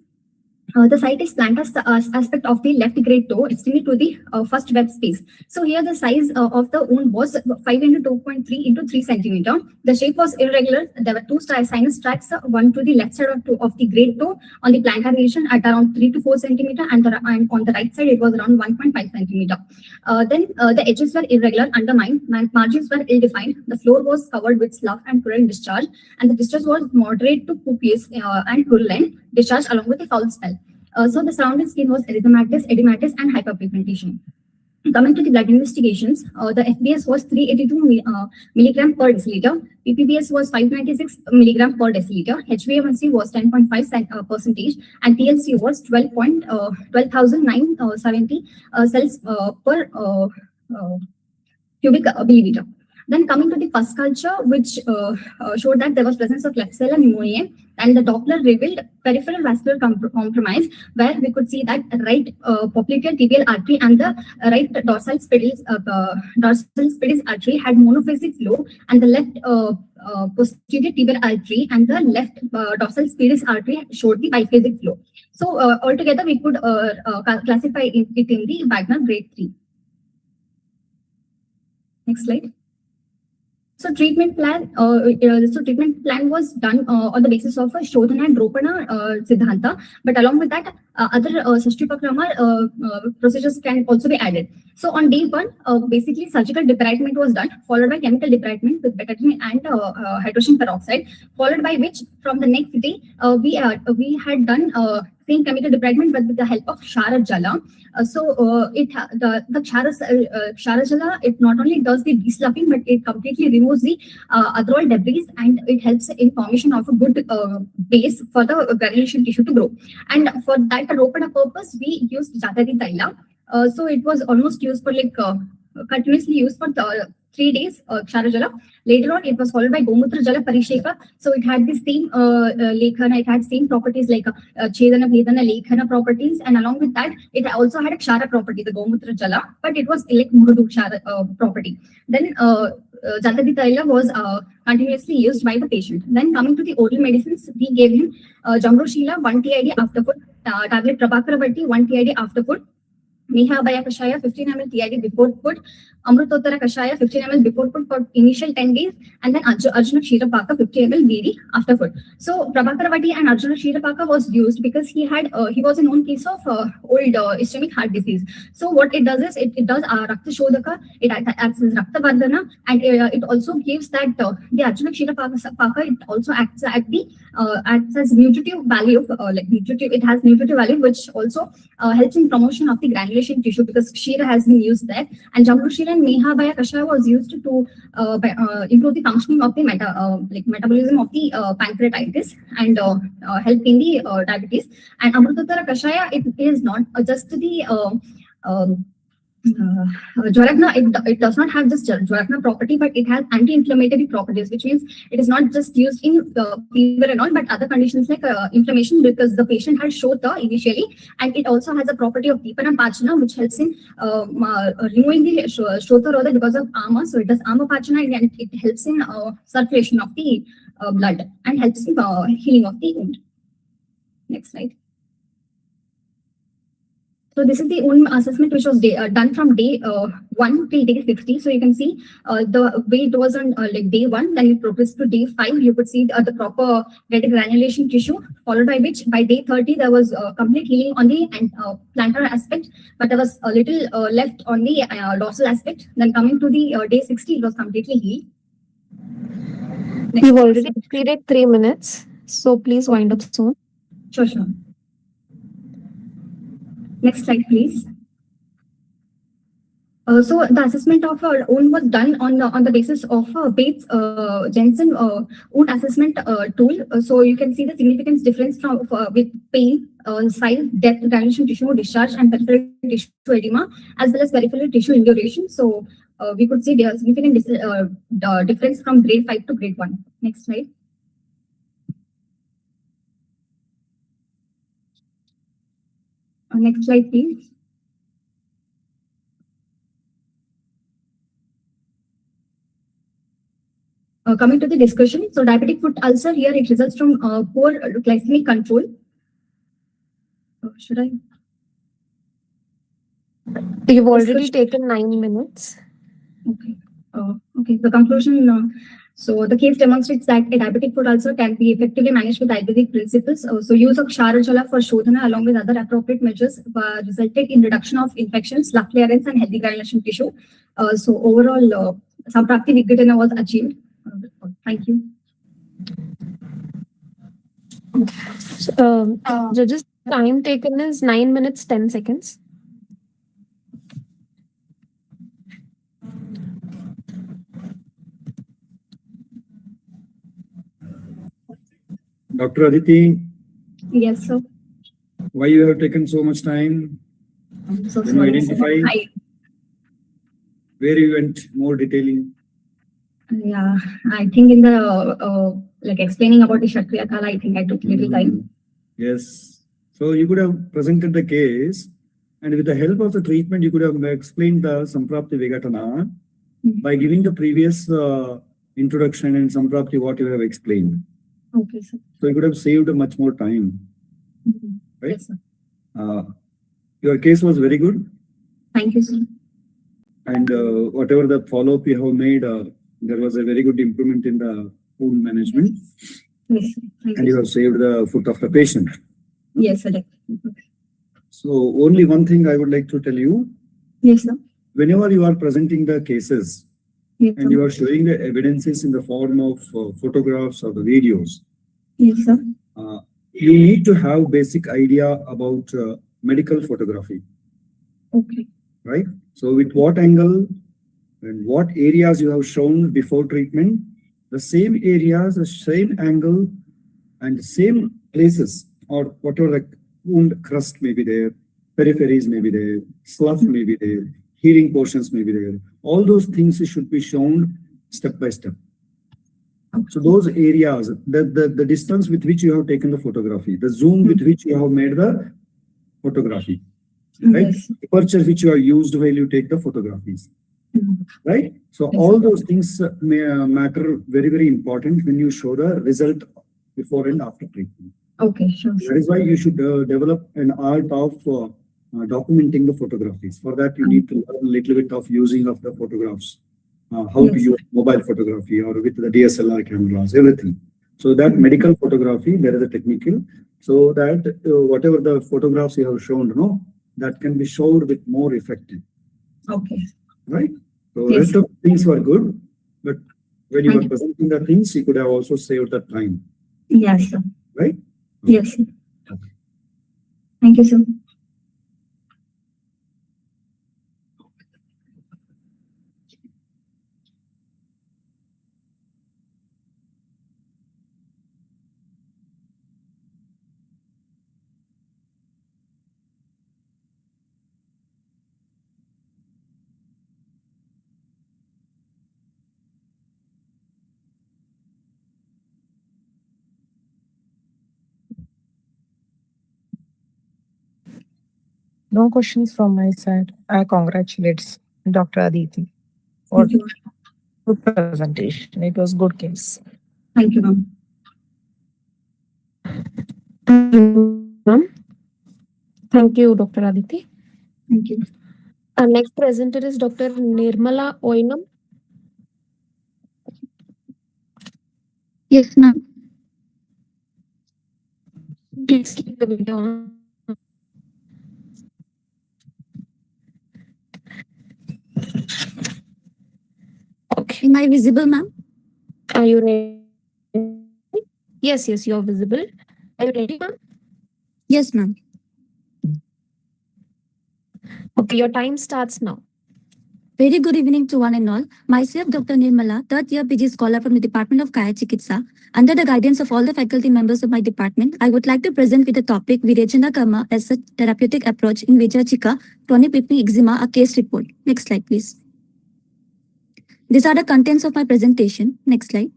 The site is plantar aspect of the left great toe extended to the first web space. So here the size of the wound was 5 into 2.3 into 3 centimeter. The shape was irregular. There were 2 sinus tracts, one to the left side of the great toe on the plantar region at around 3 to 4 centimeter, and on the right side it was around 1.5 centimeter. Then the edges were irregular, undermined, margins were ill-defined. The floor was covered with slough and purulent discharge, and the discharge was moderate to copious and purulent discharge along with a foul smell. So the surrounding skin was erythematous, edematous, and hyperpigmentation. Coming to the blood investigations, the FBS was 382 milligram per deciliter, PPBS was 596 milligram per deciliter, HbA1c was 10.5%, and TLC was 12,970 cells per cubic milliliter. Then coming to the pus culture, which showed that there was presence of Klebsiella pneumoniae, and the Doppler revealed peripheral vascular compromise, where we could see that right popliteal tibial artery and the right dorsal pedis artery had monophasic flow, and the left posterior tibial artery and the left dorsal pedis artery showed the biphasic flow. So altogether, we could classify it in the Wagner grade 3. Next slide. So treatment plan was done on the basis of a Shodhana and Dropana Siddhanta, but along with that, other Sashtipakrama procedures can also be added. So on day 1, basically surgical debridement was done, followed by chemical debridement with betadine and hydrogen peroxide, followed by which from the next day we had done same chemical debridement but with the help of Shara Jala. The Shara Jala, it not only does the desloughing, but it completely removes the adherol debris, and it helps in formation of a good base for the granulation tissue to grow. And for that Ropana purpose, we used Tadvidya. So it was almost used for continuously used for 3 days, Kshara Jala. Later on, it was followed by Gomutra Jala Parisheka. So it had the same Lekhana, it had same properties like Chedana, Vedana, Lekhana properties. And along with that, it also had a Kshara property, the Gomutra Jala, but it was like Murudu Kshara property. Then Jatadi Taila was continuously used by the patient. Then coming to the oral medicines, we gave him Jamroshila 1 TID after food, tablet Prabhakaravati 1 TID after food, Mehabaya Kashaya 15 ml TID before food, Amrutotara Kashaya 15 ml before food for initial 10 days, and then Arjuna Kshirapaka 50 ml BD after food. So Prabhakaravati and Arjuna Kshirapaka was used because he was a known case of old ischemic heart disease. So what it does is it does Rakta Shodhaka, it acts as Rakta Vardhana, and it also gives that the Arjuna Kshirapaka, it also acts as nutritive value, it has nutritive value, which also helps in promotion of the granulation tissue because Kshira has been used there, and Jamrushila and Mehabaya Kashaya was used to improve the functioning of the metabolism of the pancreatitis and help in the diabetes. And Amrutotara Kashaya, it is not just the Jvaragna, it does not have this Jvaragna property, but it has anti-inflammatory properties, which means it is not just used in fever and all, but other conditions like inflammation, because the patient had Shota initially, and it also has a property of Dipana Pachana, which helps in removing the Shota Rodha because of Ama. So it does Ama Pachana, and it helps in circulation of the blood and helps in healing of the wound. Next slide. So this is the wound assessment which was done from day 1 till day 60. So you can see the way it was on like day 1, then it progressed to day 5. You could see the proper red granulation tissue, followed by which by day 30 there was complete healing on the plantar aspect, but there was a little left on the dorsal aspect. Then coming to the day 60, it was completely healed. You've already exceeded 3 minutes, so please wind up soon. Sure, sure. Next slide, please. So the assessment of wound was done on the basis of Bates Jensen wound assessment tool. So you can see the significant difference from with pain, size, depth, granulation tissue discharge, and peripheral tissue edema, as well as peripheral tissue induration. So we could see there significant difference from grade 5 to grade 1. Next slide. Next slide, please. Coming to the discussion, so diabetic foot ulcer here, it results from poor glycemic control. Should I? You've already taken 9 minutes. Okay. Okay. The conclusion. So the case demonstrates that a diabetic foot ulcer can be effectively managed with Ayurvedic principles. So use of Ksharajala for Shodhana along with other appropriate measures resulted in reduction of infections, lung clearance, and healthy granulation tissue. So overall, Samprapti Vigatana was achieved. Thank you. Judges, time taken is 9 minutes 10 seconds. Dr. Aditi, Yes, sir. why you have taken so much time? I'm so Can you sorry, identify sir. where you went more detailing? Yeah, I think in the like explaining about the Kshatriya Kala, I think I took little time. Yes. So you could have presented the case, and with the help of the treatment, you could have explained the Samprapti Vigatana by giving the previous introduction and Samprapti what you have explained. Okay, sir. So you could have saved much more time. Right? Yes, sir. Your case was very good. Thank you, sir. And whatever the follow-up you have made, there was a very good improvement in the wound management. Yes, sir. Thank And you, you have saved the foot of the patient. Yes, sir. So only one thing I would like to tell you. Yes, sir. Whenever you are presenting the cases, Yes, and you are showing the evidences in the form of photographs or the videos, Yes, sir. You need to have basic idea about medical photography, Okay. right? So with what angle and what areas you have shown before treatment, the same areas, the same angle, and the same places, or whatever the wound crust may be there, peripheries may be there, slough may be there, healing portions may be there. All those things should be shown step by step. So those areas, the distance with which you have taken the photography, the zoom with which you have made the photography, right? Yes. Aperture which you have used while you take the photographies, right? So all those things may matter very, very important when you show the result before and after treatment. Okay, sure. That is why you should develop an art of documenting the photographies. For that, you need to learn a little bit of using of the photographs, how to use mobile photography or with the DSLR cameras, everything. So that medical photography, there is a technical, so that whatever the photographs you have shown, that can be showed with more effective. Okay. Right? So Yes. rest of things were good, but when you were presenting the things, you could have also saved the time. Yes, sir. Right? Yes, sir. Thank you, sir. No questions from my side. I congratulate Dr. Aditi for Thank you. good presentation. It was good case. Thank you, ma'am. Ma'am. Thank you, Dr. Aditi. Thank you. Our next presenter is Dr. Nirmala Oinam. Yes, ma'am. Please keep the video on. Okay. Am I visible, ma'am? Are you ready? Yes, you're visible. Are you ready, ma'am? Yes, ma'am. Okay, your time starts now. Very good evening to one and all. Myself, Dr. Nirmala, third year PG scholar from the Department of Kayachikitsa. Under the guidance of all the faculty members of my department, I would like to present with the topic Virechana Karma as a therapeutic approach in Vijayachika, chronic whipping eczema, a case report. Next slide, please. These are the contents of my presentation. Next slide.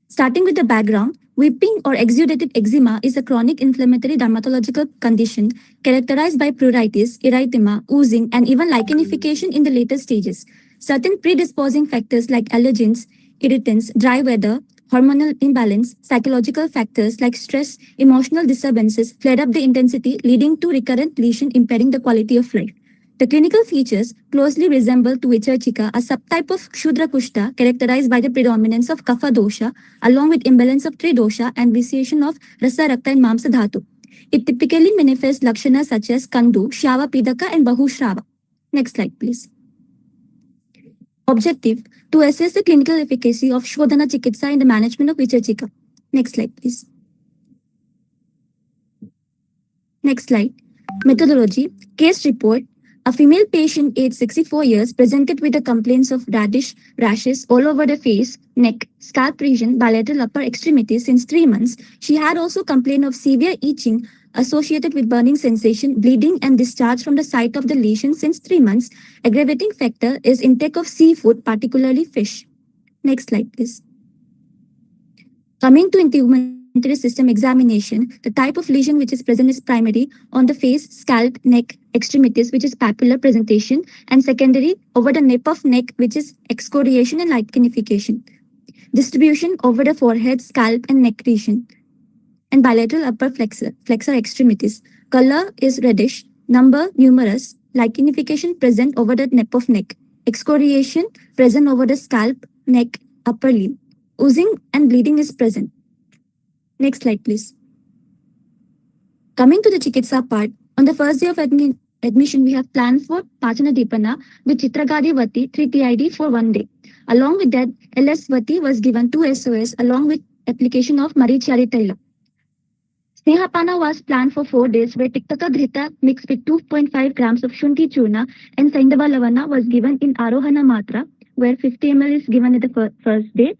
Starting with the background, whipping or exudative eczema is a chronic inflammatory dermatological condition characterized by pruritus, erythema, oozing, and even lichenification in the later stages. Certain predisposing factors like allergens, irritants, dry weather, hormonal imbalance, psychological factors like stress, emotional disturbances flare up the intensity, leading to recurrent lesion impairing the quality of life. The clinical features closely resemble to Vichachika, a subtype of Shudra Kushta characterized by the predominance of Kapha dosha, along with imbalance of Tridosha and vitiation of Rasa, Rakta, and Mamsa Dhatu. It typically manifests lakshanas such as Kandu, Shava Pidaka, and Bahushrava. Next slide, please. Objective: to assess the clinical efficacy of Shodhana Chikitsa in the management of Vichachika. Next slide, please. Next slide. Methodology: case report. A female patient aged 64 years presented with the complaints of rashes all over the face, neck, scalp region, bilateral upper extremities since 3 months. She had also complained of severe itching associated with burning sensation, bleeding, and discharge from the site of the lesion since 3 months. Aggravating factor is intake of seafood, particularly fish. Next slide, please. Coming to integumentary system examination, the type of lesion which is present is primary on the face, scalp, neck, extremities, which is papular presentation, and secondary over the nape of neck, which is excoriation and lichenification. Distribution over the forehead, scalp, and neck region, and bilateral upper flexor extremities. Color is reddish, number numerous, lichenification present over the nape of neck, excoriation present over the scalp, neck, upper limb. Oozing and bleeding is present. Next slide, please. Coming to the Chikitsa part, on the first day of admission, we have planned for Pachana Dipana with Chitragadi Vati 3 TID for 1 day. Along with that, LS Vati was given 2 SOS along with application of Marichari Taila. Snehapana was planned for 4 days where Tiktaka Dhrita mixed with 2.5 grams of Shunti Churna and Saindava Lavana was given in Arohana Matra, where 50 ml is given at the first day,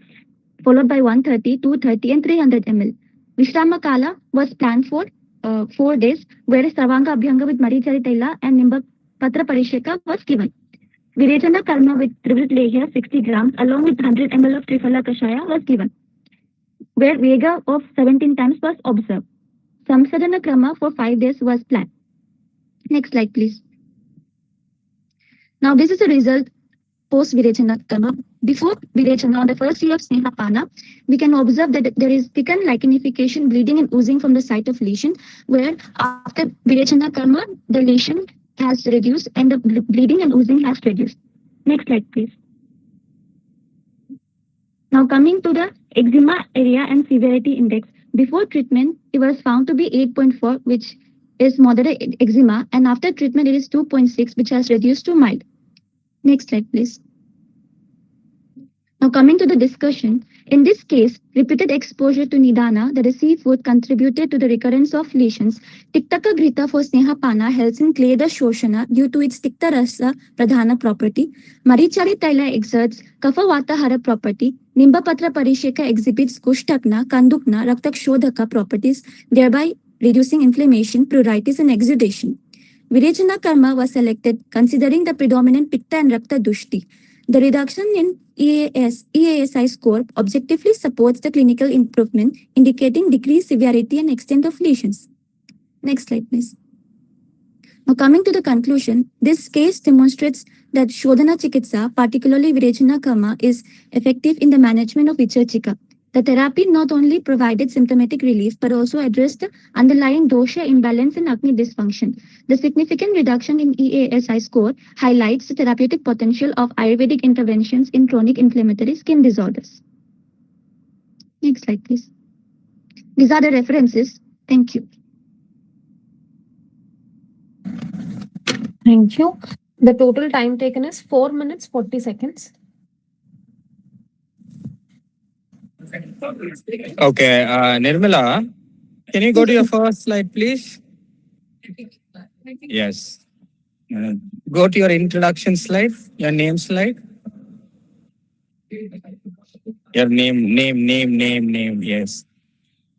followed by 130, 230, and 300 ml. Vishrama Kala was planned for 4 days, whereas Stravanga Abhyanga with Marichari Taila and Nimba Patra Parisheka was given. Virechana Karma with Trivrit Lehya 60 grams along with 100 ml of Triphala Kashaya was given, where Vega of 17 times was observed. Samsadhana Krama for 5 days was planned. Next slide, please. Now, this is the result post Virechana Karma. Before Virechana, on the first day of Snehapana, we can observe that there is thickened lichenification, bleeding, and oozing from the site of lesion, where after Virechana Karma, the lesion has reduced and the bleeding and oozing has reduced. Next slide, please. Now, coming to the eczema area and severity index. Before treatment, it was found to be 8.4, which is moderate eczema, and after treatment, it is 2.6, which has reduced to mild. Next slide, please. Now, coming to the discussion, in this case, repeated exposure to Nidana, that is seafood, contributed to the recurrence of lesions. Tiktaka Grita for Snehapana helps in clear the Shoshana due to its Tikta Rasa Pradhana property. Marichari Taila exerts Kapha Vatahara property. Nimbapatra Parisheka exhibits Kushtakna, Kandukna, Raktakshodhaka properties, thereby reducing inflammation, pruritus, and exudation. Virechana Karma was selected considering the predominant Pitta and Rakta Dushti. The reduction in EASI score objectively supports the clinical improvement, indicating decreased severity and extent of lesions. Next slide, please. Now, coming to the conclusion, this case demonstrates that Shodhana Chikitsa, particularly Virechana Karma, is effective in the management of Vichachika. The therapy not only provided symptomatic relief but also addressed the underlying dosha imbalance and Agni dysfunction. The significant reduction in EASI score highlights the therapeutic potential of Ayurvedic interventions in chronic inflammatory skin disorders. Next slide, please. These are the references. Thank you. Thank you. The total time taken is 4 minutes 40 seconds. Okay, Nirmala, can you go to your first slide, please? Yes. Go to your introduction slide, your name slide. Your name, yes.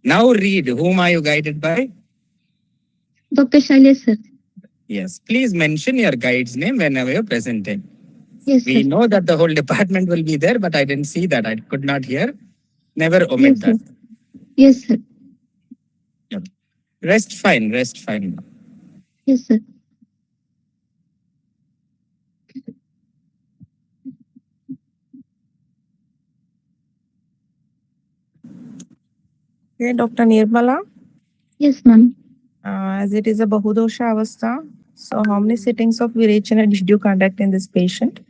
Now read, whom are you guided by? Dr. Shailesh, sir. Yes, please mention your guide's name whenever you're presenting. Yes, We sir. know that the whole department will be there, but I didn't see that. I could not hear. Never omit Yes, that. sir. Yes, sir. Yep. Rest fine. Yes, sir. Okay, Dr. Nirmala. Yes, ma'am. As it is a Bahudosha Avastha, so how many sittings of Virechana did you conduct in this patient?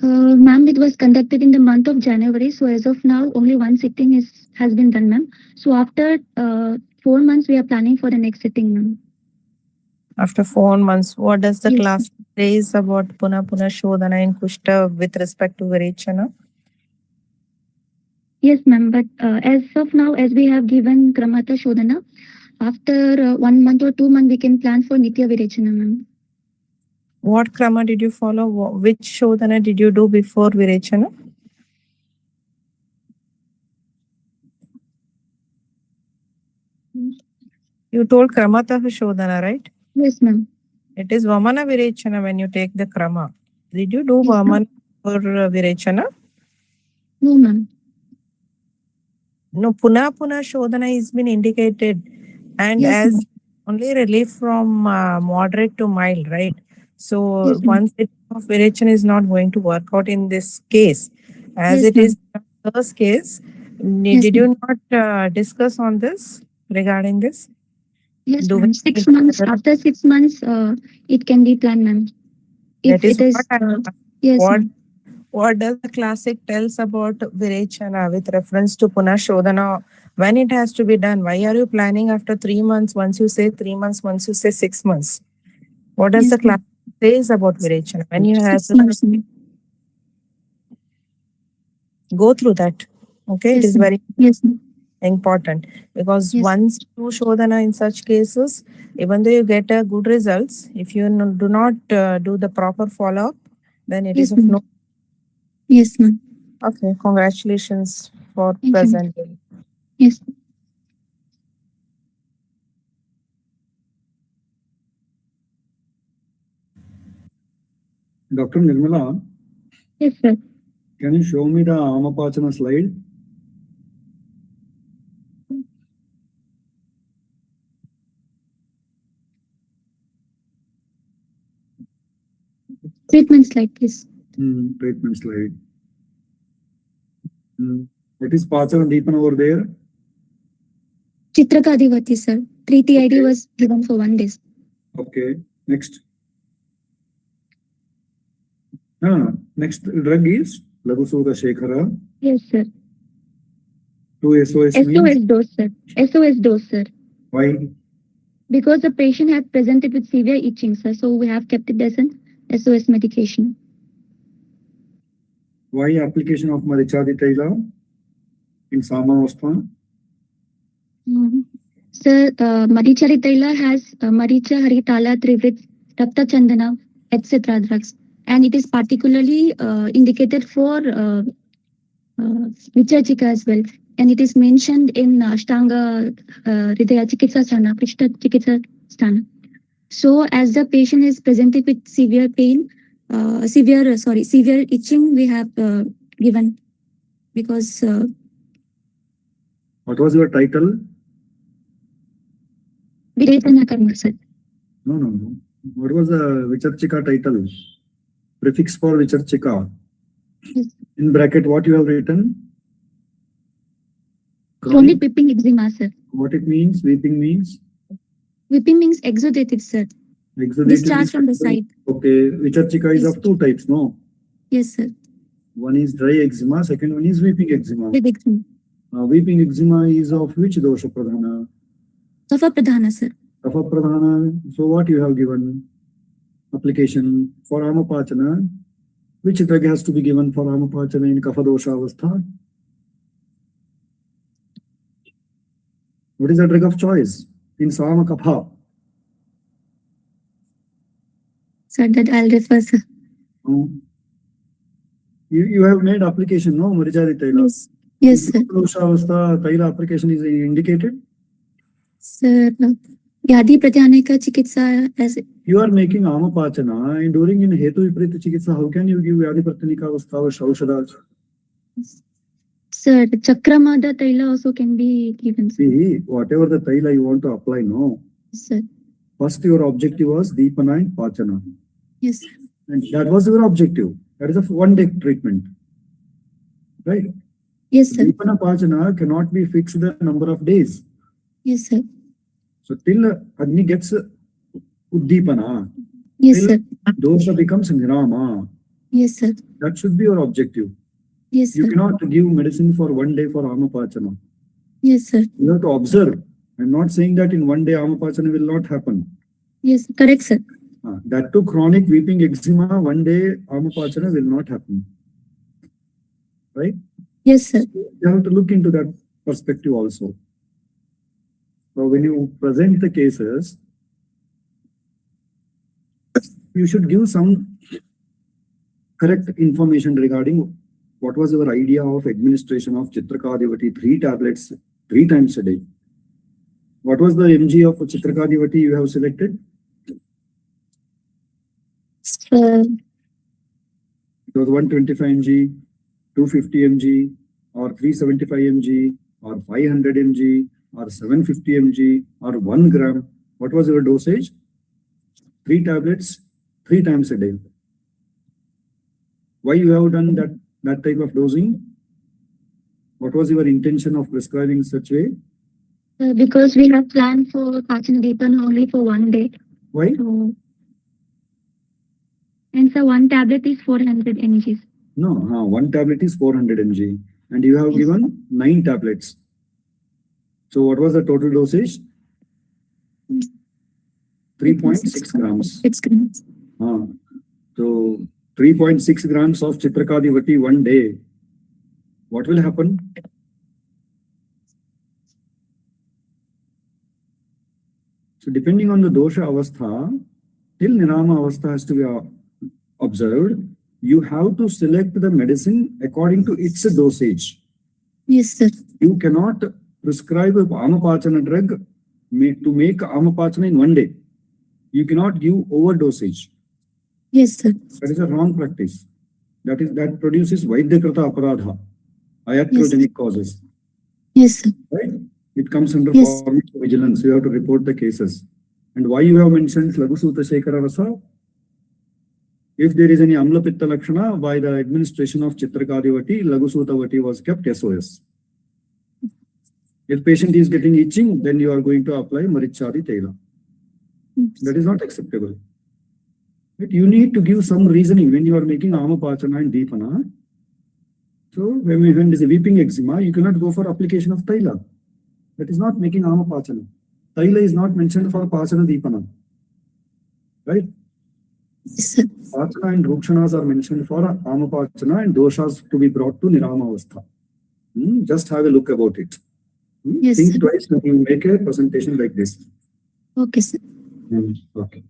Ma'am, it was conducted in the month of January. So as of now, only one sitting has been done, ma'am. So after 4 months, we are planning for the next sitting, ma'am. After 4 months, what does the Yes, class says about Puna Shodhana and Kushta with respect to Virechana? Yes, ma'am. But as of now, as we have given Kramata Shodhana, after 1 month or 2 months, we can plan for Nitya Virechana, ma'am. What krama did you follow? Which Shodhana did you do before Virechana? You told Kramata Shodhana, right? Yes, ma'am. It is Vamana Virechana when you take the krama. Did you do Yes, Vamana for Virechana? No, ma'am. No, Puna Shodhana has been indicated, and Yes, as ma'am. only relief from moderate to mild, right? So Yes, ma'am. one sitting of Virechana is not going to work out in this case. As Yes, it is ma'am. the first case, Yes, did ma'am. you not discuss on this regarding this? Yes, Do we ma'am. 6 months. After 6 months, it can be planned, ma'am. If that is it is, what yes, what ma'am. what does the classic tells about Virechana with reference to Puna Shodhana? When it has to be done? Why are you planning after 3 months? Once you say 3 months, once you say 6 months. What does Yes, the class ma'am. says about Virechana? When you have 6 to months, ma'am. go through that. Okay, it Yes, is ma'am. very Yes, ma'am. important because Yes. once you Shodhana in such cases, even though you get a good results, if you do not do the proper follow-up, then it is Yes, of ma'am. no. Yes, ma'am. Okay, congratulations for Thank you. presenting. Yes. Dr. Nirmala, Yes, sir. can you show me the Amapachana slide? Treatment slide, please. Treatment slide. What is Pachana Deepan over there? Chitraka Adivati, sir. 3 TID was given for 1 day. Okay, next. Next drug is Lagusuda Shekhara. Yes, sir. 2 SOS means? SOS dose, sir. SOS dose, sir. Why? Because the patient had presented with severe itching, sir. So we have kept it as an SOS medication. Why application of Marichadi Taila in Samavastha? Sir, Marichari Taila has Maricha, Haritala, Trivrit, Rakta Chandana, etc. drugs. And it is particularly indicated for Vichachika as well. And it is mentioned in Ashtanga Kayachikitsa Sthana, Kayachikitsa Sthana. So as the patient is presented with severe pain, severe itching, we have given because. What was your title? Virechana Karma, sir. No. What was the Vicharchika title? Prefix for Vicharchika. In bracket, what you have written? Chronic weeping eczema, sir. What it means? Weeping means? Weeping means exudative, sir. Exudative Discharge means- from the side. Okay, Vicharchika is of two types, no? Yes, sir. One is dry eczema, second one is weeping eczema. With eczema. Weeping eczema is of which dosha pradhana? Kapha pradhana, sir. Kapha pradhana. So what you have given? Application for amapachana. Which drug has to be given for amapachana in kapha dosha avastha? What is the drug of choice in sama kapha? Sir, that I'll refer, sir. You have made application, no? Marijadi Taila. Yes. Yes, sir. Dosha avastha Taila application is indicated. Sir, Yadi Pratyaneka Chikitsa as You are making amapachana and during in hetu viparita chikitsa, how can you give Yadi Pratyanika avastha or Shaushada? Sir, Chakramada Taila also can be given, sir. See, whatever the Taila you want to apply, no? Yes, sir. First, your objective was Deepana and Pachana. Yes, sir. And that was your objective. That is a one-day treatment. Right? Yes, sir. Deepana Pachana cannot be fixed the number of days. Yes, sir. So till Agni gets Uddipana, Yes, till sir. dosha becomes Nirama. Yes, sir. That should be your objective. Yes, You sir. cannot give medicine for one day for Amapachana. Yes, sir. You have to observe. I'm not saying that in one day Amapachana will not happen. Yes, correct, sir. That too chronic weeping eczema, one day Amapachana will not happen. Right? Yes, sir. You have to look into that perspective also. So when you present the cases, you should give some correct information regarding what was your idea of administration of Chitrakadivati, 3 tablets, 3 times a day. What was the mg of Chitrakadivati you have selected? Sir, It was 125 mg, 250 mg, or 375 mg, or 500 mg, or 750 mg, or 1 gram. What was your dosage? 3 tablets, 3 times a day. Why you have done that type of dosing? What was your intention of prescribing such way? because we have planned for Pachana Deepana only for one day. Why? So, and sir, one tablet is 400 mg. No, 1 tablet is 400 mg, and you have given 9 tablets. So what was the total dosage? 3.6 grams. 6 grams. So 3.6 grams of Chitrakadivati one day. What will happen? So depending on the dosha avastha, till Nirama avastha has to be observed, you have to select the medicine according to its dosage. Yes, sir. You cannot prescribe a Amapachana drug to make Amapachana in one day. You cannot give overdosage. Yes, sir. That is a wrong practice. That produces Vaidyakrata Aparadha, iatrogenic causes. Yes, sir. Right? It comes under Yes. vigilance. You have to report the cases. And why you have mentioned Lagusuta Shekara Rasa? If there is any Amla Pitta Lakshana, by the administration of Chitrakadivati, Lagusutavati was kept SOS. If patient is getting itching, then you are going to apply Marichadi Taila. That is not acceptable. But you need to give some reasoning when you are making Amapachana and Deepana. So when there is a weeping eczema, you cannot go for application of Taila. That is not making Amapachana. Taila is not mentioned for Pachana Deepana. Right? Yes, sir. Pachana and Rukshanas are mentioned for Amapachana and doshas to be brought to Nirama Avastha. Just have a look about it. Yes, Think sir. twice when you make a presentation like this. Okay, sir. Okay.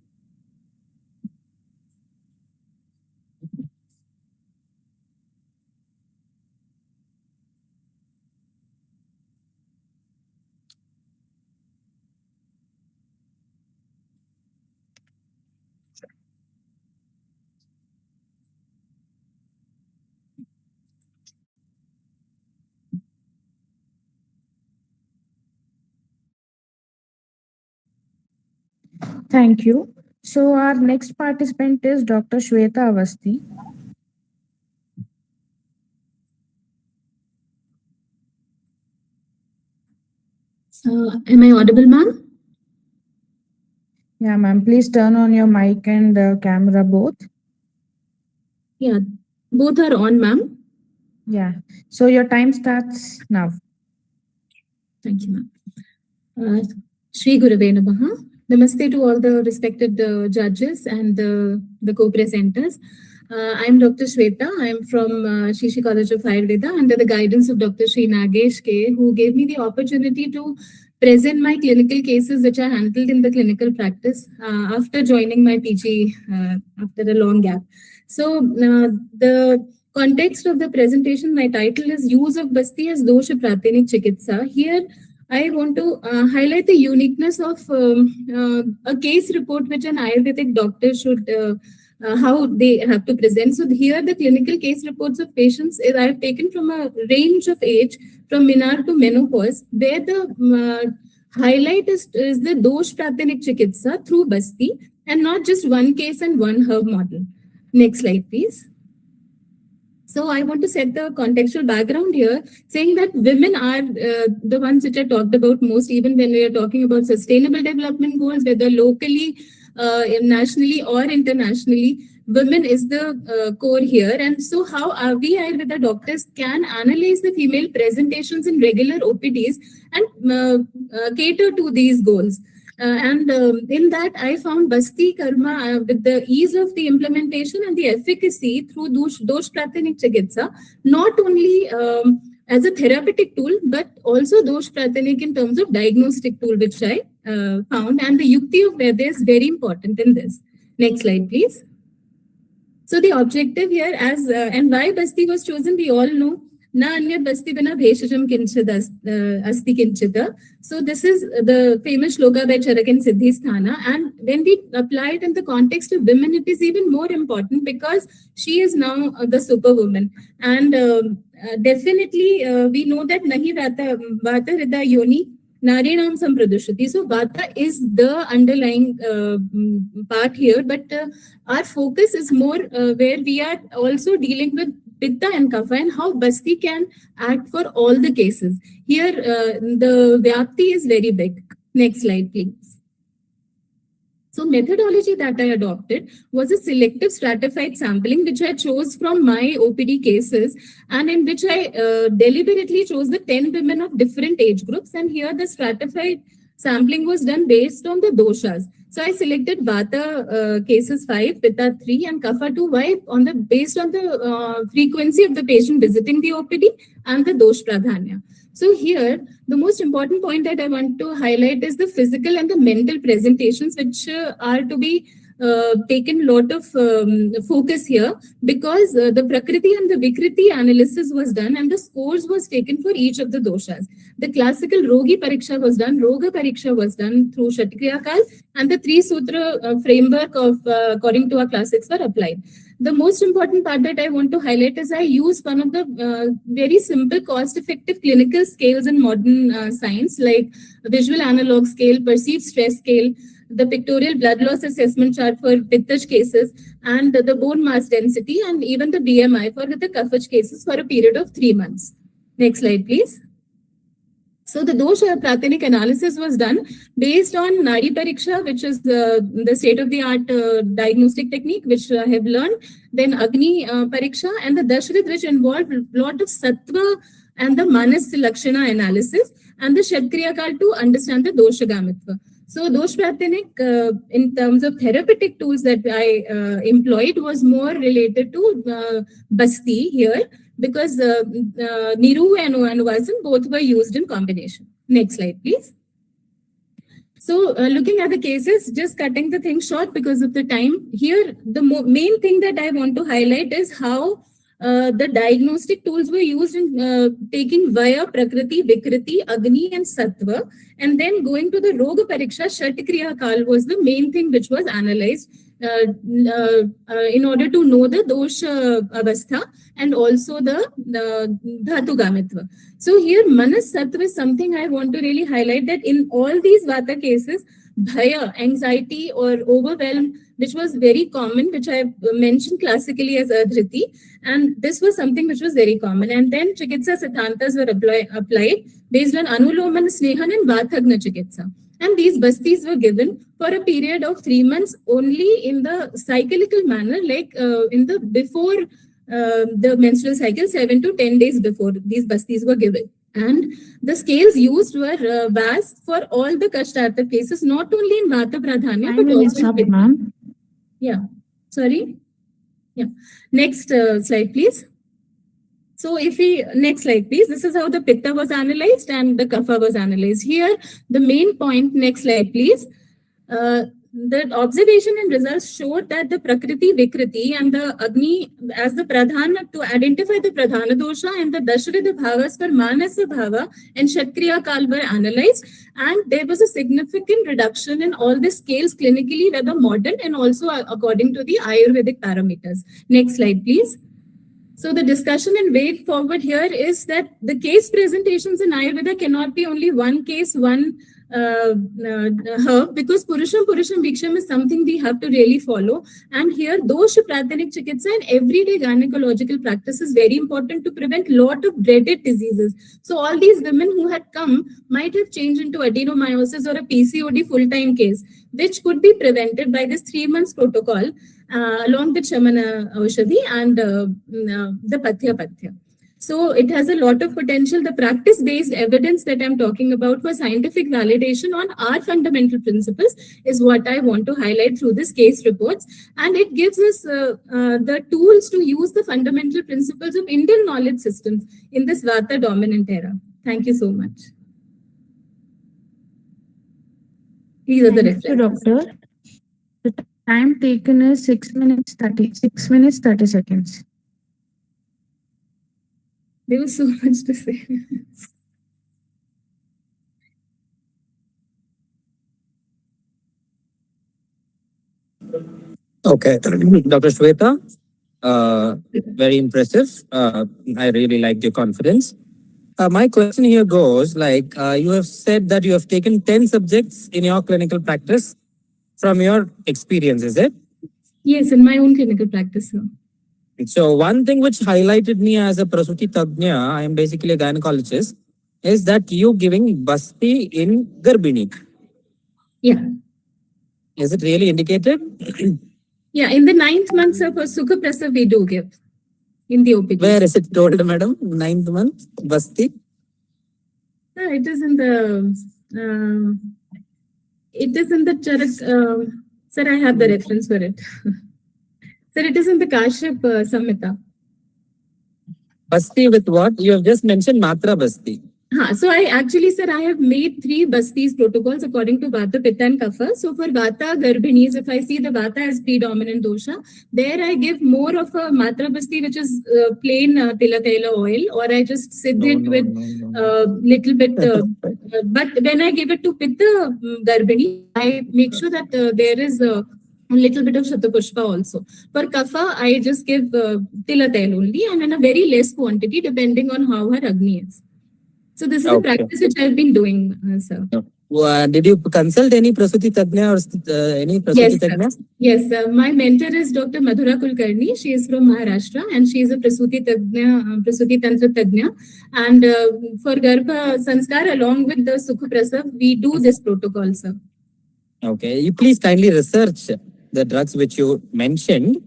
Thank you. So our next participant is Dr. Shweta Avasti. Am I audible, ma'am? Yeah, ma'am. Please turn on your mic and camera both. Yeah, both are on, ma'am. Yeah. So your time starts now. Thank you, ma'am. Shri Gurave Namaha. Namaste to all the respected judges and the co-presenters. I am Dr. Shweta. I am from Shri College of Ayurveda under the guidance of Dr. Shri Nagesh K, who gave me the opportunity to present my clinical cases which I handled in the clinical practice after joining my PG after a long gap. So the context of the presentation, my title is Use of Basti as Dosha Pratinik Chikitsa. Here, I want to highlight the uniqueness of a case report which an Ayurvedic doctor should, how they have to present. So here the clinical case reports of patients I have taken from a range of age, from Minar to menopause, where the highlight is the Dosh Pratinik Chikitsa through Basti and not just one case and one herb model. Next slide, please. So I want to set the contextual background here, saying that women are the ones which I talked about most, even when we are talking about sustainable development goals, whether locally, nationally or internationally, women is the core here. And so how we Ayurveda doctors can analyze the female presentations in regular OPDs and cater to these goals. In that, I found Basti Karma with the ease of the implementation and the efficacy through Dosh Pratinik Chikitsa, not only as a therapeutic tool, but also Dosh Pratinik in terms of diagnostic tool, which I found. And the Yukti of Veda is very important in this. Next slide, please. So the objective here and why Basti was chosen, we all know. Na anya basti bina bheshajam kinchid asti kinchida. So this is the famous shloka by Charak and Siddhi Sthana. And when we apply it in the context of women, it is even more important because she is now the superwoman. And definitely we know that nahi vata hridaya yoni narinam sampradushati. So vata is the underlying part here, but our focus is more where we are also dealing with Pitta and Kapha and how Basti can act for all the cases. Here, the Vyapti is very big. Next slide, please. So methodology that I adopted was a selective stratified sampling, which I chose from my OPD cases and in which I deliberately chose the 10 women of different age groups. And here the stratified sampling was done based on the doshas. So I selected Vata cases 5, Pitta 3 and Kapha 2. Why? Based on the frequency of the patient visiting the OPD and the Dosh Pradhanya. So here, the most important point that I want to highlight is the physical and the mental presentations, which are to be taken lot of focus here because the Prakriti and the Vikriti analysis was done and the scores was taken for each of the doshas. The classical Rogi Pariksha was done, Roga Pariksha was done through Shatikriya Kal, and the 3 Sutra framework of according to our classics were applied. The most important part that I want to highlight is I use one of the very simple cost-effective clinical scales in modern science like visual analog scale, perceived stress scale, the pictorial blood loss assessment chart for Pittach cases, and the bone mass density, and even the BMI for the Kaphach cases for a period of 3 months. Next slide, please. So the Dosha Pratinik analysis was done based on Nadi Pariksha, which is the state-of-the-art diagnostic technique, which I have learned, then Agni Pariksha, and the Dashrath, which involved a lot of Sattva and the Manas Lakshana analysis, and the Shatkriya Kal to understand the Dosha Gamitva. So Dosh Pratinik, in terms of therapeutic tools that I employed, was more related to Basti here, because Niru and Anuvasan both were used in combination. Next slide, please. So looking at the cases, just cutting the thing short because of the time, here the main thing that I want to highlight is how the diagnostic tools were used in taking via Prakriti, Vikriti, Agni and Sattva, and then going to the Roga Pariksha, Shatikriya Kal was the main thing which was analyzed in order to know the Dosha Avastha and also the Dhatu Gamitva. So here Manas Sattva is something I want to really highlight, that in all these Vata cases, bhaya, anxiety or overwhelm, which was very common, which I mentioned classically as Rdrva, and this was something which was very common. And then Chikitsa Siddhantas were applied based on Anuloman, Snehan and Vathagna Chikitsa. And these bastis were given for a period of 3 months only in the cyclical manner, like in the before the menstrual cycle, 7 to 10 days before these bastis were given. And the scales used were VAS for all the Kashtartha cases, not only in Vata Pradhanya, but also in ma'am. Yeah, sorry. Yeah, next slide, please. So if we, next slide, please. This is how the Pitta was analyzed and the Kapha was analyzed. Here, the main point, next slide, please. The observation and results showed that the Prakriti, Vikriti and the Agni as the Pradhana, to identify the Pradhana dosha, and the Dashrida Bhavas for Manasa Bhava and Shatkriya Kal were analyzed. And there was a significant reduction in all the scales clinically, whether modern and also according to the Ayurvedic parameters. Next slide, please. So the discussion and way forward here is that the case presentations in Ayurveda cannot be only one case, one herb, because Purusham Viksham is something we have to really follow. And here, Dosha Pradhanik Chikitsa and everyday gynecological practice is very important to prevent lot of dreaded diseases. So all these women who had come might have changed into adenomyosis or a PCOD full-time case, which could be prevented by this 3 months protocol along with Shamana Aushadhi and the Pathya. So it has a lot of potential. The practice-based evidence that I'm talking about for scientific validation on our fundamental principles is what I want to highlight through this case reports. And it gives us the tools to use the fundamental principles of Indian knowledge systems in this Vata dominant era. Thank you so much. These are the references. Doctor. The time taken is 6 minutes 30 seconds. There was so much to say. Okay, Dr. Shweta, very impressive. I really liked your confidence. My question here goes like, you have said that you have taken 10 subjects in your clinical practice from your experience, is it? Yes, in my own clinical practice, sir. So one thing which highlighted me as a Prasuti Tagnya, I am basically a gynecologist, is that you giving Basti in Garbhini. Yeah. Is it really indicated? Yeah, in the 9th month, sir, for Sukha Prasav we do give in the OPD. Where is it told, madam? 9th month, Basti? It is in the Charak. Sir, I have the reference for it. Sir, it is in the Kashyap Samhita. Basti with what? You have just mentioned Matra Basti. So I actually, sir, I have made 3 Bastis protocols according to Vata, Pitta and Kapha. So for Vata Garbhinis, if I see the Vata as predominant dosha, there I give more of a Matra Basti, which is plain Tila oil, or I just sit with little bit. But when I give it to Pitta Garbhini, I make sure that there is a little bit of Shatapushpa also. For Kapha, I just give Tila only, and in a very less quantity depending on how her Agni is. So this is a practice which I've been doing, sir. Did you consult any Prasuti Tagnya or any Prasuti Tagnya? Yes, my mentor is Dr. Madhura Kulkarni. She is from Maharashtra and she is a Prasuti Tagnya, Prasuti Tantra Tagnya. And for Garbha Sanskar, along with the Sukha Prasav, we do this protocol, sir. Okay, you please kindly research the drugs which you mentioned.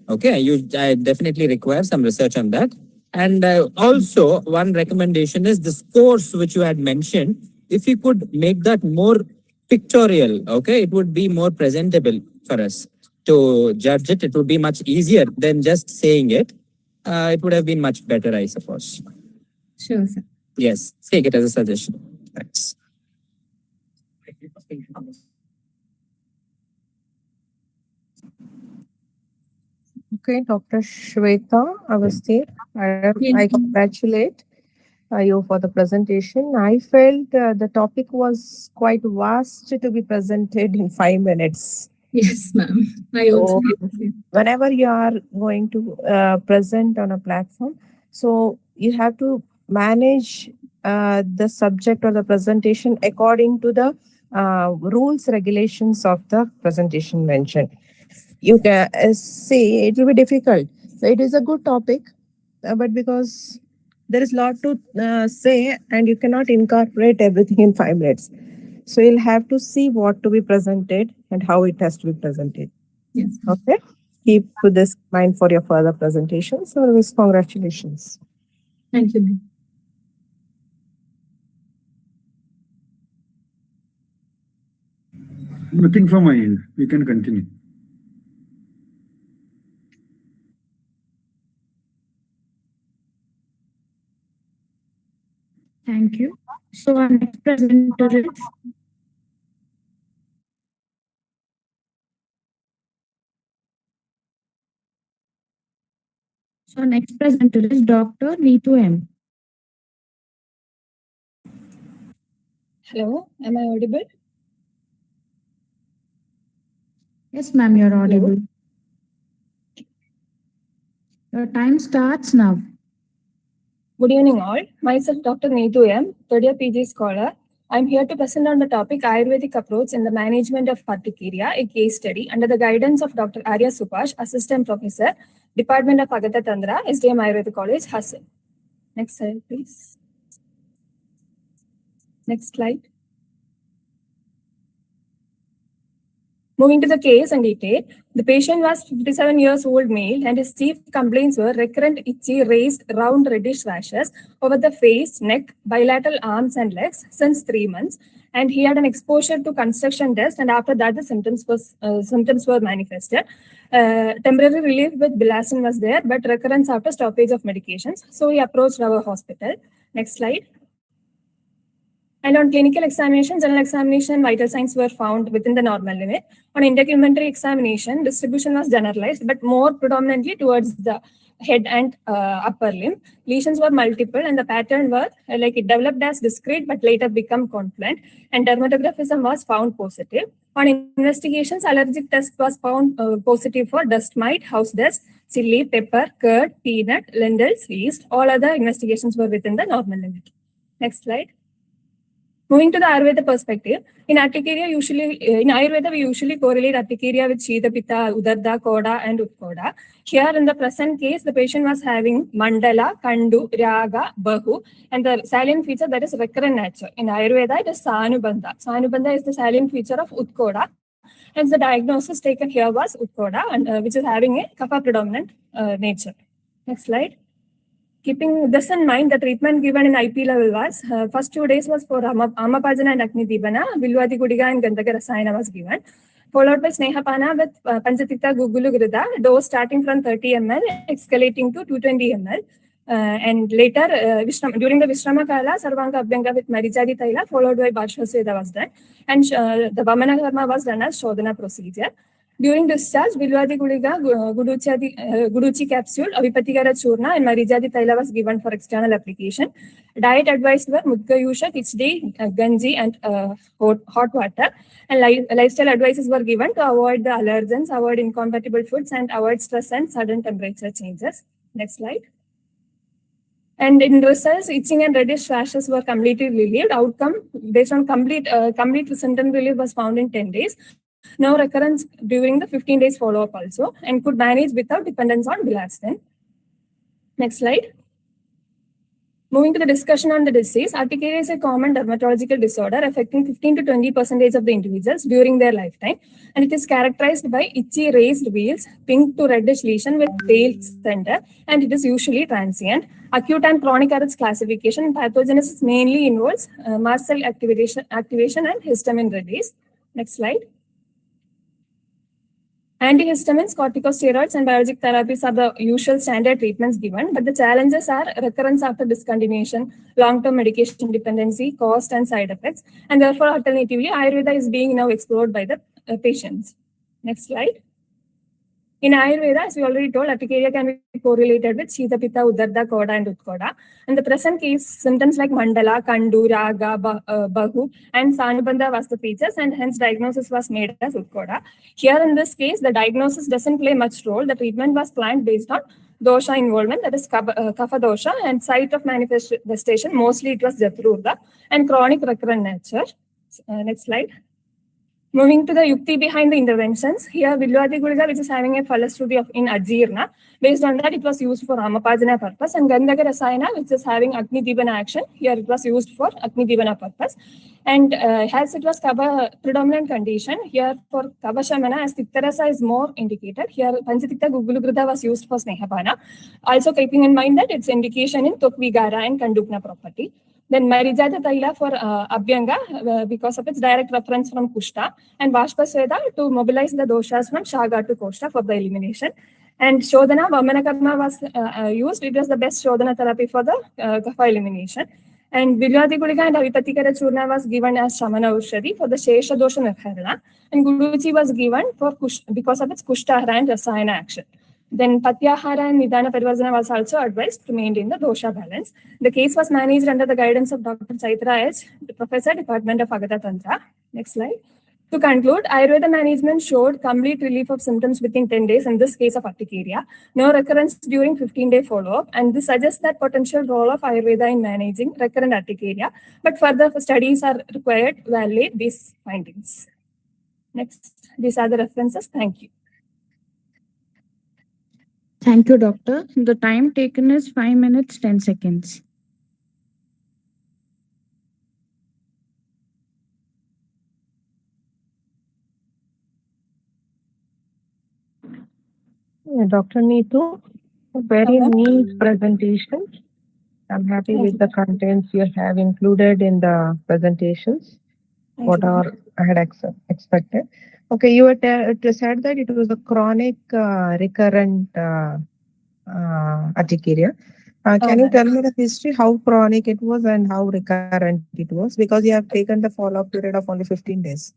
Okay, I definitely require some research on that. And also, one recommendation is this course which you had mentioned. If you could make that more pictorial, okay, it would be more presentable for us to judge it. It would be much easier than just saying it. It would have been much better, I suppose. Sure, sir. Yes, take it as a suggestion. Thanks. Okay, Dr. Shweta Avasthi, I congratulate you for the presentation. I felt the topic was quite vast to be presented in 5 minutes. Yes, ma'am. I also whenever you are going to present on a platform, so you have to manage the subject or the presentation according to the rules, regulations of the presentation mentioned. You can say it will be difficult. So it is a good topic, but because there is a lot to say and you cannot incorporate everything in 5 minutes. So you'll have to see what to be presented and how it has to be presented. Yes. Okay. Keep to this in mind for your further presentations. Otherwise, congratulations. Thank you, ma'am. Nothing from my end. You can continue. Thank you. So our next presenter is Dr. Neetu M. Hello, am I audible? Yes, ma'am, you're audible. Your time starts now. Good evening all. Myself Dr. Neetu M, third year PG scholar. I'm here to present on the topic Ayurvedic approach in the management of urticaria, a case study under the guidance of Dr. Arya Subhash, Assistant Professor, Department of Agata Tandra, SDM Ayurveda College, Hassan. Next slide, please. Next slide. Moving to the case in detail, the patient was 57 years old male and his chief complaints were recurrent itchy, raised, round reddish rashes over the face, neck, bilateral arms and legs since 3 months. And he had an exposure to construction dust, and after that the symptoms were manifested. Temporary relief with Bilasin was there, but recurrence after stoppage of medications. So he approached our hospital. Next slide. And on clinical examination, general examination, vital signs were found within the normal limit. On integumentary examination, distribution was generalized, but more predominantly towards the head and upper limb. Lesions were multiple, and the pattern were it developed as discrete, but later become confluent. And dermatographism was found positive. On investigations, allergic test was found positive for dust mite, house dust, chili, pepper, curd, peanut, lentils, yeast. All other investigations were within the normal limit. Next slide. Moving to the Ayurveda perspective, in Ayurveda, we usually correlate urticaria with Shita, Pitta, Udarda, Koda, and Utkoda. Here, in the present case, the patient was having Mandala, Kandu, Raga, Bahu, and the salient feature that is recurrent nature. In Ayurveda, it is Sanubandha. Sanubandha is the salient feature of Utkoda. Hence, the diagnosis taken here was Utkoda, and which is having a kapha predominant nature. Next slide. Keeping this in mind, the treatment given in IP level was, first 2 days was for Amapajana and Agni Dibana, Vilwadi Gudiga and Gandhaka Rasayana was given, followed by Snehapana with Panchatikta Gugulu Grida, dose starting from 30 ml, escalating to 220 ml. And later, during the Vishrama Kala, Sarvanga Abhyanga with Marijadi Taila, followed by Bhashvasveda was done. And the Vamana Karma was done as Shodhana procedure. During discharge, Vilwadi Gudiga, Guduchi capsule, Avipatigara Churna, and Marijadi Taila was given for external application. Diet advised were Mudgayusha, Khichdi, Ganji, and hot water. And lifestyle advices were given to avoid the allergens, avoid incompatible foods, and avoid stress and sudden temperature changes. Next slide. And in results, itching and reddish rashes were completely relieved. Outcome based on complete symptom relief was found in 10 days. No recurrence during the 15 days follow-up also, and could manage without dependence on Bilastin. Next slide. Moving to the discussion on the disease, urticaria is a common dermatological disorder affecting 15 to 20% of the individuals during their lifetime, and it is characterized by itchy raised wheals, pink to reddish lesion with pale center, and it is usually transient. Acute and chronic are its classification. Pathogenesis mainly involves mast cell activation and histamine release. Next slide. Antihistamines, corticosteroids, and biologic therapies are the usual standard treatments given, but the challenges are recurrence after discontinuation, long-term medication dependency, cost, and side effects. And therefore, alternatively, Ayurveda is being now explored by the patients. Next slide. In Ayurveda, as we already told, urticaria can be correlated with Shita, Pitta, Udarda, Koda, and Utkoda. In the present case, symptoms like Mandala, Kandu, Raga, Bahu, and Sanubandha was the features, and hence diagnosis was made as Utkoda. Here in this case, the diagnosis doesn't play much role. The treatment was planned based on dosha involvement, that is kapha dosha, and site of manifestation, mostly it was Rdrva, and chronic recurrent nature. Next slide. Moving to the yukti behind the interventions, here Vilyadi Gulga, which is having a fallosity in Ajirna. Based on that, it was used for Ramapajana purpose, and Gandhaka Rasayana, which is having Agni Dibana action, here it was used for Agni Dibana purpose. And as it was Kava predominant condition, here for Kava Shamana, as Tiktarasa is more indicated, here Panchatikta Gugulugrudha was used for Snehapana, also keeping in mind that its indication in Tokvigara and Kandukna property. Then Marijata Taila for Abhyanga because of its direct reference from Kushta, and Vashpasveda to mobilize the doshas from Shaga to Koshta for the elimination. And Shodhana, Vamana Karma was used. It was the best Shodhana therapy for the Kapha elimination. And Vilyadi Gulika and Avipatikara Churna was given as Shamana Ushadi for the Shesha Dosha Nirharana. And Guruchi was given for because of its Kushtahara and Rasayana action. Then Patyahara and Nidana Parivazana was also advised to maintain the dosha balance. The case was managed under the guidance of Dr. Chaitra H., the Professor, Department of Agata Tantra. Next slide. To conclude, Ayurveda management showed complete relief of symptoms within 10 days in this case of urticaria, no recurrence during 15-day follow-up, and this suggests that potential role of Ayurveda in managing recurrent urticaria, but further studies are required to validate these findings. Next, these are the references. Thank you. Thank you, doctor. The time taken is 5 minutes, 10 seconds. Dr. Neetu, a very neat presentation. I'm happy with the contents you have included in the presentations. What are I had expected. Okay, you had said that it was a chronic recurrent urticaria. Can you tell me the history, how chronic it was and how recurrent it was? Because you have taken the follow-up period of only 15 days.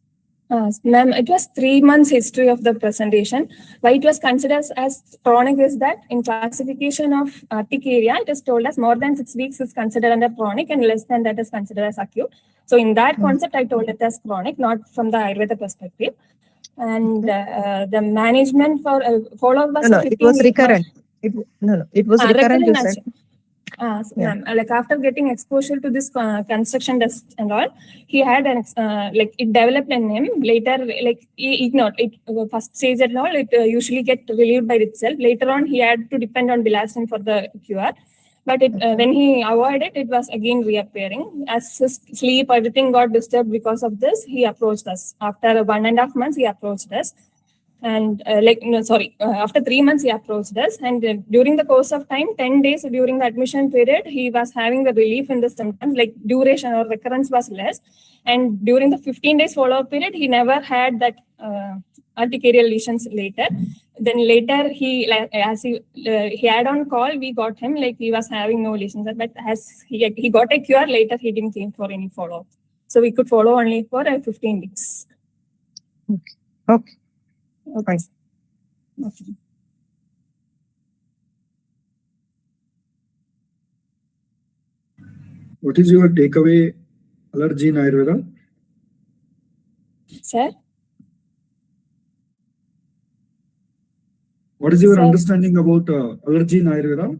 Ma'am, it was 3 months history of the presentation. Why it was considered as chronic is that in classification of urticaria, it is told as more than 6 weeks is considered under chronic and less than that is considered as acute. So in that concept, I told it as chronic, not from the Ayurveda perspective. And the management for follow-up was it was recurrent. It was recurrent. You said. Like after getting exposure to this construction dust and all, he had an like it developed in him later. Like he ignored it first stage and all. It usually get relieved by itself. Later on, he had to depend on Bilasin for the cure. But it, when he avoided, it was again reappearing. As his sleep, everything got disturbed because of this. He approached us after 1.5 months. He approached us. And after 3 months, he approached us. And during the course of time, 10 days during the admission period, he was having the relief in the symptoms, like duration or recurrence was less. And during the 15 days follow-up period, he never had that urticarial lesions later. Then later, as he had on call, we got him, like he was having no lesions. But as he got a cure, later he didn't came for any follow-up. So we could follow only for 15 weeks. Okay. Okay. What is your takeaway allergy in Ayurveda? Sir? What is your understanding about allergy in Ayurveda?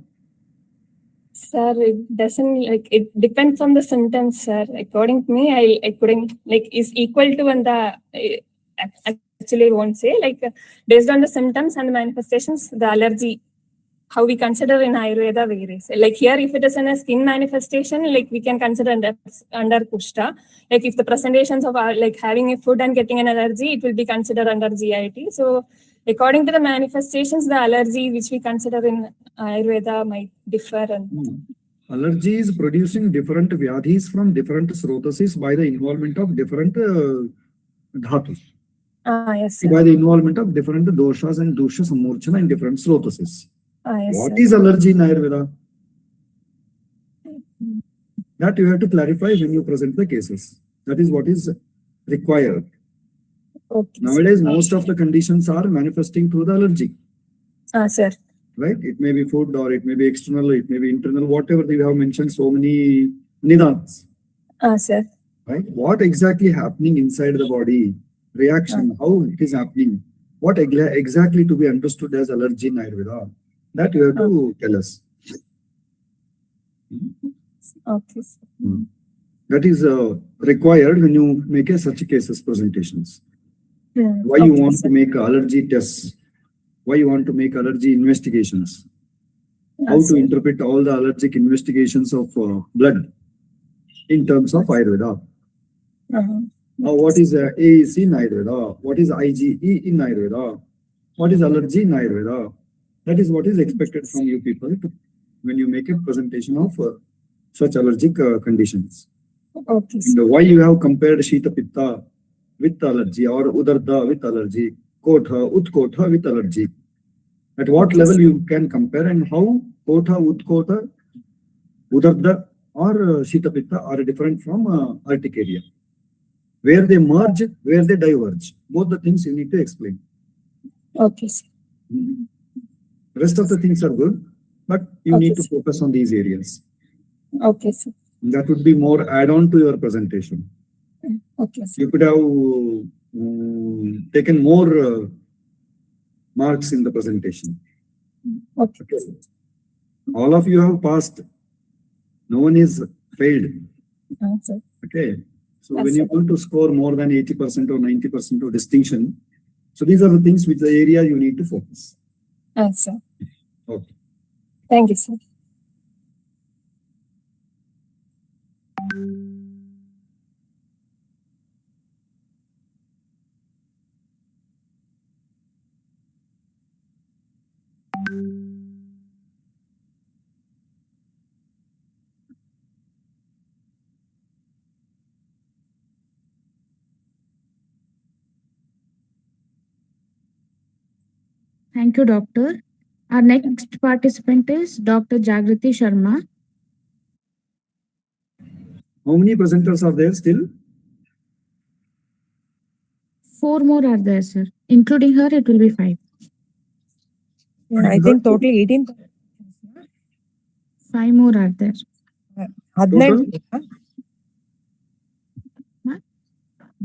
Sir, it doesn't it depends on the symptoms, sir. According to me, I couldn't is equal to when the actually won't say based on the symptoms and the manifestations, the allergy, how we consider in Ayurveda varies. Like here, if it is in a skin manifestation, we can consider under Kushta. Like if the presentations of having a food and getting an allergy, it will be considered under GIT. So according to the manifestations, the allergy which we consider in Ayurveda might differ. Allergy is producing different vyadhis from different srotasis by the involvement of different dhatus. Yes, sir. By the involvement of different doshas and dosha samurchana in different srotasis. Yes, What sir. is allergy in Ayurveda? That you have to clarify when you present the cases. That is what is required. Okay, Nowadays, sir. most of the conditions are manifesting through the allergy. Sir. Right? It may be food or it may be external, it may be internal, whatever we have mentioned, so many nidans. Sir. Right? What exactly happening inside the body? Reaction, how it is happening? What exactly to be understood as allergy in Ayurveda? That you have to tell us. Okay. That is required when you make such cases presentations. Why you want to make allergy tests? Why you want to make allergy investigations? How to interpret all the allergic investigations of blood in terms of Ayurveda. What is AEC in Ayurveda? What is IgE in Ayurveda? What is allergy in Ayurveda? That is what is expected from you people when you make a presentation of such allergic conditions. Okay. And why you have compared Shita Pitta with allergy or Udarda with allergy, Kotha, Utkotha with allergy. At what level you can compare and how Kotha, Utkotha, Udarda or Shita Pitta are different from urticaria. Where they merge, where they diverge. Both the things you need to explain. Okay, sir. Rest of the things are good, but you need to focus on these areas. Okay, sir. That would be more add-on to your presentation. Okay, sir. You could have taken more marks in the presentation. Okay. All of you have passed. No one is failed. Sir. Okay. So when you want to score more than 80% or 90% of distinction, so these are the things which the area you need to focus. Sir. Okay. Thank you, sir. Thank you, doctor. Our next participant is Dr. Jagriti Sharma. How many presenters are there still? 4 more are there, sir. Including her, it will be 5. Yeah, I think total 18. 5 more are there.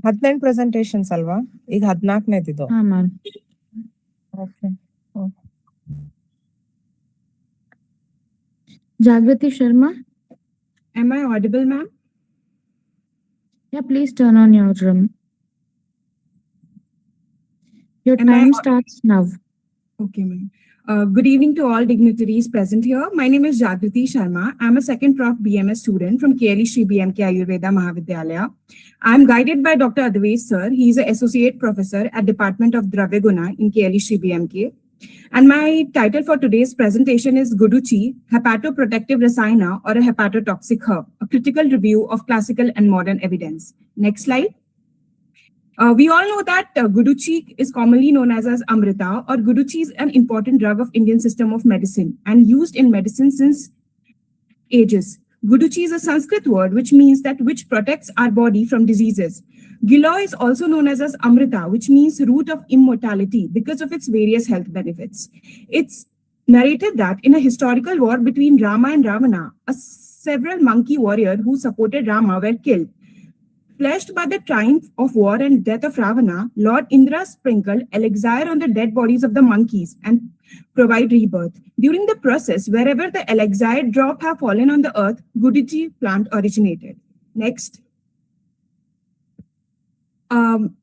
18 presentations ಅಲ್ವಾ ಈಗ 14ನೇದಿದು. ಹಾ ma'am. Okay. Jagriti Sharma. Am I audible, ma'am? Yeah, please turn on your Your time starts now. Okay, ma'am. Good evening to all dignitaries present here. My name is Jagriti Sharma. I'm a second Prof BMS student from KLE Sri BMK Ayurveda Mahavidyalaya. I'm guided by Dr. Advais sir. He's an associate professor at Department of Dravya Guna in KLE Sri BMK. And my title for today's presentation is Guduchi, Hepatoprotective Rasayana or a Hepatotoxic Herb, a critical review of classical and modern evidence. Next slide. We all know that Guduchi is commonly known as Amrita, or Guduchi is an important drug of Indian system of medicine and used in medicine since ages. Guduchi is a Sanskrit word which means that which protects our body from diseases. Giloy is also known as Amrita, which means root of immortality because of its various health benefits. It's narrated that in a historical war between Rama and Ravana, several monkey warriors who supported Rama were killed. Pledged by the triumph of war and death of Ravana, Lord Indra sprinkled elixir on the dead bodies of the monkeys and provide rebirth. During the process, wherever the elixir drop have fallen on the earth, Guduchi plant originated. Next. One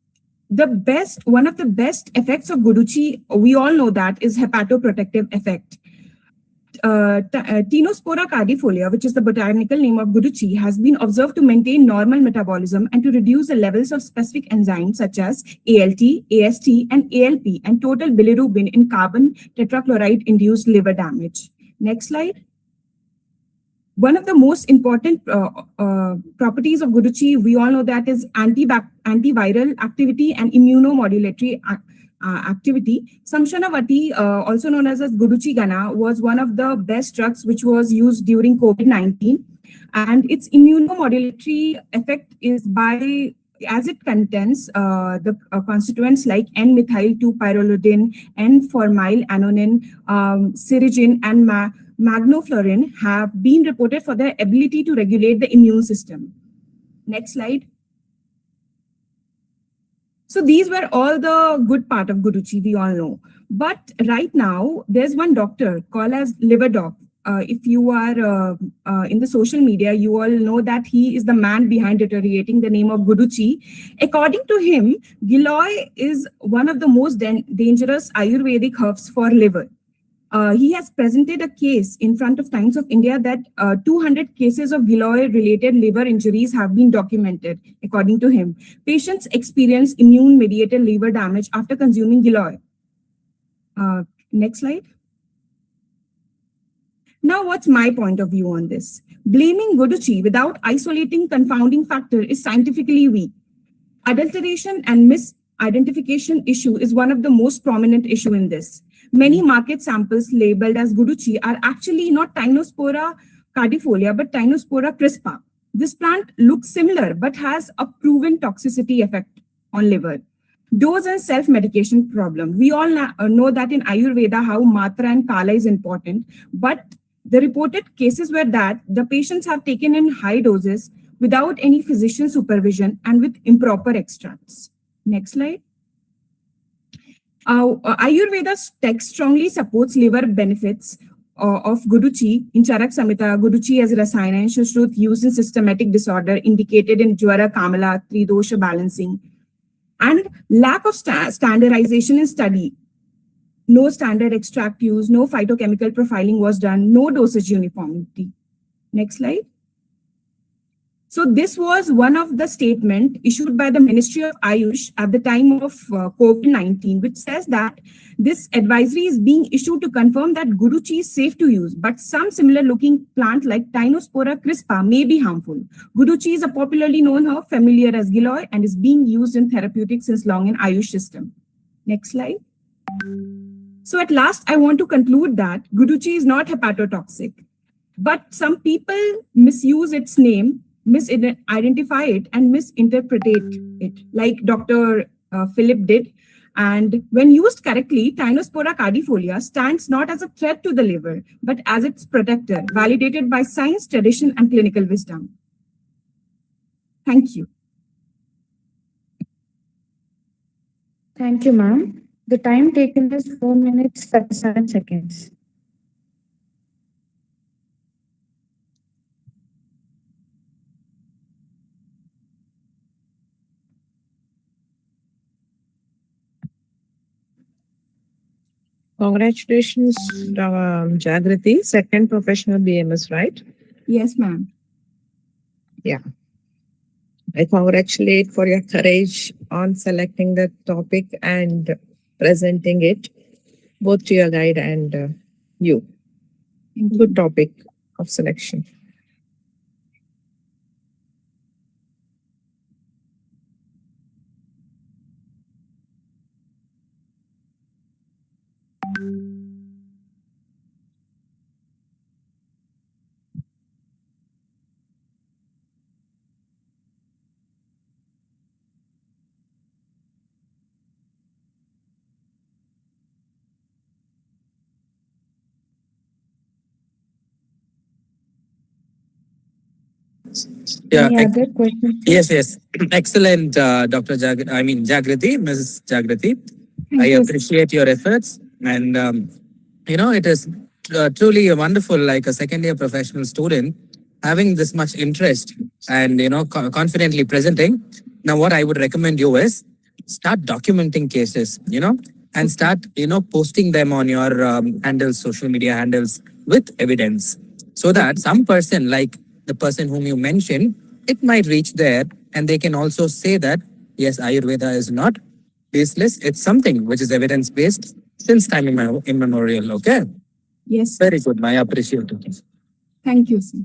of the best effects of Guduchi, we all know that, is hepatoprotective effect. Tinospora cardifolia, which is the botanical name of Guduchi, has been observed to maintain normal metabolism and to reduce the levels of specific enzymes such as ALT, AST, and ALP, and total bilirubin in carbon tetrachloride-induced liver damage. Next slide. One of the most important properties of Guduchi, we all know that, is antiviral activity and immunomodulatory activity. Samshanavati, also known as Guduchi Gana, was one of the best drugs which was used during COVID-19. And its immunomodulatory effect is as it contains the constituents like N-methyl-2-pyrrolidine, N-formyl-anonin, serigin, and magnoflorin have been reported for their ability to regulate the immune system. Next slide. So these were all the good part of Guduchi, we all know. But right now, there's one doctor called as liver doc, if you are in the social media, you all know that he is the man behind deteriorating the name of Guruji. According to him, Giloy is one of the most dangerous Ayurvedic herbs for liver. He has presented a case in front of Times of India that 200 cases of Giloy-related liver injuries have been documented, according to him. Patients experience immune-mediated liver damage after consuming Giloy. Next slide. Now, what's my point of view on this? Blaming Guruji without isolating confounding factor is scientifically weak. Adulteration and misidentification issue is one of the most prominent issue in this. Many market samples labeled as Guruji are actually not Tinospora cardifolia, but Tinospora crispa. This plant looks similar, but has a proven toxicity effect on liver. Dose and self-medication problem. We all know that in Ayurveda how Matra and Kala is important, but the reported cases were that the patients have taken in high doses without any physician supervision and with improper extracts. Next slide. Ayurveda's text strongly supports liver benefits of Guruji in Charak Samhita, Guruji as Rasayana and Shushrut used in systematic disorder indicated in Jwara, Kamala, Tridosha balancing, and lack of standardization in study. No standard extract use, no phytochemical profiling was done, no dosage uniformity. Next slide. So this was one of the statement issued by the Ministry of Ayush at the time of COVID-19, which says that this advisory is being issued to confirm that Guruji is safe to use, but some similar looking plant like Tinospora crispa may be harmful. Guruji is a popularly known herb, familiar as Giloy, and is being used in therapeutics since long in Ayush system. Next slide. So at last, I want to conclude that Guruji is not hepatotoxic, but some people misuse its name, misidentify it, and misinterpret it, like Dr. Philip did. And when used correctly, Tinospora cardifolia stands not as a threat to the liver, but as its protector, validated by science, tradition, and clinical wisdom. Thank you. Thank you, ma'am. The time taken is 4 minutes, 37 seconds. Congratulations, Jagriti, second professional BMS, right? Yes, ma'am. Yeah. I congratulate for your courage on selecting the topic and presenting it, both to your guide and you. Good topic of selection. Yeah. Any other questions? Yes. Excellent, Dr. Jagriti, Mrs. Jagriti. I appreciate your efforts. And, it is truly wonderful, like a second year professional student, having this much interest and, confidently presenting. Now, what I would recommend you is start documenting cases, and start, posting them on your handles, social media handles with evidence, so that some person like the person whom you mentioned, it might reach there and they can also say that, yes, Ayurveda is not baseless. It's something which is evidence-based since time immemorial. Okay. Yes. Very good. I appreciate it. Thank you, sir.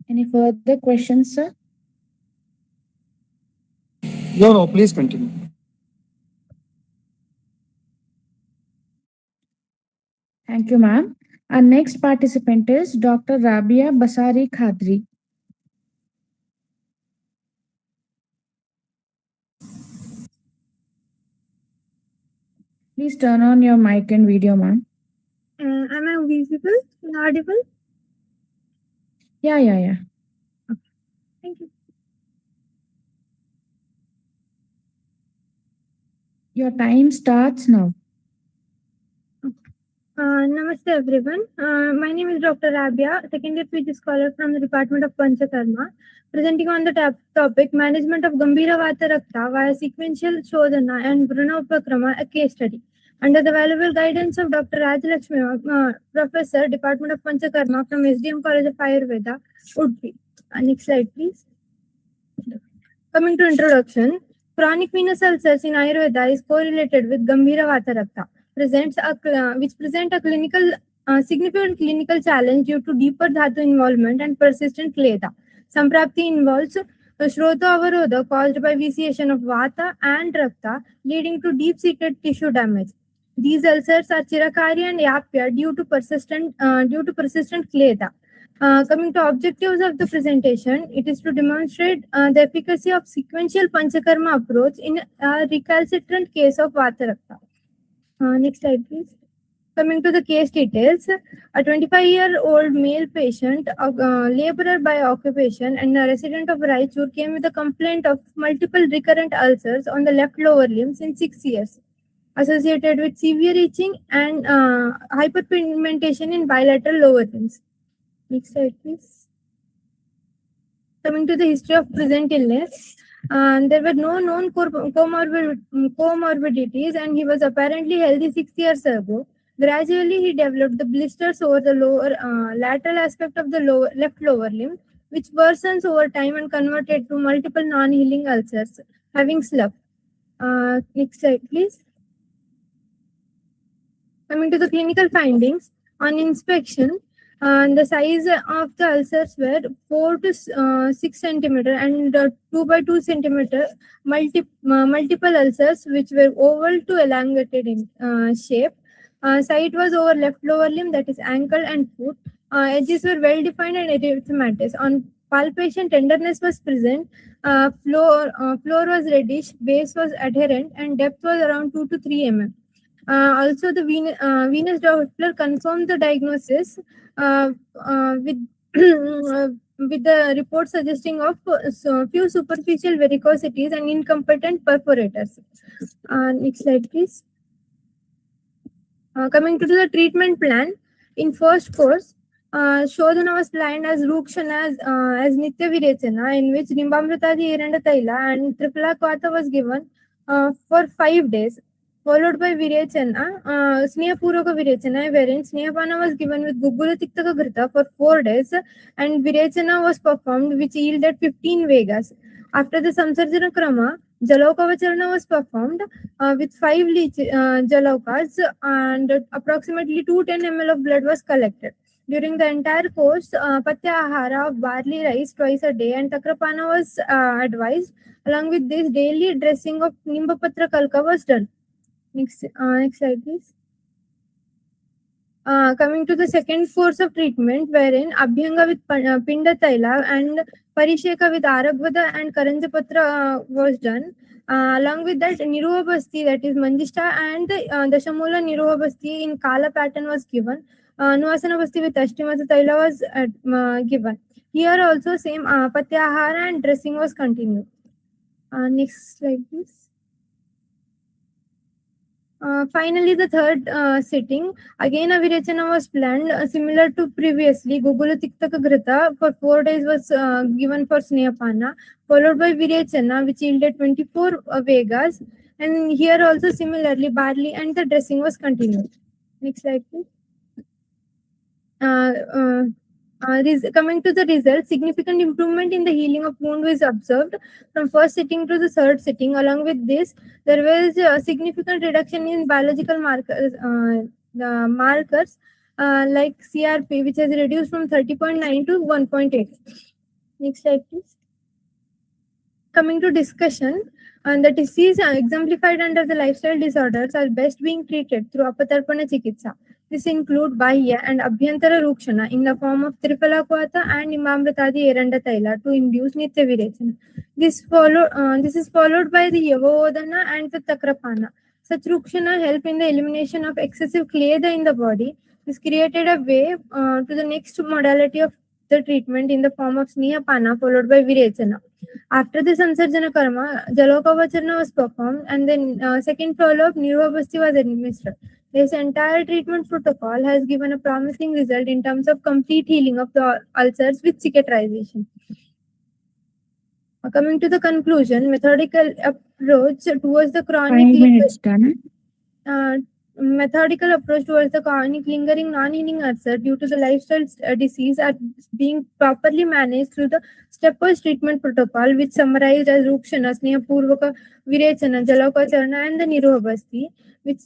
Any further questions, sir? No, please continue. Thank you, ma'am. Our next participant is Dr. Rabia Basari Khadri. Please turn on your mic and video, ma'am. Am I visible? Audible? Yeah. Thank you. Your time starts now. Namaste everyone. My name is Dr. Rabia, second year PG scholar from the Department of Panchakarma, presenting on the topic Management of Gambhira Vata Rakta via Sequential Shodhana and Bruna Upakrama, a case study. Under the valuable guidance of Dr. Rajalakshmi, Professor, Department of Panchakarma from SDM College of Ayurveda, Hubli. Next slide, please. Coming to introduction, chronic venous ulcers in Ayurveda is correlated with Gambhira Vata Rakta, which present a significant clinical challenge due to deeper dhatu involvement and persistent kleda. Samprapti involves Shrota avarodha caused by vitiation of Vata and Rakta, leading to deep-seated tissue damage. These ulcers are Chirakari and Yapya due to persistent kleda. Coming to objectives of the presentation, it is to demonstrate the efficacy of sequential Panchakarma approach in a recalcitrant case of Vata Rakta. Next slide, please. Coming to the case details, a 25-year-old male patient, laborer by occupation and a resident of Raichur came with a complaint of multiple recurrent ulcers on the left lower limb since 6 years, associated with severe itching and hyperpigmentation in bilateral lower limbs. Next slide, please. Coming to the history of present illness, there were no known comorbidities and he was apparently healthy 6 years ago. Gradually, he developed the blisters over the lateral aspect of the left lower limb, which worsens over time and converted to multiple non-healing ulcers, having slough. Next slide, please. Coming to the clinical findings, on inspection, the size of the ulcers were 4 to 6 centimeter and 2 by 2 centimeter multiple ulcers which were oval to elongated in shape. Site was over left lower limb, that is ankle and foot. Edges were well defined and erythematous. On palpation, tenderness was present. Floor was reddish, base was adherent, and depth was around 2 to 3 mm. Also, the venous Doppler confirmed the diagnosis with with the report suggesting of few superficial varicosities and incompetent perforators. Next slide, please. Coming to the treatment plan, in first course, Shodhana was planned as Rukshana as Nitya Virechana, in which Nimbamritadi Eranda Taila and Triplakvata was given for 5 days, followed by Virechana, Sneha Puraka Virechana, wherein Snehapana was given with Gugula Tiktaka Grita for 4 days, and Virechana was performed, which yielded 15 Vegas. After the Samsarjana Krama, Jalokavacharana was performed with 5 Jalokas, and approximately 210 ml of blood was collected. During the entire course, Patya Ahara of barley rice twice a day and Takrapana was advised. Along with this, daily dressing of Nimbapatra Kalka was done. Next slide, please. Coming to the second course of treatment, wherein Abhyanga with Pinda Taila and Parisheka with Aragvada and Karanjapatra was done. Along with that, Niruha Basti, that is Manjishta, and the Dashamula Niruha Basti in Kala pattern was given. Nuvasana Basti with Ashtimata Taila was given. Here also same Patyahara and dressing was continued. Next slide, please. Finally, the third sitting, again a Virechana was planned similar to previously. Gugula Tiktaka Grita for 4 days was given for Snehapana, followed by Virechana, which yielded 24 Vegas. And here also similarly, barley and the dressing was continued. Next slide, please. Coming to the result, significant improvement in the healing of wound was observed from first sitting to the third sitting. Along with this, there was a significant reduction in biological markers like CRP, which has reduced from 30.9 to 1.8. Next slide, please. Coming to discussion, the disease exemplified under the lifestyle disorders are best being treated through Apatarpana Chikitsa. This include Bahya and Abhyantara Rukshana in the form of Tripalakwata and Imamritadi Eranda Taila to induce Nitya Virechana. This is followed by the Yavovodana and the Takrapana. Such rukshana help in the elimination of excessive kleda in the body. This created a way to the next modality of the treatment in the form of snehapana followed by virechana. After the Sansarjana Karma, Jalokavacharna was performed and then second follow-up Nirvabhasti was administered. This entire treatment protocol has given a promising result in terms of complete healing of the ulcers with cicatrization. Coming to the conclusion, methodical approach towards the methodical approach towards the chronic lingering non-healing ulcer due to the lifestyle disease are being properly managed through the stepwise treatment protocol, which summarized as Rukshana, Snehapurvaka, Virechana, Jalokacharna, and the Nirvabhasti, which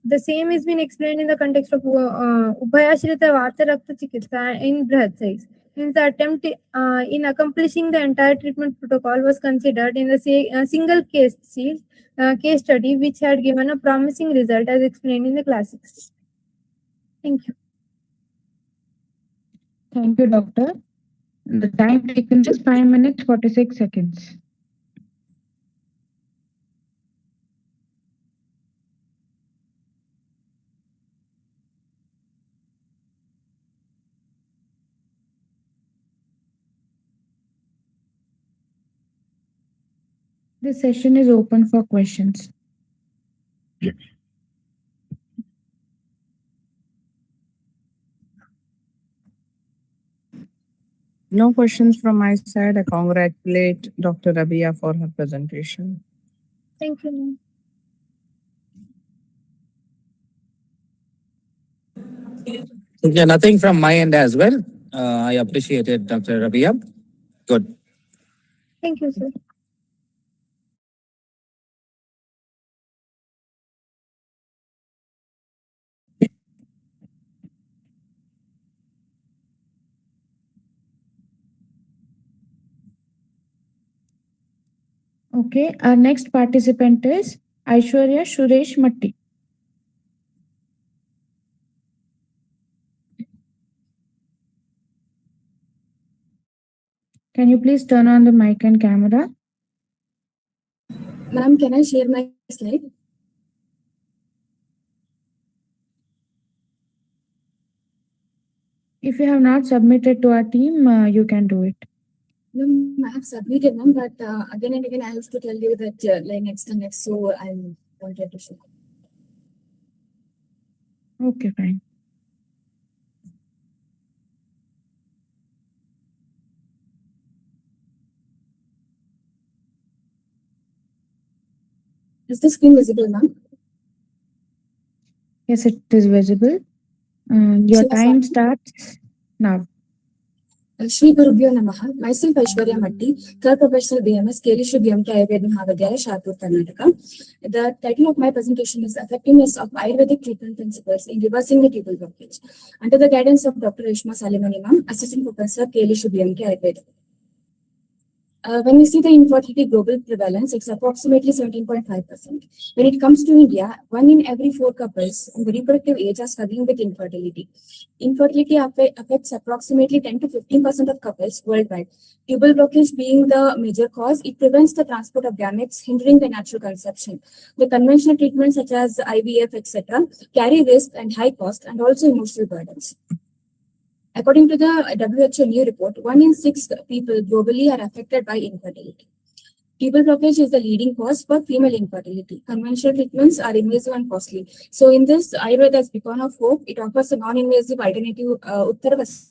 the same has been explained in the context of Ubhayashrita Vata Rakta Chikitsa in Brihad size. Hence, the attempt in accomplishing the entire treatment protocol was considered in the single case study, which had given a promising result as explained in the classics. Thank you. Thank you, doctor. The time taken is 5 minutes, 46 seconds. This session is open for questions. No questions from my side. I congratulate Dr. Rabia for her presentation. Thank you, ma'am. Yeah, nothing from my end as well. I appreciated Dr. Rabia. Good. Thank you, sir. Okay, our next participant is Aishwarya Suresh Matti. Can you please turn on the mic and camera? Ma'am, can I share my slide? If you have not submitted to our team, you can do it. No, I have submitted, ma'am, but again and again I have to tell you that like next and next, so I wanted to show. Okay, fine. Is the screen visible, ma'am? Yes, it is visible. Your time starts now. Shri Gurubhyo Namaha. Myself Aishwarya Matti, third professional BMS, Kayachikitsa BMK Ayurveda Mahavidyalaya, Shahpur, Karnataka. The title of my presentation is Effectiveness of Ayurvedic Treatment Principles in Reversing the Tubal Blockage, under the guidance of Dr. Reshma Salimani, ma'am, Assistant Professor, Kayachikitsa BMK Ayurveda. When we see the infertility global prevalence, it's approximately 17.5%. When it comes to India, 1 in every 4 couples in the reproductive age are struggling with infertility. Infertility affects approximately 10 to 15% of couples worldwide. Tubal blockage being the major cause, it prevents the transport of gametes, hindering the natural conception. The conventional treatments such as IVF, etc., carry risk and high cost and also emotional burdens. According to the WHO new report, 1 in 6 people globally are affected by infertility. Tubal blockage is the leading cause for female infertility. Conventional treatments are invasive and costly. So in this, Ayurveda as beacon of hope, it offers a non-invasive alternative Urdrva,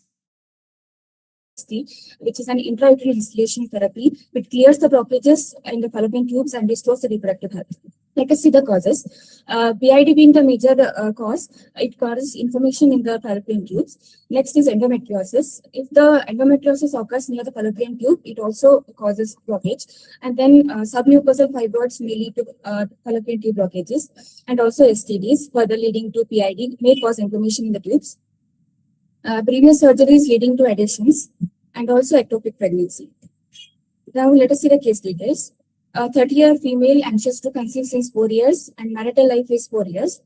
which is an intrauterine distillation therapy, which clears the blockages in the fallopian tubes and restores the reproductive health. Let us see the causes. PID being the major cause, it causes inflammation in the fallopian tubes. Next is endometriosis. If the endometriosis occurs near the fallopian tube, it also causes blockage. And then submucosal fibroids may lead to fallopian tube blockages. And also STDs, further leading to PID, may cause inflammation in the tubes. Previous surgeries leading to adhesions, and also ectopic pregnancy. Now let us see the case details. A 30-year female anxious to conceive since 4 years and marital life is 4 years.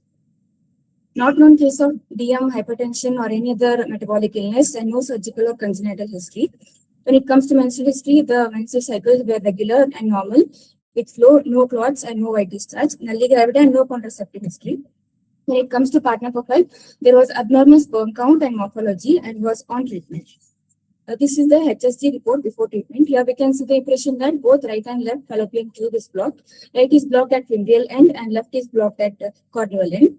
Not known case of DM, hypertension or any other metabolic illness and no surgical or congenital history. When it comes to menstrual history, the menstrual cycles were regular and normal. with flow, no clots and no white discharge, nulli gravida and no contraceptive history. When it comes to partner profile, there was abnormal sperm count and morphology and was on treatment. This is the HSG report before treatment. Here we can see the impression that both right and left fallopian tube is blocked. Right is blocked at fimbrial end and left is blocked at corneal end.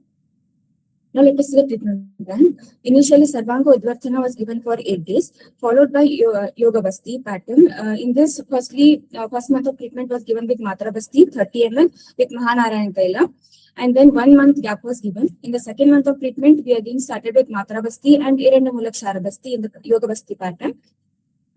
Now let us see the treatment plan. Initially, Sarvanga Udvarthana was given for 8 days, followed by Yoga Basti pattern. In this, firstly, first month of treatment was given with Matra Basti, 30 ml with Mahanarayan Kaila. And then 1 month gap was given. In the second month of treatment, we again started with Matra Basti and Irandamulak Shara Basti in the Yoga Basti pattern.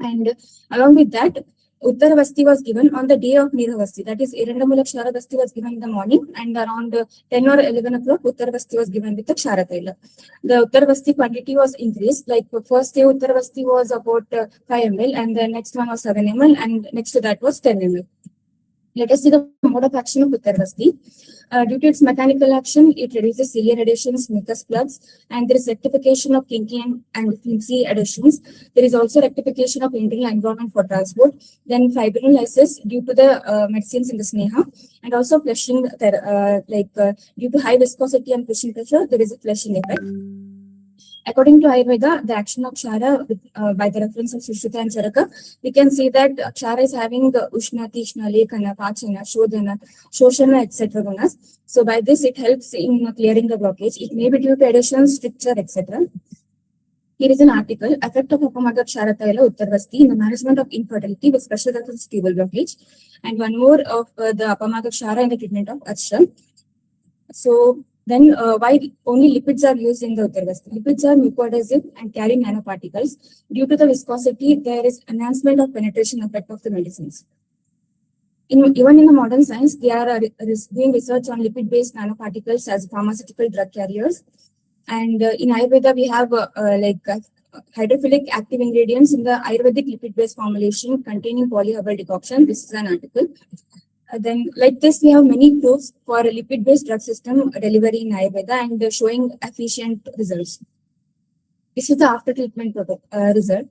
And along with that, Uttara Basti was given on the day of Nirha Basti. That is, Irandamulak Shara Basti was given in the morning, and around 10 or 11 o'clock, Uttara Basti was given with the Kshara Taila. The Uttara Basti quantity was increased. Like first day Uttara Basti was about 5 ml, and the next one was 7 ml, and next to that was 10 ml. Let us see the mode of action of Uttara Basti. Due to its mechanical action, it reduces ciliary adhesions, mucus plugs, and there is rectification of kinky and flimsy adhesions. There is also rectification of internal environment for transport. Then fibrinolysis due to the medicines in the Sneha, and also flushing, due to high viscosity and pushing pressure, there is a flushing effect. According to Ayurveda, the action of Kshara by the reference of Sushruta and Charaka, we can see that Kshara is having Ushna, Tishna, Lekana, Pachana, Shodhana, Shoshana, etc. gunas. So by this, it helps in clearing the blockage. It may be due to adhesion, stricture, etc. Here is an article, Effect of Apamaga Kshara Taila Uttara Basti in the management of infertility with special reference to tubal blockage. And one more of the Apamaga Kshara in the treatment of Achha. So then why only lipids are used in the Uttara Basti? Lipids are mucoadhesive and carry nanoparticles. Due to the viscosity, there is enhancement of penetration effect of the medicines. Even in the modern science, they are doing research on lipid-based nanoparticles as pharmaceutical drug carriers. And in Ayurveda, we have hydrophilic active ingredients in the Ayurvedic lipid-based formulation containing polyherbal decoction. This is an article. Then, like this, we have many proofs for a lipid-based drug system delivery in Ayurveda and showing efficient results. This is the after-treatment result.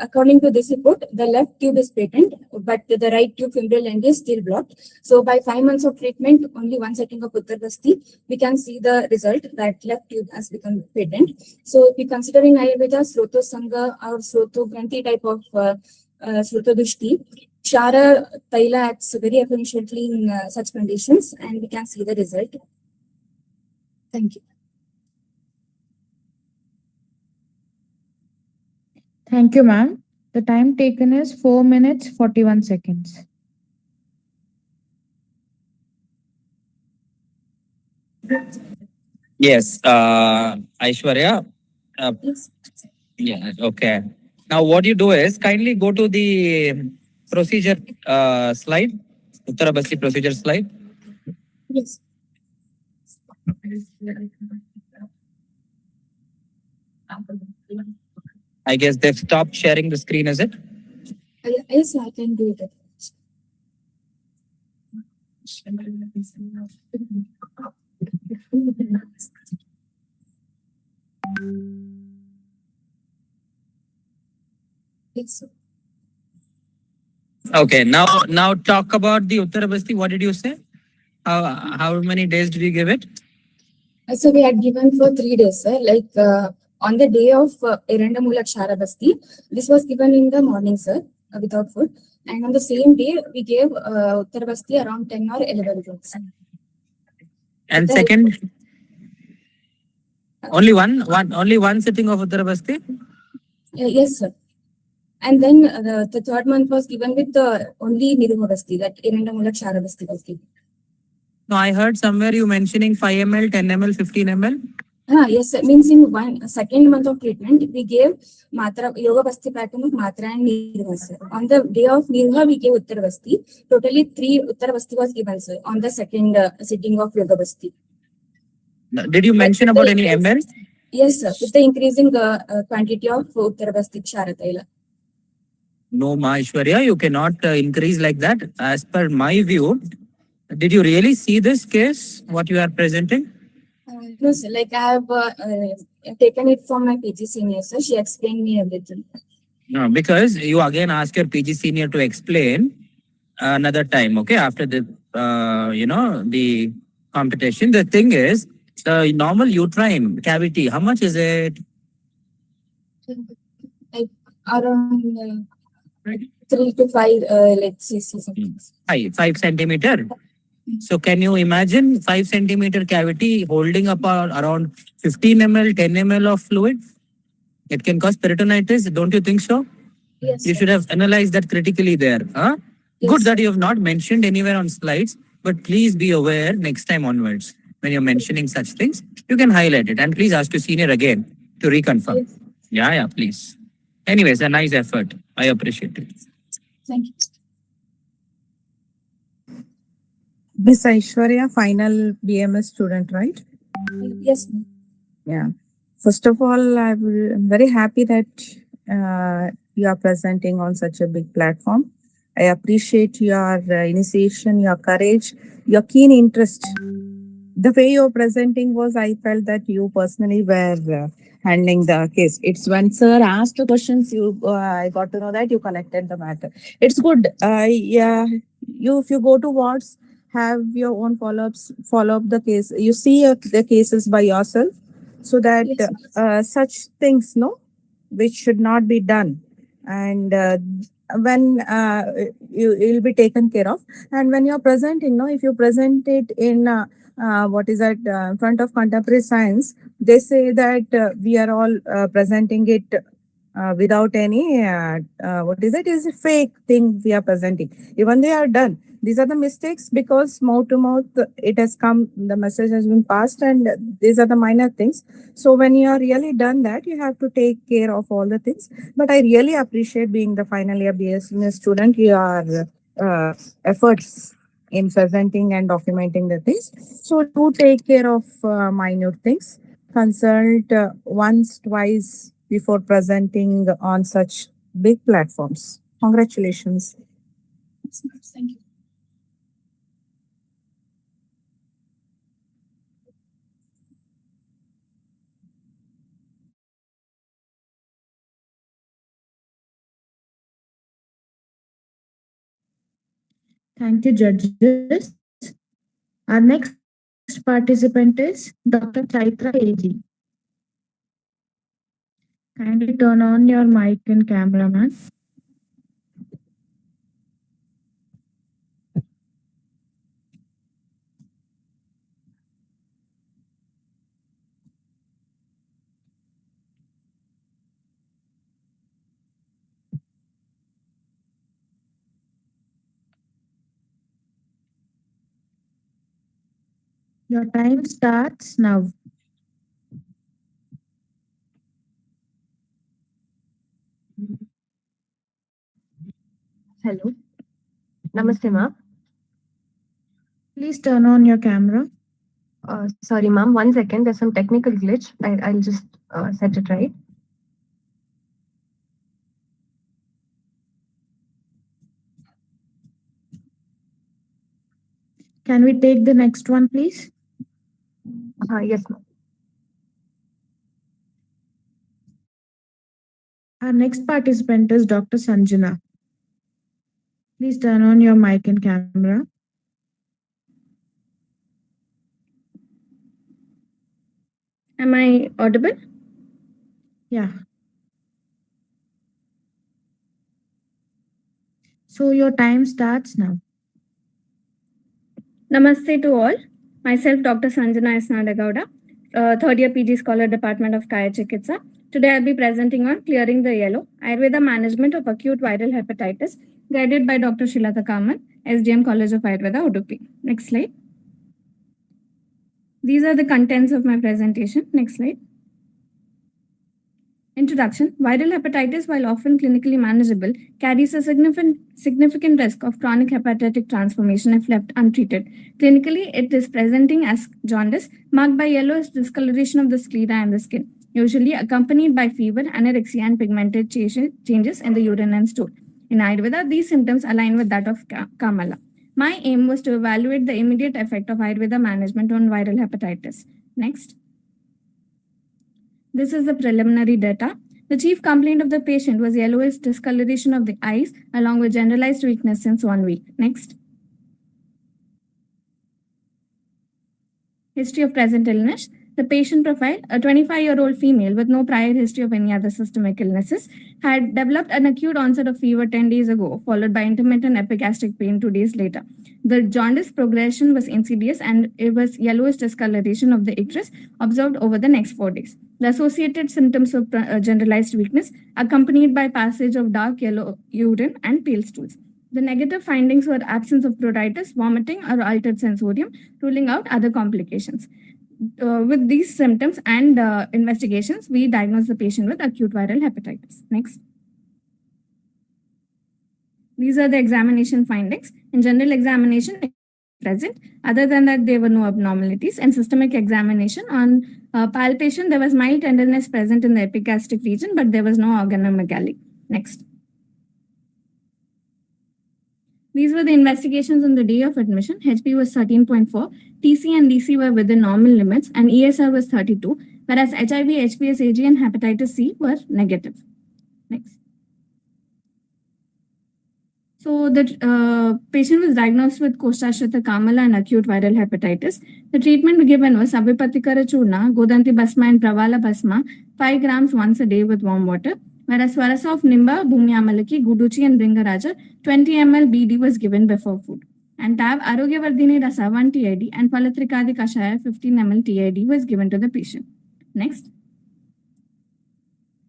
According to this report, the left tube is patent, but the right tube fimbrial end is still blocked. So, by 5 months of treatment, only one setting of Uttara Basti, we can see the result that left tube has become patent. So, if we consider in Ayurveda, Sroto Sangha or Sroto Granthi type of Sroto Dushti, Kshara Taila acts very efficiently in such conditions, and we can see the result. Thank you. Thank you, ma'am. The time taken is 4 minutes, 41 seconds. Yes, Aishwarya. Yeah, okay. Now what you do is kindly go to the procedure slide, Uttara Basti procedure slide. Yes. I guess they've stopped sharing the screen, is it? Yes, I can do it. Yes. Okay, now talk about the Uttara Basti. What did you say? How many days did you give it? So we had given for 3 days, sir. Like on the day of Irandamulak Shara Basti, this was given in the morning, sir, without food. And on the same day, we gave Uttara Basti around 10 or 11 drops. And second, only one sitting of Uttara Basti? Yes, sir. And then the third month was given with only Niruma Basti, that Irandamulak Shara Basti was given. No, I heard somewhere you mentioning 5 ml, 10 ml, 15 ml. Yes, sir. Means in second month of treatment, we gave Matra, Yoga Basti pattern of Matra and Nirva, sir. On the day of Nirva, we gave Uttara Basti. Totally 3 Uttara Basti was given, sir, on the second sitting of Yoga Basti. Did you mention about any ml? Yes, sir. With the increasing quantity of Uttara Basti Kshara Taila. No, Maheshwarya, you cannot increase like that. As per my view, did you really see this case, what you are presenting? No, sir. Like I have taken it from my PG senior, sir. She explained me everything. No, because you again ask your PG senior to explain. another time, okay, after the, the competition. The thing is, the normal uterine cavity, how much is it? Like around 3 to 5, let's see. 5 centimeter. So can you imagine 5 centimeter cavity holding up around 15 ml, 10 ml of fluid? It can cause peritonitis, don't you think so? Yes. You should have analyzed that critically there. Huh? Yes, Good that you have not mentioned anywhere on slides, but please be aware next time onwards when you're mentioning such things, you can highlight it and please ask your senior again to reconfirm. Yes. Yeah, please. Anyways, a nice effort. I appreciate it. Thank you. Miss Aishwarya, final BMS student, right? Yes. Yeah. First of all, I'm very happy that you are presenting on such a big platform. I appreciate your initiation, your courage, your keen interest. The way you're presenting was, I felt that you personally were handling the case. It's when sir asked the questions, I got to know that you collected the matter. It's good. If you go to wards, have your own follow up the case. You see the cases by yourself, so that such things, which should not be done, and when you'll be taken care of. And when you're presenting, if you present it in in front of contemporary science, they say that we are all presenting it without any is a fake thing we are presenting. Even they are done. These are the mistakes because mouth to mouth it has come, the message has been passed, and these are the minor things. So when you are really done that, you have to take care of all the things. But I really appreciate, being the final year BSc student, your efforts in presenting and documenting the things. So do take care of minute things. Consult once, twice before presenting on such big platforms. Congratulations. Thank you. Thank you, judges. Our next participant is Dr. Chaitra AG. Kindly turn on your mic and camera, ma'am. Your time starts now. Hello. Namaste, ma'am. Please turn on your camera. Sorry, ma'am. 1 second. There's some technical glitch. I'll just set it right. Can we take the next one, please? Yes, ma'am. Our next participant is Dr. Sanjana. Please turn on your mic and camera. Am I audible? Yeah. So your time starts now. Namaste to all. Myself, Dr. Sanjana Esnadagowda, third year PG Scholar, Department of Kayachikitsa. Today I'll be presenting on Clearing the Yellow, Ayurveda Management of Acute Viral Hepatitis, guided by Dr. Shilata Kaman, SGM College of Ayurveda, Udupi. Next slide. These are the contents of my presentation. Next slide. Introduction. Viral hepatitis, while often clinically manageable, carries a significant risk of chronic hepatitic transformation if left untreated. Clinically, it is presenting as jaundice, marked by yellowish discoloration of the sclera and the skin, usually accompanied by fever, anorexia, and pigmented changes in the urine and stool. In Ayurveda, these symptoms align with that of Kamala. My aim was to evaluate the immediate effect of Ayurveda management on viral hepatitis. Next. This is the preliminary data. The chief complaint of the patient was yellowish discoloration of the eyes along with generalized weakness since 1 week. Next. History of present illness. The patient profile, a 25-year-old female with no prior history of any other systemic illnesses, had developed an acute onset of fever 10 days ago, followed by intermittent epigastric pain 2 days later. The jaundice progression was insidious and it was yellowish discoloration of the iris observed over the next 4 days. The associated symptoms of generalized weakness accompanied by passage of dark yellow urine and pale stools. The negative findings were absence of pruritus, vomiting, or altered sensorium, ruling out other complications. With these symptoms and investigations, we diagnosed the patient with acute viral hepatitis. Next. These are the examination findings. In general examination, present. Other than that, there were no abnormalities. And systemic examination, on palpation, there was mild tenderness present in the epigastric region, but there was no organomegaly. Next. These were the investigations on the day of admission. HP was 13.4, TC and DC were within normal limits, and ESR was 32, whereas HIV, HPS, AG, and hepatitis C were negative. Next. So the patient was diagnosed with Koshtashrita Kamala and acute viral hepatitis. The treatment given was Savipatikara Churna, Godanti Basma, and Pravala Basma, 5 grams once a day with warm water. Whereas Swarasa of Nimba, Bhumi Amalaki, Guduchi, and Bringaraja, 20 ml BD was given before food. And TAV, Arogyavardhini Rasa, 1 TID, and Palatrikadi Kashaya, 15 ml TID was given to the patient. Next.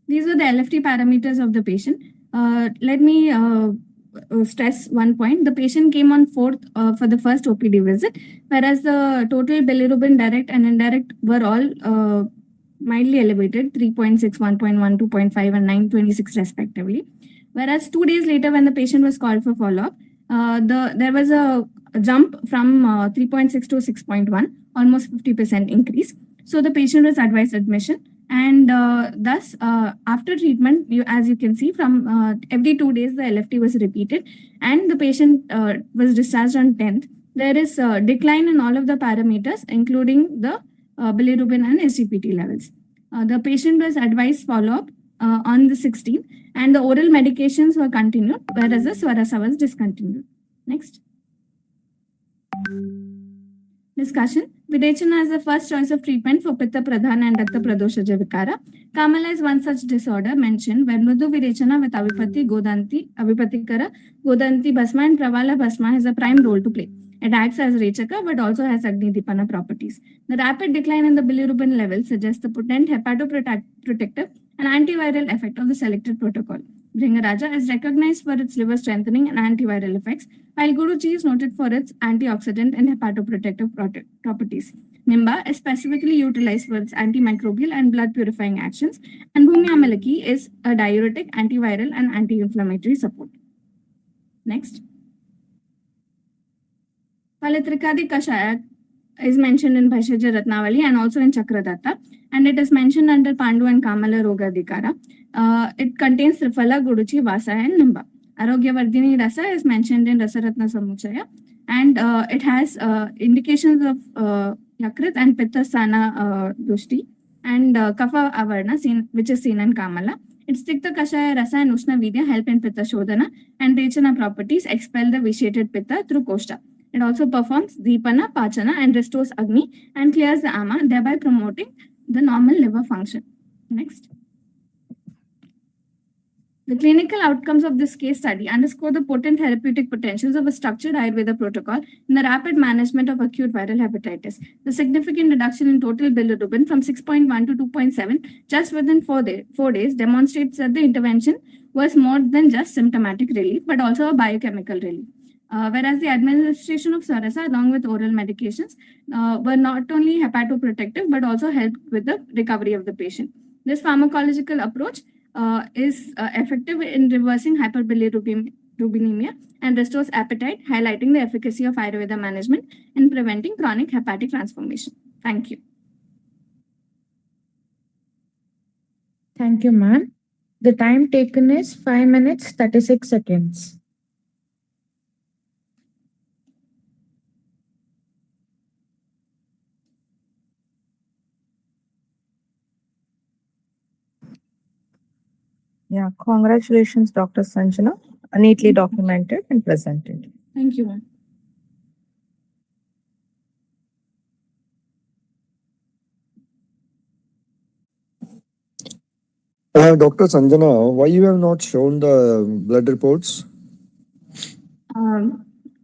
These were the LFT parameters of the patient. Let me stress one point. The patient came on 4th for the first OPD visit, whereas the total bilirubin direct and indirect were all mildly elevated, 3.6, 1.1, 2.5, and 926 respectively. Whereas 2 days later, when the patient was called for follow-up, there was a jump from 3.6 to 6.1, almost 50% increase. So the patient was advised admission. And thus, after treatment, as you can see, from every 2 days, the LFT was repeated and the patient was discharged on 10th. There is a decline in all of the parameters, including the bilirubin and SGPT levels. The patient was advised follow-up on the 16th and the oral medications were continued, whereas the Swarasa was discontinued. Next. Discussion. Videchana is the first choice of treatment for Pitta Pradhana and Rakta Pradoshaja Vikara. Kamala is one such disorder mentioned where Mrudu Videchana with Avipatti, Avipatikara, Godanti Basma and Pravala Basma has a prime role to play. It acts as Rechaka but also has Agni Dipana properties. The rapid decline in the bilirubin level suggests the potent hepatoprotective and antiviral effect of the selected protocol. Bringaraja is recognized for its liver strengthening and antiviral effects, while Guruchi is noted for its antioxidant and hepatoprotective properties. Nimba is specifically utilized for its antimicrobial and blood purifying actions, and Bhumi Amalaki is a diuretic, antiviral, and anti-inflammatory support. Next. Palatrikadi Kashaya is mentioned in Bhaishaja Ratnavali and also in Chakradatta, and it is mentioned under Pandu and Kamala Roga Dikara. It contains Triphala, Guduchi, Vasa, and Nimba. Arogyavardhini Rasa is mentioned in Rasaratna Samuchaya, and it has indications of Yakrit and Pitta Sana Dushti, and Kapha Avarna, which is seen in Kamala. Its Tikta Kashaya Rasa and Ushna Vidya help in Pitta Shodhana, and Rechana properties expel the vitiated Pitta through Koshta. It also performs Deepana, Pachana, and restores Agni and clears the Ama, thereby promoting the normal liver function. Next. The clinical outcomes of this case study underscore the potent therapeutic potentials of a structured Ayurveda protocol in the rapid management of acute viral hepatitis. The significant reduction in total bilirubin from 6.1 to 2.7 just within 4 days demonstrates that the intervention was more than just symptomatic relief, but also a biochemical relief. Whereas the administration of Swarasa along with oral medications were not only hepatoprotective, but also helped with the recovery of the patient. This pharmacological approach is effective in reversing hyperbilirubinemia and restores appetite, highlighting the efficacy of Ayurveda management in preventing chronic hepatic transformation. Thank you. Thank you, ma'am. The time taken is 5 minutes, 36 seconds. Yeah, congratulations, Dr. Sanjana. Neatly documented and presented. Thank you, ma'am. Dr. Sanjana, why you have not shown the blood reports?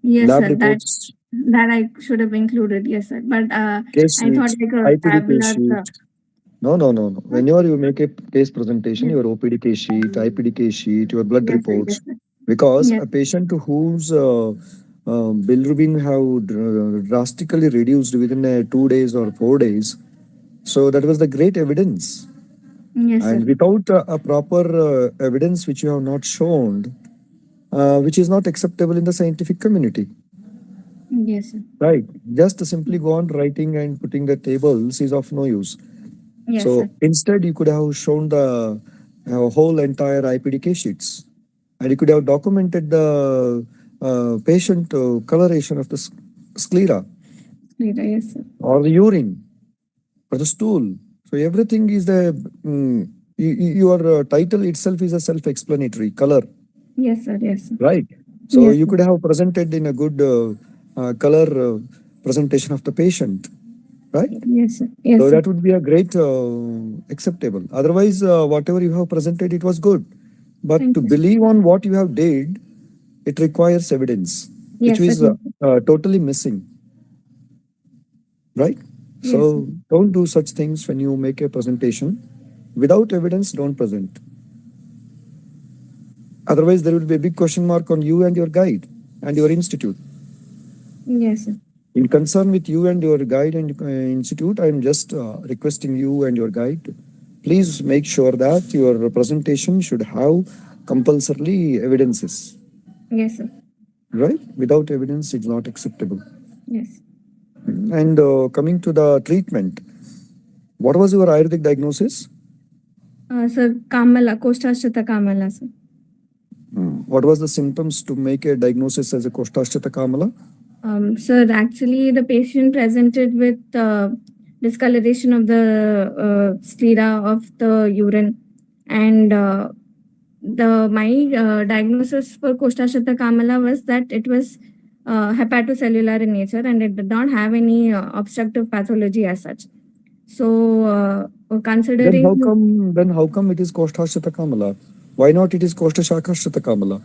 Yes, Lab sir. reports, That I should have included. Yes, sir. But case I thought sheet, like a IPD case tabular. sheet. No. Whenever you make a case presentation, your OPD case sheet, IPD case sheet, your blood Yes, sir. reports, Yes, sir. because Yes. a patient whose bilirubin have drastically reduced within 2 days or 4 days, so that was the great evidence. Yes, And sir. without a proper evidence which you have not shown, which is not acceptable in the scientific community. Yes, sir. Right. Just simply go on writing and putting the tables is of no use. Yes, So sir. instead, you could have shown the whole entire IPD case sheets, and you could have documented the patient coloration of the sclera Yes, sir. or the urine or the stool. So everything is the your title itself is a self-explanatory color. Yes, sir. Yes, sir. Right. So Yes, you sir. could have presented in a good color presentation of the patient, right? Yes, sir. Yes, So sir. that would be a great acceptable. Otherwise, whatever you have presented, it was good. But Thank to you, sir. believe on what you have did, it requires evidence, which Yes, is sir. totally missing, right? Yes, So sir. don't do such things when you make a presentation. Without evidence, don't present. Otherwise, there will be a big question mark on you and your guide and your institute. Yes, sir. In concern with you and your guide and institute, I am just requesting you and your guide, please make sure that your presentation should have compulsorily evidences, Yes, sir. right? Without evidence, it's not acceptable. Yes. And coming to the treatment, what was your Ayurvedic diagnosis? Sir, Kamala, Koshtashtata Kamala, sir. What was the symptoms to make a diagnosis as a Koshtashtata Kamala? Sir, actually, the patient presented with discoloration of the sclera of the urine, and my diagnosis for Koshtashtata Kamala was that it was hepatocellular in nature, and it did not have any obstructive pathology as such. So, considering Then how come it is Koshtashtata Kamala? Why not it is Koshtashtata Kamala?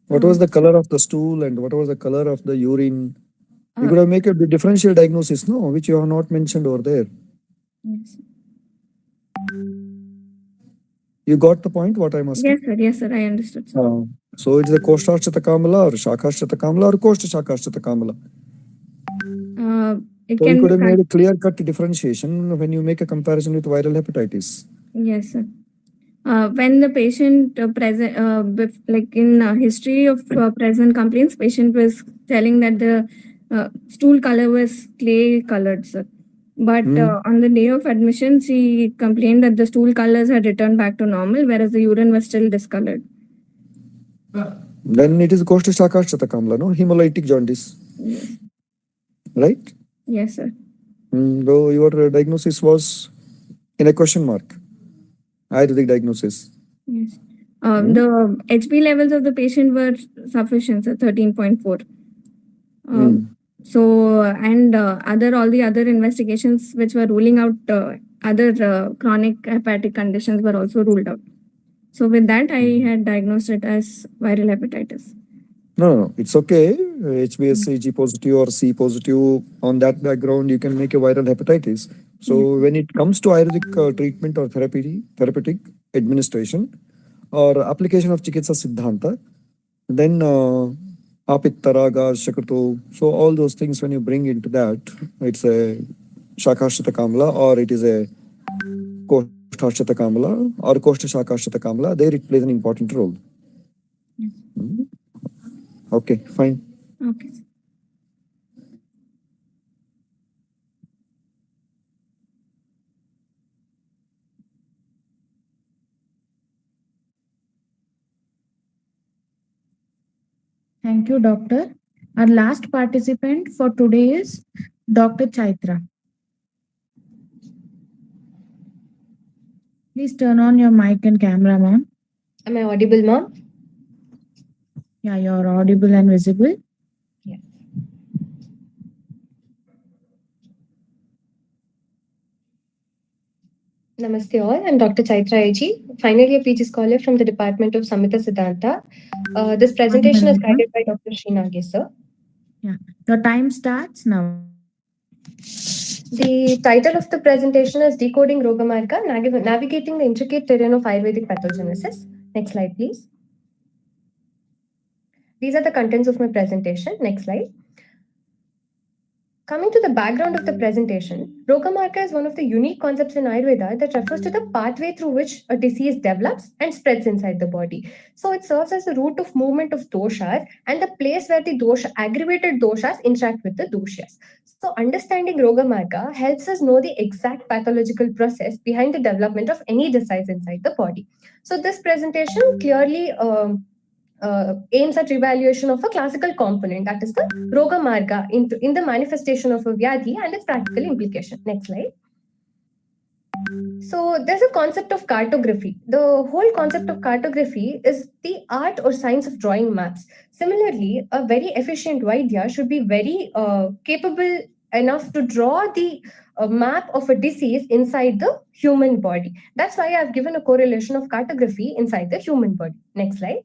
What was the color of the stool and what was the color of the urine? You could have make a differential diagnosis, no, which you have not mentioned over there. Yes. You got the point what I'm asking? Yes, sir. Yes, sir. I understood, sir. So it's a Koshtashtata Kamala or Shakashtata Kamala or Koshtashtata Kamala? It So can you could be have made a clear-cut differentiation when you make a comparison with viral hepatitis. Yes, sir. When the patient like in history of present complaints, patient was telling that the stool color was clay colored, sir. But on the day of admission, she complained that the stool colors had returned back to normal, whereas the urine was still discolored. Then it is Koshtashtata Kamala, no? Hemolytic jaundice. Yes. Right? Yes, sir. Though your diagnosis was in a question mark. Ayurvedic diagnosis. Yes. The HB levels of the patient were sufficient, sir, 13.4. So, and all the other investigations which were ruling out other chronic hepatic conditions were also ruled out. So with that, I had diagnosed it as viral hepatitis. No, it's okay. HbSC G positive or C positive, on that background, you can make a viral hepatitis. So when it comes to Ayurvedic treatment or therapeutic administration or application of Chikitsa Siddhanta, then Apittaraga, Shakrato, so all those things when you bring into that, it's a Shakashtata Kamala or it is a Koshtashtata Kamala or Koshtashtata Kamala, there it plays an important role. Okay, fine. Okay. Thank you, doctor. Our last participant for today is Dr. Chaitra. Please turn on your mic and camera, ma'am. Am I audible, ma'am? Yeah, you're audible and visible. Yeah. Namaste all. I'm Dr. Chaitra A.G., final year PG scholar from the Department of Samhita Siddhanta. This presentation is guided by Dr. Srinage, sir. Yeah, the time starts now. The title of the presentation is Decoding Rogamarga, Navigating the Intricate Terrain of Ayurvedic Pathogenesis. Next slide, please. These are the contents of my presentation. Next slide. Coming to the background of the presentation, Rogamarga is one of the unique concepts in Ayurveda that refers to the pathway through which a disease develops and spreads inside the body. So it serves as the route of movement of doshas and the place where the aggravated doshas interact with the doshas. So understanding Rogamarga helps us know the exact pathological process behind the development of any disease inside the body. So this presentation clearly aims at evaluation of a classical component, that is the Rogamarga in the manifestation of a Vyadhi and its practical implication. Next slide. So there's a concept of cartography. The whole concept of cartography is the art or science of drawing maps. Similarly, a very efficient Vaidya should be very capable enough to draw the map of a disease inside the human body. That's why I've given a correlation of cartography inside the human body. Next slide.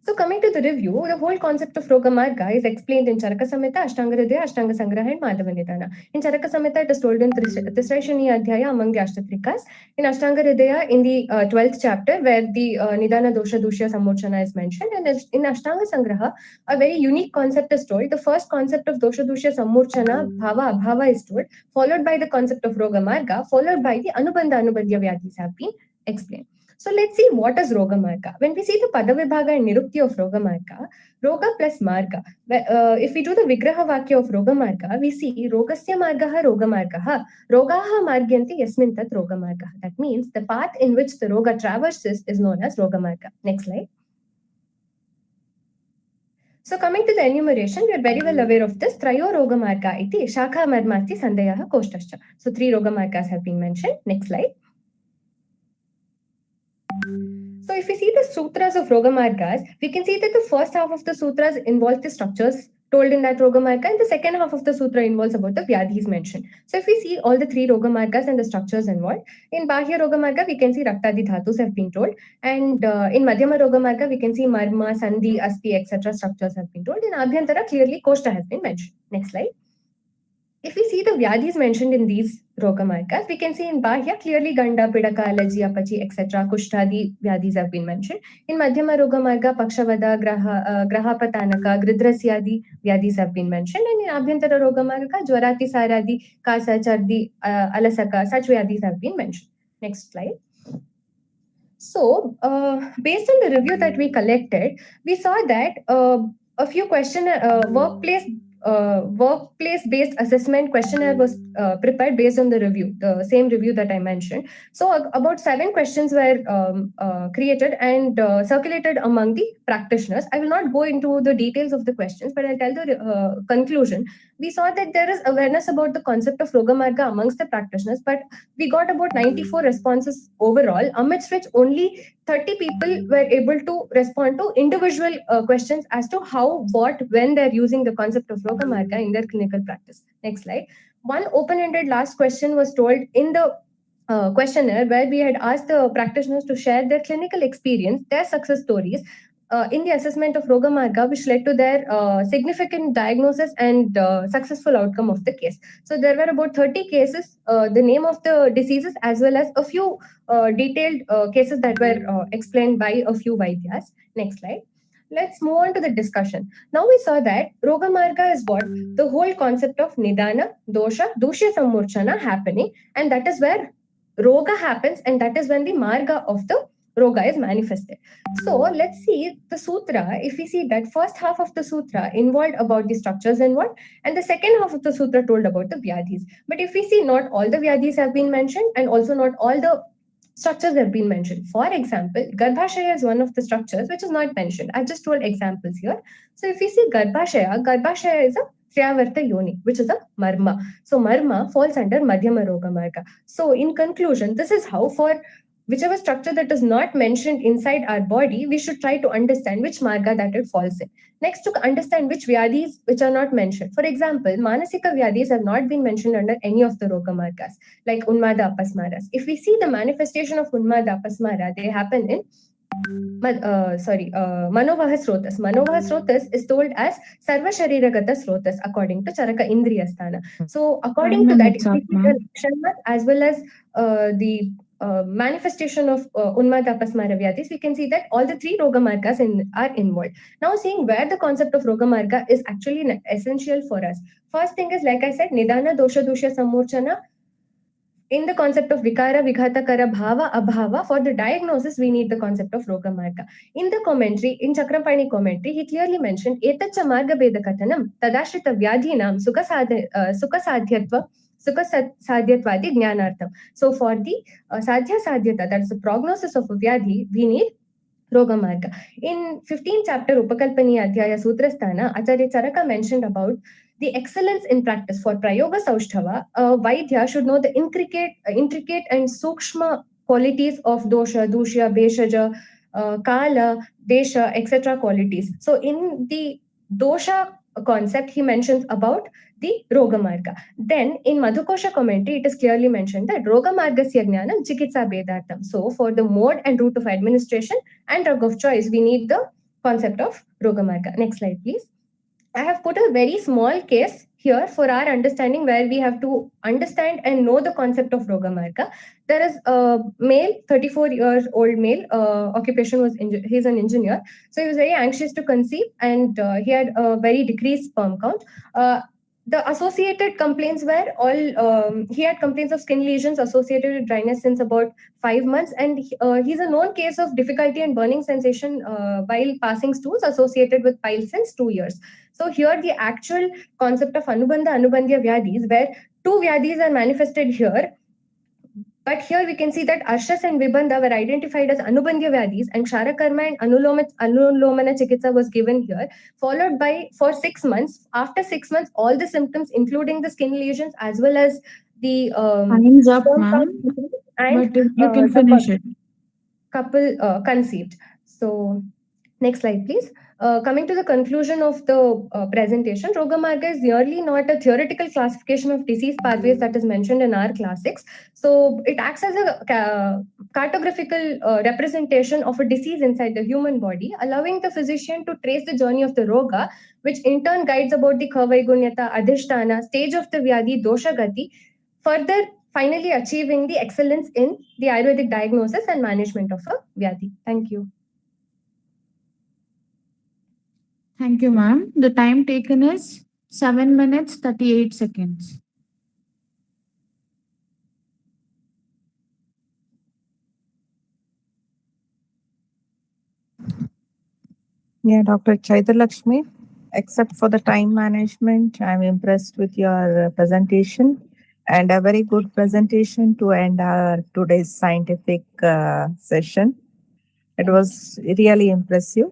So coming to the review, the whole concept of Rogamarga is explained in Charaka Samhita, Ashtanga Hridaya, Ashtanga Sangraha, and Madhava Nidana. In Charaka Samhita, it is told in Tisraishani Adhyaya among the Ashtatrikas. In Ashtanga Hridaya, in the 12th chapter, where the Nidana Dosha Dushya Sammochana is mentioned. And in Ashtanga Sangraha, a very unique concept is told. The first concept of Dosha Dushya Sammochana, Bhava Abhava is told, followed by the concept of Rogamarga, followed by the Anubandha Anubandhya Vyadhis have been explained. So let's see what is Rogamarga. When we see the Padavibhaga and Nirukti of Rogamarga, Roga plus Marga. If we do the Vigraha Vakya of Rogamarga, we see Rogasya Margaha Rogamargaha. Rogaha Margyanti Yasmin Tat Rogamarga. That means the path in which the Roga traverses is known as Rogamarga. Next slide. So coming to the enumeration, we are very well aware of this. Trayo Rogamarga iti Shakha Marmasti Sandayaha Koshtascha. So 3 Rogamargas have been mentioned. Next slide. So if we see the sutras of Rogamargas, we can see that the first half of the sutras involve the structures told in that Rogamarga, and the second half of the sutra involves about the Vyadhis mentioned. So if we see all the 3 Rogamargas and the structures involved, in Bahya Rogamarga, we can see Raktadi Dhatus have been told, and in Madhyama Rogamarga, we can see Marma, Sandhi, Asti, etc. structures have been told. In Abhyantara, clearly Koshta has been mentioned. Next slide. If we see the Vyadhis mentioned in these Rogamargas, we can see in Bahya clearly Ganda, Pidaka, Allergy, Apachi, etc. Kushtadi Vyadhis have been mentioned. In Madhyama Rogamarga, Pakshavada, Grahapatanaka, Gridrasyadi Vyadhis have been mentioned. And in Abhyantara Rogamarga, Jwarati, Saradi, Kasa, Chardi, Alasaka, such Vyadhis have been mentioned. Next slide. So, based on the review that we collected, we saw that a few workplace-based assessment questionnaire was prepared based on the review, the same review that I mentioned. So about 7 questions were created and circulated among the practitioners. I will not go into the details of the questions, but I'll tell the conclusion. We saw that there is awareness about the concept of Rogamarga amongst the practitioners, but we got about 94 responses overall, amidst which only 30 people were able to respond to individual questions as to how, what, when they're using the concept of Rogamarga in their clinical practice. Next slide. One open-ended last question was told in the questionnaire, where we had asked the practitioners to share their clinical experience, their success stories in the assessment of Rogamarga, which led to their significant diagnosis and successful outcome of the case. So there were about 30 cases, the name of the diseases, as well as a few detailed cases that were explained by a few Vaidyas. Next slide. Let's move on to the discussion. Now we saw that Rogamarga is what? The whole concept of Nidana, Dosha, Dushya Sammurchana happening, and that is where Roga happens, and that is when the Marga of the Roga is manifested. So let's see the sutra. If we see that first half of the sutra involved about the structures involved, and the second half of the sutra told about the Vyadhis. But if we see, not all the Vyadhis have been mentioned, and also not all the structures have been mentioned. For example, Garbhashaya is one of the structures which is not mentioned. I've just told examples here. So if we see Garbhashaya is a Shriyavarta Yoni, which is a marma. So marma falls under Madhyama Roga Marga. So in conclusion, this is how for whichever structure that is not mentioned inside our body, we should try to understand which marga that it falls in. Next, to understand which vyadis which are not mentioned. For example, Manasika vyadis have not been mentioned under any of the Roga Margas, like Unmada Apasmaras. If we see the manifestation of Unmada Apasmara, they happen in Manovaha Srotas. Manovaha Srotas is told as Sarva Shariragata Srotas according to Charaka Indriya Sthana. So according to that, if we see the Lakshanas as well as the manifestation of Unmada Apasmara Vyadis, we can see that all the three Roga Margas are involved. Now seeing where the concept of Roga Marga is actually essential for us. First thing is, like I said, Nidana Dosha Dusha Samurchana. In the concept of Vikara, Vighata, Kara, Bhava, Abhava, for the diagnosis, we need the concept of Roga Marga. In the commentary, in Chakrapani commentary, he clearly mentioned, Etacha Marga Beda Katanam, Tadashrita Vyadhinam, Sukha Sadhyatva, Sukha Sadhyatvadi Jnanartham. So for the Sadhya Sadhyata, that's the prognosis of a Vyadhi, we need Roga Marga. In 15th chapter, Upakalpani Adhyaya Sutrasthana, Acharya Charaka mentioned about the excellence in practice. For Prayoga Saushtava, Vaidya should know the intricate and sukshma qualities of dosha, dushya, beshaja, kala, desha, etc. qualities. So in the dosha concept, he mentions about the Roga Marga. Then in Madhukosha commentary, it is clearly mentioned that Roga Margasya Jnanam Chikitsa Bedartham. So for the mode and route of administration and drug of choice, we need the concept of Roga Marga. Next slide, please. I have put a very small case here for our understanding where we have to understand and know the concept of Roga Marga. There is a male, 34-year-old male, occupation was, he's an engineer. So he was very anxious to conceive and he had a very decreased sperm count. The associated complaints were all, he had complaints of skin lesions associated with dryness since about 5 months. And he's a known case of difficulty and burning sensation while passing stools associated with piles since 2 years. So here the actual concept of Anubandha Anubandhya Vyadis, where two Vyadis are manifested here. But here we can see that Arshas and Vibandha were identified as Anubandhya Vyadis and Kshaраkarma and Anulomana Chikitsa was given here, followed by for 6 months. After 6 months, all the symptoms, including the skin lesions as well as the time's up, ma'am. But you can finish it. Couple conceived. So next slide, please. Coming to the conclusion of the presentation, Roga Marga is nearly not a theoretical classification of disease pathways that is mentioned in our classics. So it acts as a cartographical representation of a disease inside the human body, allowing the physician to trace the journey of the Roga, which in turn guides about the Kavaigunyata, Adhishtana, stage of the Vyadhi, Dosha Gati, further finally achieving the excellence in the Ayurvedic diagnosis and management of a Vyadhi. Thank you. Thank you, ma'am. The time taken is 7 minutes, 38 seconds. Yeah, Dr. Chaithalakshmi, except for the time management, I'm impressed with your presentation and a very good presentation to end our today's scientific session. It was really impressive.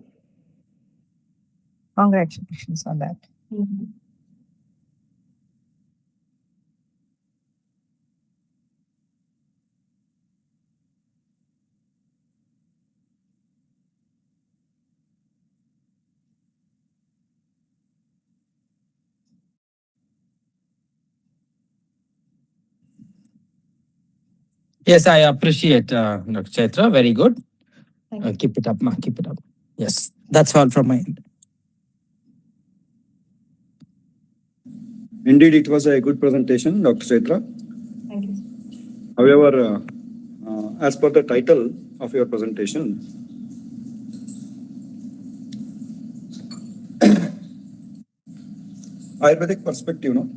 Congratulations on that. Mm-hmm. Yes, I appreciate Dr. Chaitra. Very good. Keep it up, ma. Keep it up. Yes, that's all from my end. Indeed, it was a good presentation, Dr. Chaitra. Thank you. However, as per the title of your presentation, Ayurvedic perspective, no?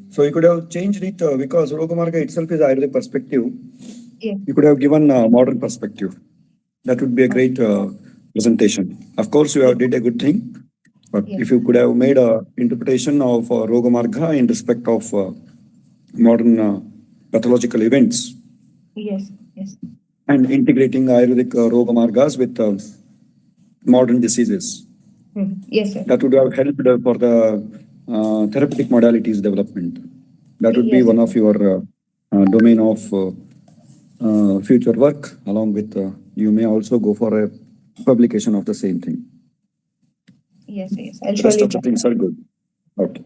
So you could have changed it because Roga Marga itself is Ayurvedic perspective. Yes. You could have given a modern perspective. That would be a great presentation. Of course, you have did a good thing. But if you could have made an interpretation of Roga Marga in respect of modern pathological events. Yes, yes. And integrating Ayurvedic Roga Margas with modern diseases. Yes, sir. That would have helped for the therapeutic modalities development. That would be Yes, one of your domain of future work. Along with you may also go for a publication of the same thing. yes, yes. I'll Rest surely of the try. things are good. Okay.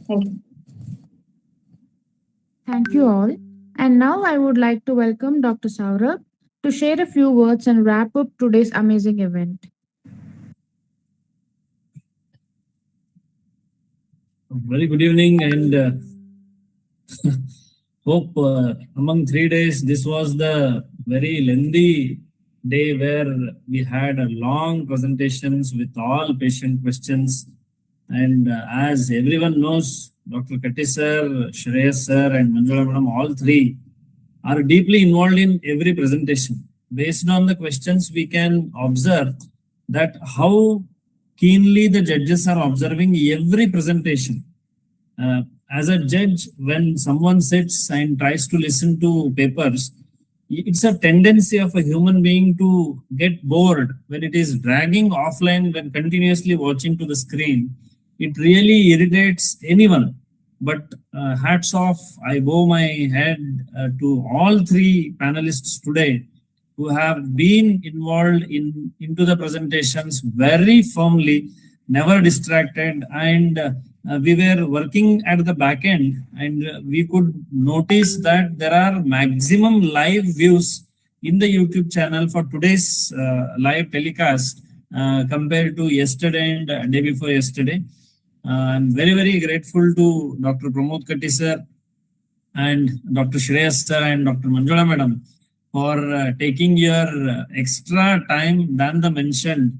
Thank you. Thank you all. And now I would like to welcome Dr. Saurabh to share a few words and wrap up today's amazing event. Very good evening, and hope among 3 days this was the very lengthy day where we had a long presentations with all patient questions. And as everyone knows, Dr. Katti sir, Shreyas sir, and Manjula madam, all three are deeply involved in every presentation. Based on the questions, we can observe that how keenly the judges are observing every presentation. As a judge, when someone sits and tries to listen to papers, it's a tendency of a human being to get bored when it is dragging offline, when continuously watching to the screen. It really irritates anyone. But hats off, I bow my head to all three panelists today who have been involved into the presentations very firmly, never distracted, and we were working at the back end, and we could notice that there are maximum live views in the YouTube channel for today's live telecast compared to yesterday and day before yesterday. I'm very, very grateful to Dr. Pramod Katti sir and Dr. Shreyas sir and Dr. Manjula madam for taking your extra time than the mentioned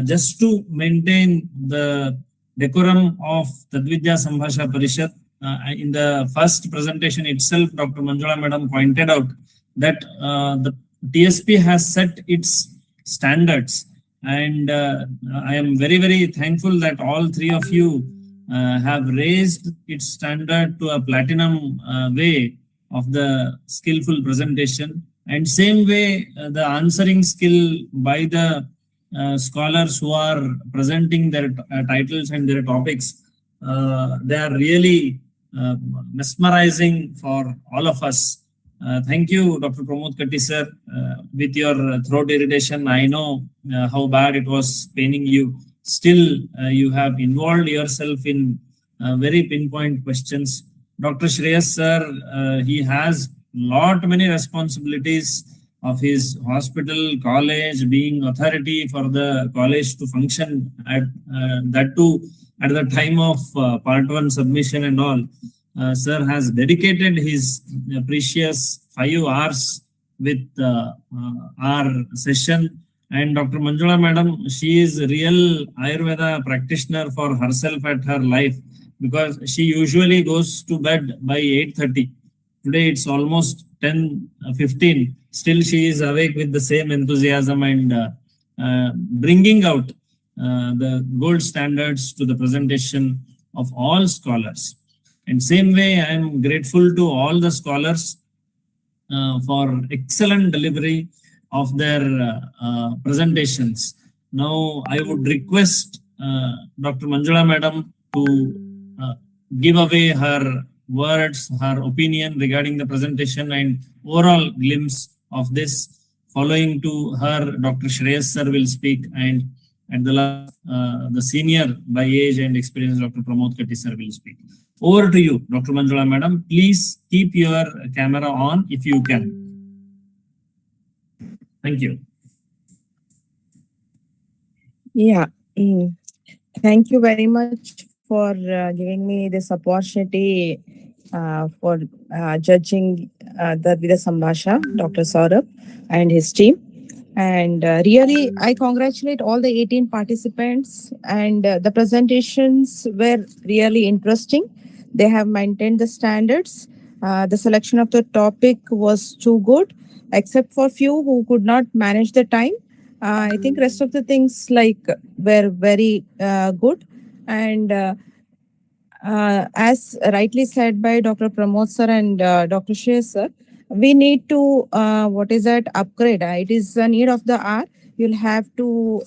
just to maintain the decorum of Tadvidya Sambhasha Parishat. In the first presentation itself, Dr. Manjula madam pointed out that the TSP has set its standards, and I am very, very thankful that all three of you have raised its standard to a platinum way of the skillful presentation. And same way, the answering skill by the scholars who are presenting their titles and their topics, they are really mesmerizing for all of us. Thank you, Dr. Pramod Katti sir. With your throat irritation, I know how bad it was paining you. Still, you have involved yourself in very pinpoint questions. Dr. Shreyas sir, he has many responsibilities of his hospital, college, being authority for the college to function at that too at the time of part 1 submission and all. Sir has dedicated his precious 5 hours with our session. And Dr. Manjula madam, she is a real Ayurveda practitioner for herself at her life, because she usually goes to bed by 8:30. Today it's almost 10:15. Still she is awake with the same enthusiasm and bringing out the gold standards to the presentation of all scholars. And same way, I am grateful to all the scholars for excellent delivery of their presentations. Now, I would request Dr. Manjula madam to give away her words, her opinion regarding the presentation and overall glimpse of this. Following to her, Dr. Shreyas sir will speak, and at the last, the senior by age and experience, Dr. Pramod Katti sir will speak. Over to you, Dr. Manjula madam. Please keep your camera on if you can. Thank you. Yeah. Thank you very much for giving me this opportunity for judging the Sambhasha, Dr. Saurabh and his team. And really, I congratulate all the 18 participants, and the presentations were really interesting. They have maintained the standards. The selection of the topic was too good, except for few who could not manage the time. I think rest of the things were very good. And as rightly said by Dr. Pramod sir and Dr. Shreyas sir, we need to upgrade. It is a need of the hour. You'll have to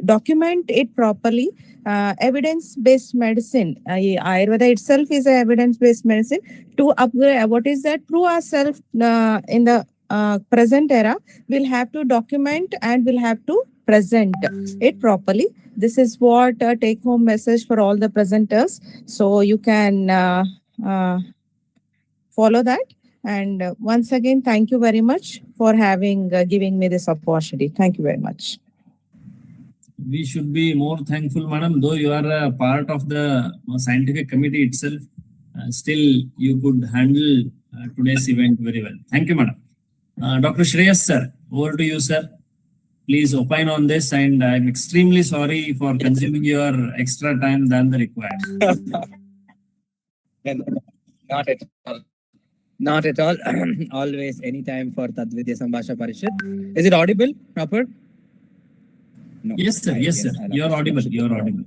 document it properly. Evidence-based medicine, Ayurveda itself is a evidence-based medicine. To upgrade, what is that? Prove ourselves in the present era, we'll have to document and we'll have to present it properly. This is what a take-home message for all the presenters. So you can follow that. And once again, thank you very much for giving me this opportunity. Thank you very much. We should be more thankful, madam, though you are a part of the scientific committee itself. Still, you could handle today's event very well. Thank you, madam. Dr. Shreyas, sir, over to you, sir. Please opine on this, and I'm extremely sorry for consuming your extra time than the required. Not at all. Not at all. Always, any time for Tadvidya Sambhasha Parishat. Is it audible, proper? No. Yes, sir. Yes, sir. You're audible. You're audible.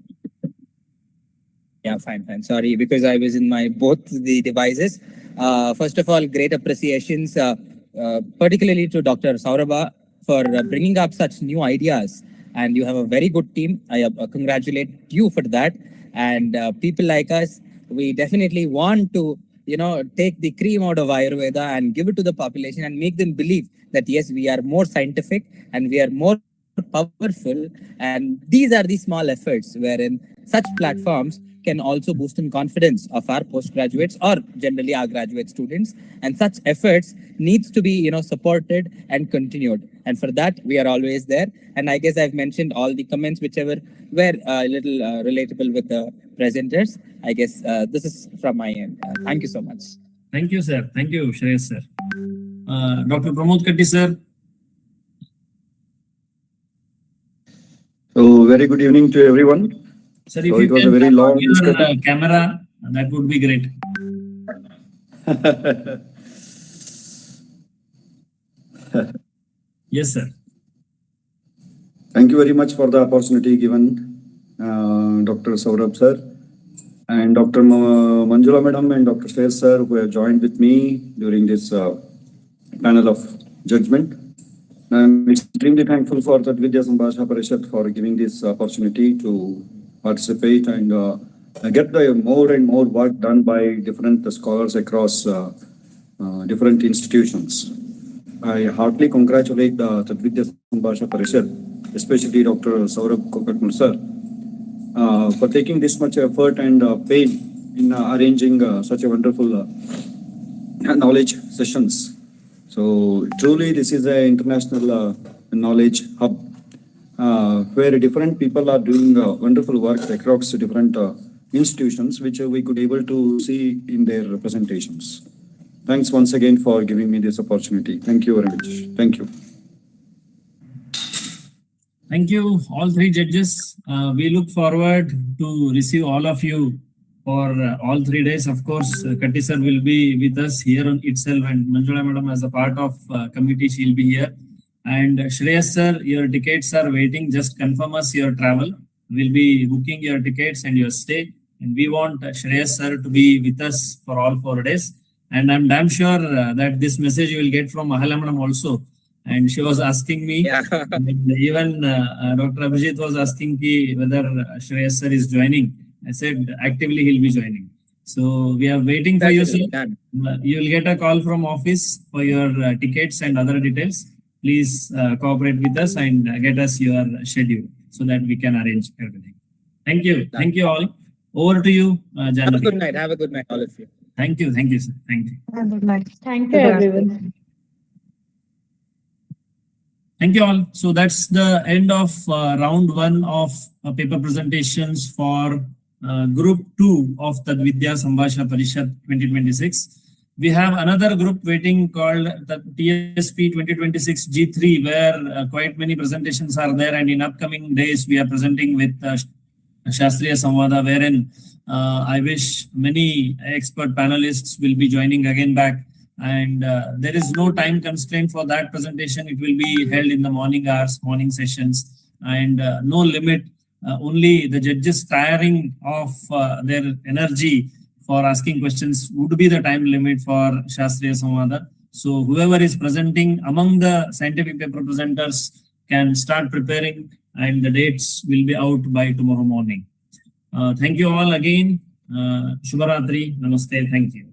Yeah, fine. Sorry, because I was in both the devices. First of all, great appreciations, particularly to Dr. Saurabha for bringing up such new ideas. And you have a very good team. I congratulate you for that. And people like us, we definitely want to, take the cream out of Ayurveda and give it to the population and make them believe that, yes, we are more scientific and we are more powerful. And these are the small efforts wherein such platforms can also boost in confidence of our postgraduates or generally our graduate students. And such efforts needs to be, supported and continued. And for that, we are always there. And I guess I've mentioned all the comments, whichever were a little relatable with the presenters. I guess this is from my end. Thank you so much. Thank you, sir. Thank you, Shreyas, sir. Dr. Pramod Katti, sir. So, very good evening to everyone. Sir, if you can turn on your camera, that would be great. Yes, sir. Thank you very much for the opportunity given, Dr. Saurabh, sir, and Dr. Manjula madam and Dr. Shreyas, sir, who have joined with me during this panel of judgment. I'm extremely thankful for Tadvidya Sambhasha Parishat for giving this opportunity to participate and get the more and more work done by different scholars across different institutions. I heartily congratulate the Tadvidya Sambhasha Parishat, especially Dr. Saurabh Kokatmul sir, for taking this much effort and pain in arranging such a wonderful knowledge sessions. So truly this is an international knowledge hub where different people are doing wonderful work across different institutions, which we could able to see in their presentations. Thanks once again for giving me this opportunity. Thank you very much. Thank you. Thank you, all three judges. We look forward to receive all of you for all 3 days. Of course, Katti sir will be with us here on itself, and Manjula madam as a part of committee, she'll be here. And Shreyas sir, your tickets are waiting. Just confirm us your travel. We'll be booking your tickets and your stay. And we want Shreyas sir to be with us for all 4 days. And I'm damn sure that this message you will get from Mahala madam also. And she was asking me, and even Dr. Abhijit was asking me whether Shreyas sir is joining. I said actively he'll be joining. So we are waiting for you, sir. You will get a call from office for your tickets and other details. Please cooperate with us and get us your schedule so that we can arrange everything. Thank you. Thank you all. Over to you, Janaki. Have a good night. Have a good night, all of you. Thank you. Thank you, sir. Thank you. Have a good night. Thank you, everyone. Thank you all. So that's the end of round 1 of paper presentations for group 2 of Tadvidya Sambhasha Parishat 2026. We have another group waiting called the TSP 2026 G3, where quite many presentations are there, and in upcoming days we are presenting with Shastriya Samvada, wherein I wish many expert panelists will be joining again back. And there is no time constraint for that presentation. It will be held in the morning hours, morning sessions, and no limit. Only the judges tiring of their energy for asking questions would be the time limit for Shastriya Samvada. So whoever is presenting among the scientific paper presenters can start preparing and the dates will be out by tomorrow morning. Thank you all again. Shubharatri. Namaste. Thank you.